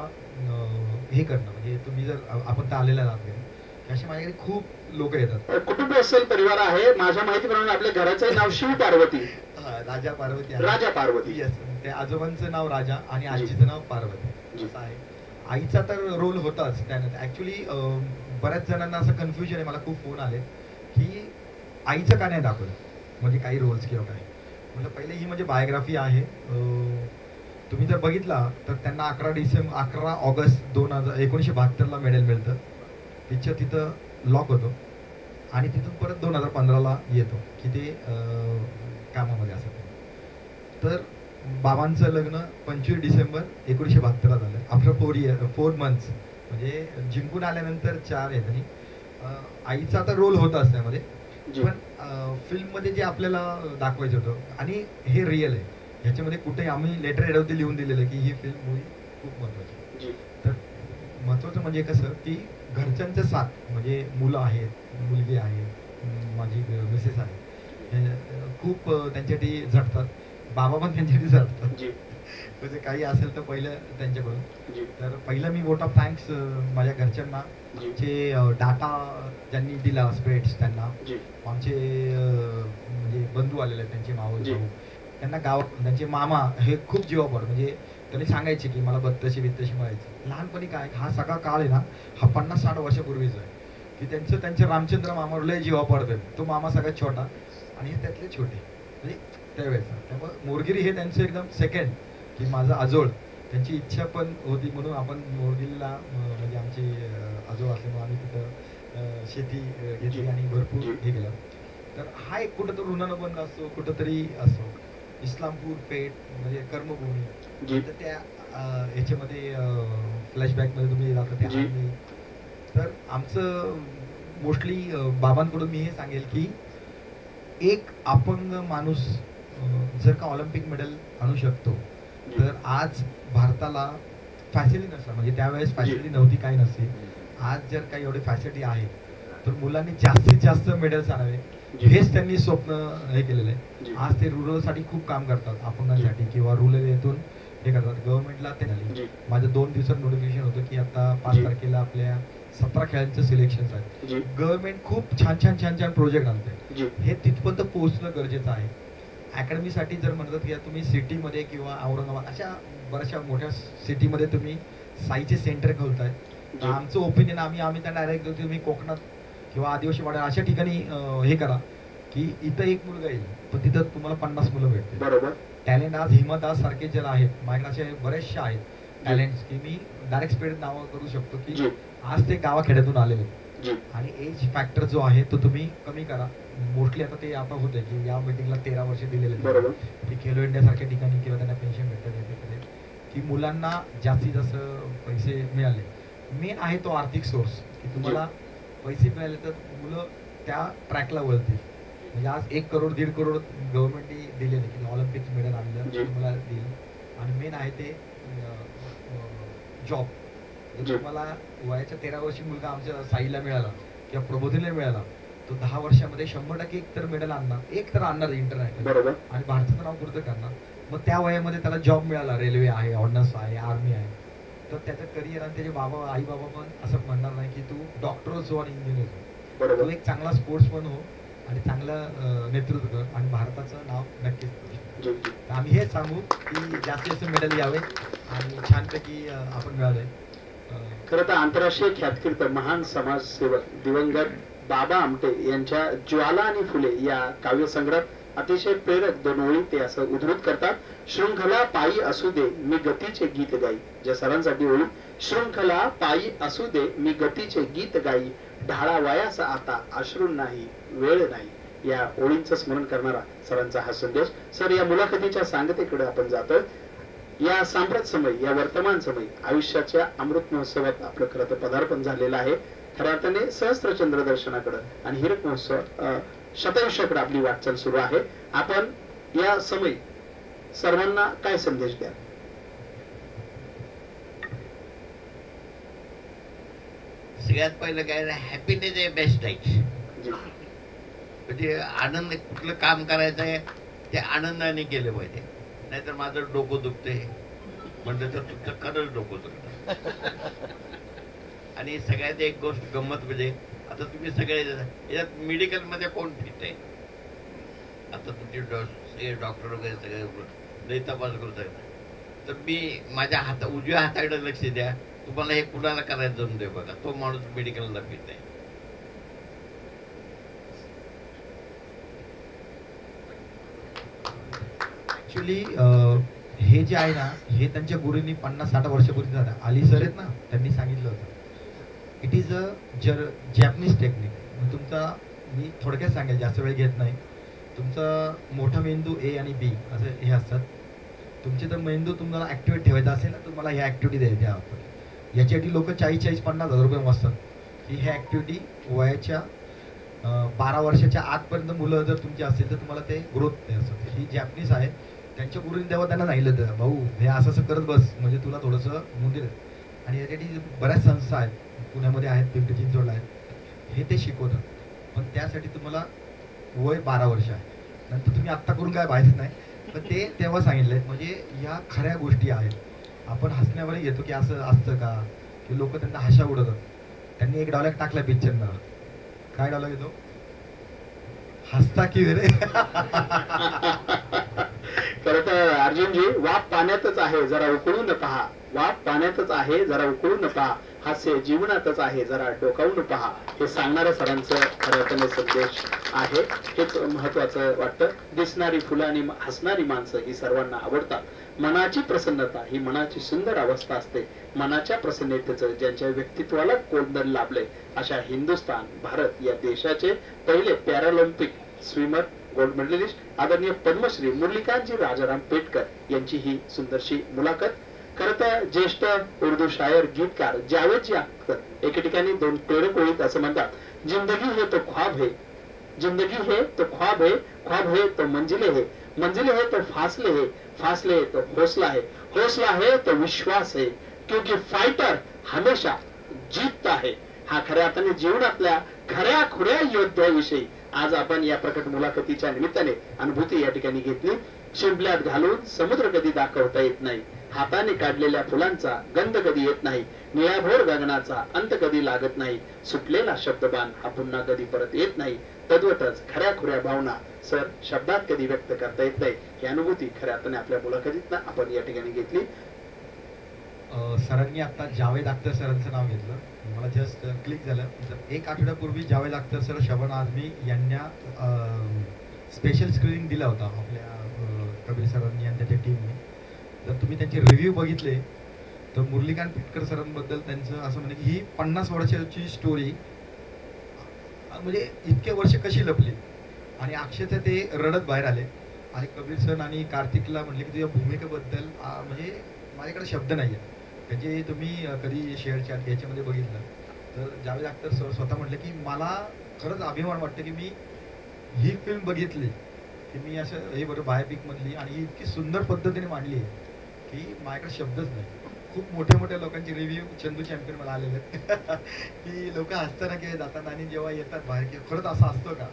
हे करणं, म्हणजे तुम्ही जर आपण तर आलेला आहात असे माझ्याकडे खूप लोक येतात. कुटुंब असेल, परिवार आहे. माझ्या माहितीप्रमाणे आपल्या घराचं नाव शिव पार्वती, राजा पार्वती, राजा पार्वती. येस, ते आजोबांचं नाव राजा आणि आजीचं नाव पार्वती असं आहे. आईचा तर रोल होताच त्यानंतर. ऍक्च्युली बऱ्याच जणांना असं कन्फ्युजन आहे, मला खूप फोन आले की आईचं का नाही दाखवलं, म्हणजे काही रोल्स किंवा काय. म्हणजे पहिले ही म्हणजे बायोग्राफी आहे. तुम्ही जर बघितला तर त्यांना 11 ऑगस्ट 1972 मेडल मिळतं. पिक्चर तिथं लॉक होतो आणि तिथून परत 2015 येतो की ते कामामध्ये असतं. तर बाबांचं लग्न 25 डिसेंबर 1972 झालं. आफ्टर 4 मंथ्स, म्हणजे जिंकून आल्यानंतर 4 आहेत. आणि आईचा तर रोल होताच त्यामध्ये, पण फिल्ममध्ये जे आपल्याला दाखवायचं होतं आणि हे रिअल आहे. ह्याच्यामध्ये कुठे आम्ही लेटर हेडवरती लिहून दिलेलं की ही फिल्म मूवी खूप महत्वाची. तर महत्वाचं म्हणजे कसं की घरच्यांचं साथ, म्हणजे मुलं आहेत, मुलगी आहे, माझी मिसेस आहे, खूप त्यांच्यासाठी झटतात. बाबा पण त्यांच्यासाठी झटतात. म्हणजे काही असेल तर पहिलं त्यांच्याकडून. तर पहिलं मी वोट ऑफ थँक्स माझ्या घरच्यांना, जे डाटा ज्यांनी दिला स्प्रेड्स त्यांना, आमचे म्हणजे बंधू आलेले आहेत, त्यांचे मावळ भाऊ, त्यांना गाव, त्यांचे मामा हे खूप जीवापड. म्हणजे त्यांनी सांगायचे की मला बत्तशी मिळायची. लहानपणी काय हा सगळा काळ आहे ना, हा 50-60 वर्षापूर्वीचा आहे की त्यांचे रामचंद्र मामावर लय जीवा पडतात. तो मामा सगळ्यात छोटा आणि हे त्यातले छोटे, म्हणजे त्यावेळेचा. त्यामुळे मोरगिरी हे त्यांचं एकदम सेकंड, की माझं आजोळ, त्यांची इच्छा पण होती म्हणून आपण मोरगिरीला, म्हणजे आमचे आजोळ असल्यामुळे आम्ही तिथं शेती घेतली आणि भरपूर हे केलं. तर हा एक कुठंतरी ऋणानुबंध असतो, कुठंतरी असतो. इस्लामपूर पेठ म्हणजे कर्मभूमी, तर त्या ह्याच्यामध्ये फ्लॅशबॅकमध्ये तुम्ही जाता त्या. तर आमचं मोस्टली बाबांकडून मी हे सांगेल की एक अपंग माणूस जर का ऑलिम्पिक मेडल आणू शकतो, तर आज भारताला फॅसिलिटी नसतात, म्हणजे त्यावेळेस फॅसिलिटी नव्हती, काही नसते. आज जर काही एवढे फॅसिलिटी आहे तर मुलांनी जास्तीत जास्त मेडल्स आणावे. हेच त्यांनी स्वप्न हे केलेलं जी. आहे. आज ते रुरल साठी खूप काम करतात अपंगांसाठी किंवा रुरल येथून हे करतात. गव्हर्नमेंटला ते झाली. जी. माझं 2 दिवसात नोटिफिकेशन होतं की आता 5 जी. तारखेला आपल्या 17 खेळांचं सिलेक्शन आहे. जी. गव्हर्नमेंट खूप छान छान छान छान प्रोजेक्ट आणते. जी. हे तिथपर्यंत पोहोचणं गरजेचं आहे. अकॅडमीसाठी जर म्हणतात की तुम्ही सिटीमध्ये किंवा औरंगाबाद अशा बऱ्याचशा मोठ्या सिटीमध्ये तुम्ही साईचे सेंटर खोलताय, तर जी. आमचं ओपिनियन आम्ही त्यांना डायरेक्ट तुम्ही कोकणात किंवा आदिवासी वाड्या अशा ठिकाणी हे करा की इथं एक मुलगा येईल पण तिथं तुम्हाला 50 मुलं भेटतील. बरोबर. टॅलेंट आज हिमादास सारखे जे आहेत माझ्याकडे असे बरेचसे आहेत टॅलेंट्स की मी डायरेक्ट स्पीड नावं करू शकतो की जी. आज ते गावाखेड्यातून आलेले आहेत. जी. आणि एज फॅक्टर जो आहे तो तुम्ही कमी करा. मोस्टली आता ते आता होते की या मीटिंगला 13 वर्ष दिलेले आहेत. बरोबर. की खेलो इंडिया सारख्या ठिकाणी किंवा त्यांना पेन्शन भेटतात येते की मुलांना जास्तीत जास्त पैसे मिळाले. मेन आहे तो आर्थिक सोर्स की तुम्हाला पैसे मिळाले तर मुलं त्या ट्रॅकला वळतील. म्हणजे आज 1 करोड 1.5 करोड गव्हर्नमेंटने दिलेले की ऑलिम्पिक मेडल आणलं जी. तुम्हाला देईल. आणि मेन आहे ते जॉब. जी. तुम्हाला वयाच्या 13 वर्षी मुलगा आमच्या साईला मिळाला किंवा प्रबोधिनीला मिळाला तो 10 वर्षामध्ये 100% एक तर मेडल आणणार, एक तर आणणार इंटरनॅशनल बरोबर. आणि भारताचं नाव पुरतं करणार. मग त्या वयामध्ये त्याला जॉब मिळाला, रेल्वे आहे, ऑर्डनन्स आहे, आर्मी आहे, तर त्याचं करिअर आणि त्याचे बाबा आई बाबा पण असं म्हणणार नाही की तू डॉक्टरच हो आणि इंजिनियर हो. बरोबर. तू एक चांगला स्पोर्ट्समन हो आणि चांगलं नेतृत्व कर आणि भारताचं नाव नक्कीच करू शकतो. जी. जी. तर आम्ही हेच सांगू की जास्तीत जास्त मेडल यावे आणि छानपैकी आपण मिळाले. खरं तर आंतरराष्ट्रीय ख्यातकीर्त महान समाजसेवक दिवंगत बाबा आमटे यांच्या ज्वाला आणि फुले या काव्यसंग्रहात अतिशय प्रेरक 2 ओळी ते असं उद्धृत करतात. शृंखला पायी असू दे मी गतीचे गीत गाई. ज्या सरांसाठी ओळी, शृंखला पायी असू दे मी गतीचे गीत गाई, ढाळा वयास आता अश्रू नाही वेळ नाही. या ओळींचं स्मरण करणारा सरांचा हा संदेश. सर, या मुलाखतीच्या सांगतेकडे आपण जातोय. या सांप्रत समय, या वर्तमान समय आयुष्याच्या अमृत महोत्सवात आपलं खरं तर पदार्पण झालेलं आहे. खऱ्या अर्थाने सहस्त्रचंद्र दर्शनाकडे आणि हिरक महोत्सव शतायुष्याकडे आपली वाटचाल सुरू आहे. आपण या समय सर्वांना काय संदेश द्या? सगळ्यात पहिलं काय, हॅपीनेस आहे बेस्ट आहे. जी. म्हणजे आनंद, कुठलं काम करायचं आहे ते आनंदाने केलं पाहिजे. नाहीतर माझं डोकं दुखते म्हणलं तर तुमचं खरंच डोकं दुखतं. आणि सगळ्यात एक गोष्ट गंमत म्हणजे आता तुम्ही सगळे याच्यात मेडिकल मध्ये कोण फिट आहे? आता तुमचे डॉक्टर वगैरे सगळे लई तपास करू शकतात. तर मी माझ्या उजव्या हाताकडे लक्ष द्या, तुम्हाला हे कुणाला करायचं जमून दे बघा, तो माणूस मेडिकलला फिट आहे. ऍक्च्युली हे जे आहे ना हे त्यांच्या गुरूंनी 50-60 वर्षापूर्वी झालं. अली सर आहेत ना, त्यांनी सांगितलं होतं it is a Japanese technique. तुमचा मी थोडक्यात सांगेल, जास्त वेळ घेत नाही. तुमचा मोठा मेंदू A आणि B असे हे असतात. तुमचे तर मेंदू तुम्हाला ऍक्टिव्हेट ठेवायचा असेल ना, तुम्हाला ह्या ऍक्टिव्हिटी द्या. याच्यासाठी लोक 40-50 हजार रुपये वाचतात की ह्या ऍक्टिव्हिटी वयाच्या 12 वर्षाच्या आतपर्यंत मुलं जर तुमची असतील तर तुम्हाला ते ग्रोथ ते असतात. ही जॅपनीज आहे. त्यांच्या गुरुनी तेव्हा त्यांना सांगितलं होतं, भाऊ हे असं असं करत बस म्हणजे तुला थोडंसं मुंदीर. आणि याच्यासाठी बऱ्याच संस्था आहेत, पुण्यामध्ये आहेत, पिंपरी चिंचवडला आहेत, हे ते शिकवतात. पण त्यासाठी तुम्हाला वय 12 वर्ष आहे. नंतर तुम्ही आत्ता करून काय पाहिजे नाही, पण ते तेव्हा सांगितलंय. म्हणजे ह्या खऱ्या गोष्टी आहेत. आपण हसण्यावर घेतो की असं असतं का, की लोक त्यांना हशा उडवतात. त्यांनी एक डायलॉग टाकला पिक्चरनं. काय डायलॉग येतो? हसता की रे. खरं तर अर्जुनजी, वाप पाण्यातच आहे जरा उकळून पहा. वाप पाण्यातच आहे जरा उकळून पहा. हास्य जीवनातच आहे जरा डोकावून पहा. हे सांगणाऱ्या सरांचं खऱ्या अर्थाने संदेश आहे. हेच महत्वाचं वाटतं. दिसणारी फुलं आणि हसणारी माणसं ही सर्वांना आवडतात. मनाची प्रसन्नता ही मनाची सुंदर अवस्था असते. मनाच्या प्रसन्नतेचं ज्यांच्या व्यक्तित्वाला कोंदण लाभले अशा हिंदुस्थान, भारत या देशाचे पहिले पॅरालिम्पिक स्विमर, गोल्ड मेडलिस्ट आदरणीय पद्मश्री मुरलीकांतजी राजाराम पेटकर यांची ही सुंदरशी मुलाखत. खरं तर ज्येष्ठ उर्दू शायर, गीतकार जावेदजी अख्तर एके ठिकाणी 2 प्रेरक ओळीत असं म्हणतात, जिंदगी है तो ख्वाब है, जिंदगी है तो ख्वाब है, ख्वाब है तो मंजिले है, मंजिले है तो फासले है, फासले है तो हौसला है, हौसला है तो विश्वास है, क्योंकि फाइटर हमेशा जीतता है. हा खऱ्या अर्थाने जीवनातल्या खऱ्या खुऱ्या योद्ध्याविषयी आज आपण या प्रकट मुलाखतीच्या निमित्ताने अनुभूती या ठिकाणी घेतली. शिंपल्यात घालून समुद्र कधी दाखवता येत नाही, हाताने काढलेल्या फुलांचा गंध कधी येत नाही, निळाभोर गगनाचा अंत कधी लागत नाही, सुटलेला शब्दबाण हा पुन्हा कधी परत येत नाही, तद्वतच खऱ्या खुऱ्या भावना सर शब्दात कधी व्यक्त करता येत नाही. ही अनुभूती खऱ्या अर्थाने आपल्या मुलाखतीत आपण या ठिकाणी घेतली. सरांनी आता जावेद अख्तर सरांचं नाव घेतलं, मला जस्ट क्लिक झालं. एक आठवड्यापूर्वी जावेद अख्तर सर, शबाना आझमी यांना स्पेशल स्क्रीनिंग दिला होता आपल्या कबीर सरांनी आणि त्याच्या टीमने. जर तुम्ही त्यांचे रिव्ह्यू बघितले तर मुरलीकांत पिटकर सरांबद्दल त्यांचं असं म्हणजे की ही 50 वर्षाची स्टोरी म्हणजे इतके वर्ष कशी लपली, आणि अक्षरशः ते रडत बाहेर आले. आणि कबीर सर आणि कार्तिकला म्हटले की तुझ्या भूमिकेबद्दल म्हणजे माझ्याकडे शब्द नाही आहे. त्याचे तुम्ही कधी शेअर चॅट याच्यामध्ये बघितलं तर जावेद अख्तर सर स्वतः म्हटले की मला खरंच अभिमान वाटतं की मी ही फिल्म बघितली, की मी असं हे बरं बायोपिकमधली, आणि इतकी सुंदर पद्धतीने मांडली आहे की माझ्याकडे शब्दच नाही. खूप मोठ्या मोठ्या लोकांचे रिव्ह्यू चंदू चॅम्पियन मला आलेले आहेत की लोक हसताना की जातात आणि जेव्हा येतात बाहेर की खरंच असं असतं का.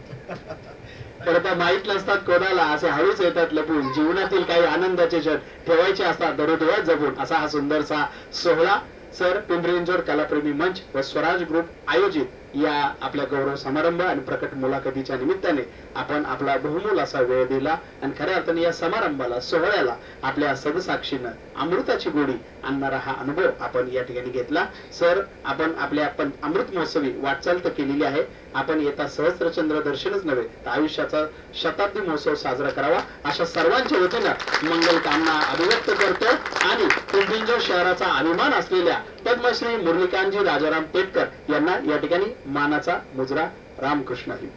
खरं माहीत नसतात कोणाला, असे हळूच येतात लपून, जीवनातील काही आनंदाचे क्षण ठेवायचे असतात दररोज जपून, असा हा सुंदरसा सोहळा सर पिंपरी चिंचवड कलाप्रेमी मंच व स्वराज ग्रुप आयोजित या आपल्या गौरव समारंभ आणि प्रकट मुलाखतीच्या निमित्ताने आपण आपला बहुमोल असा वेळ दिला. आणि खऱ्या अर्थाने या समारंभाला सोहळ्याला आपल्या सदसाक्षीनं अमृताची गोडी आणणारा हा अनुभव आपण या ठिकाणी घेतला. सर आपण आपल्या अमृत महोत्सवी वाटचाल तर केलेली आहे, आपण येता सहस्त्रचंद्र दर्शनच नव्हे तर आयुष्याचा शताब्दी महोत्सव साजरा करावा अशा सर्वांच्या वतीनं मंगल कामना अभिव्यक्त करतो. आणि पिंपरी चिंचवड शहराचा अभिमान असलेल्या पद्मश्री मुरलीकांतजी राजाराम पेटकर यांना या ठिकाणी मानाचा मुजरा. रामकृष्ण हरी.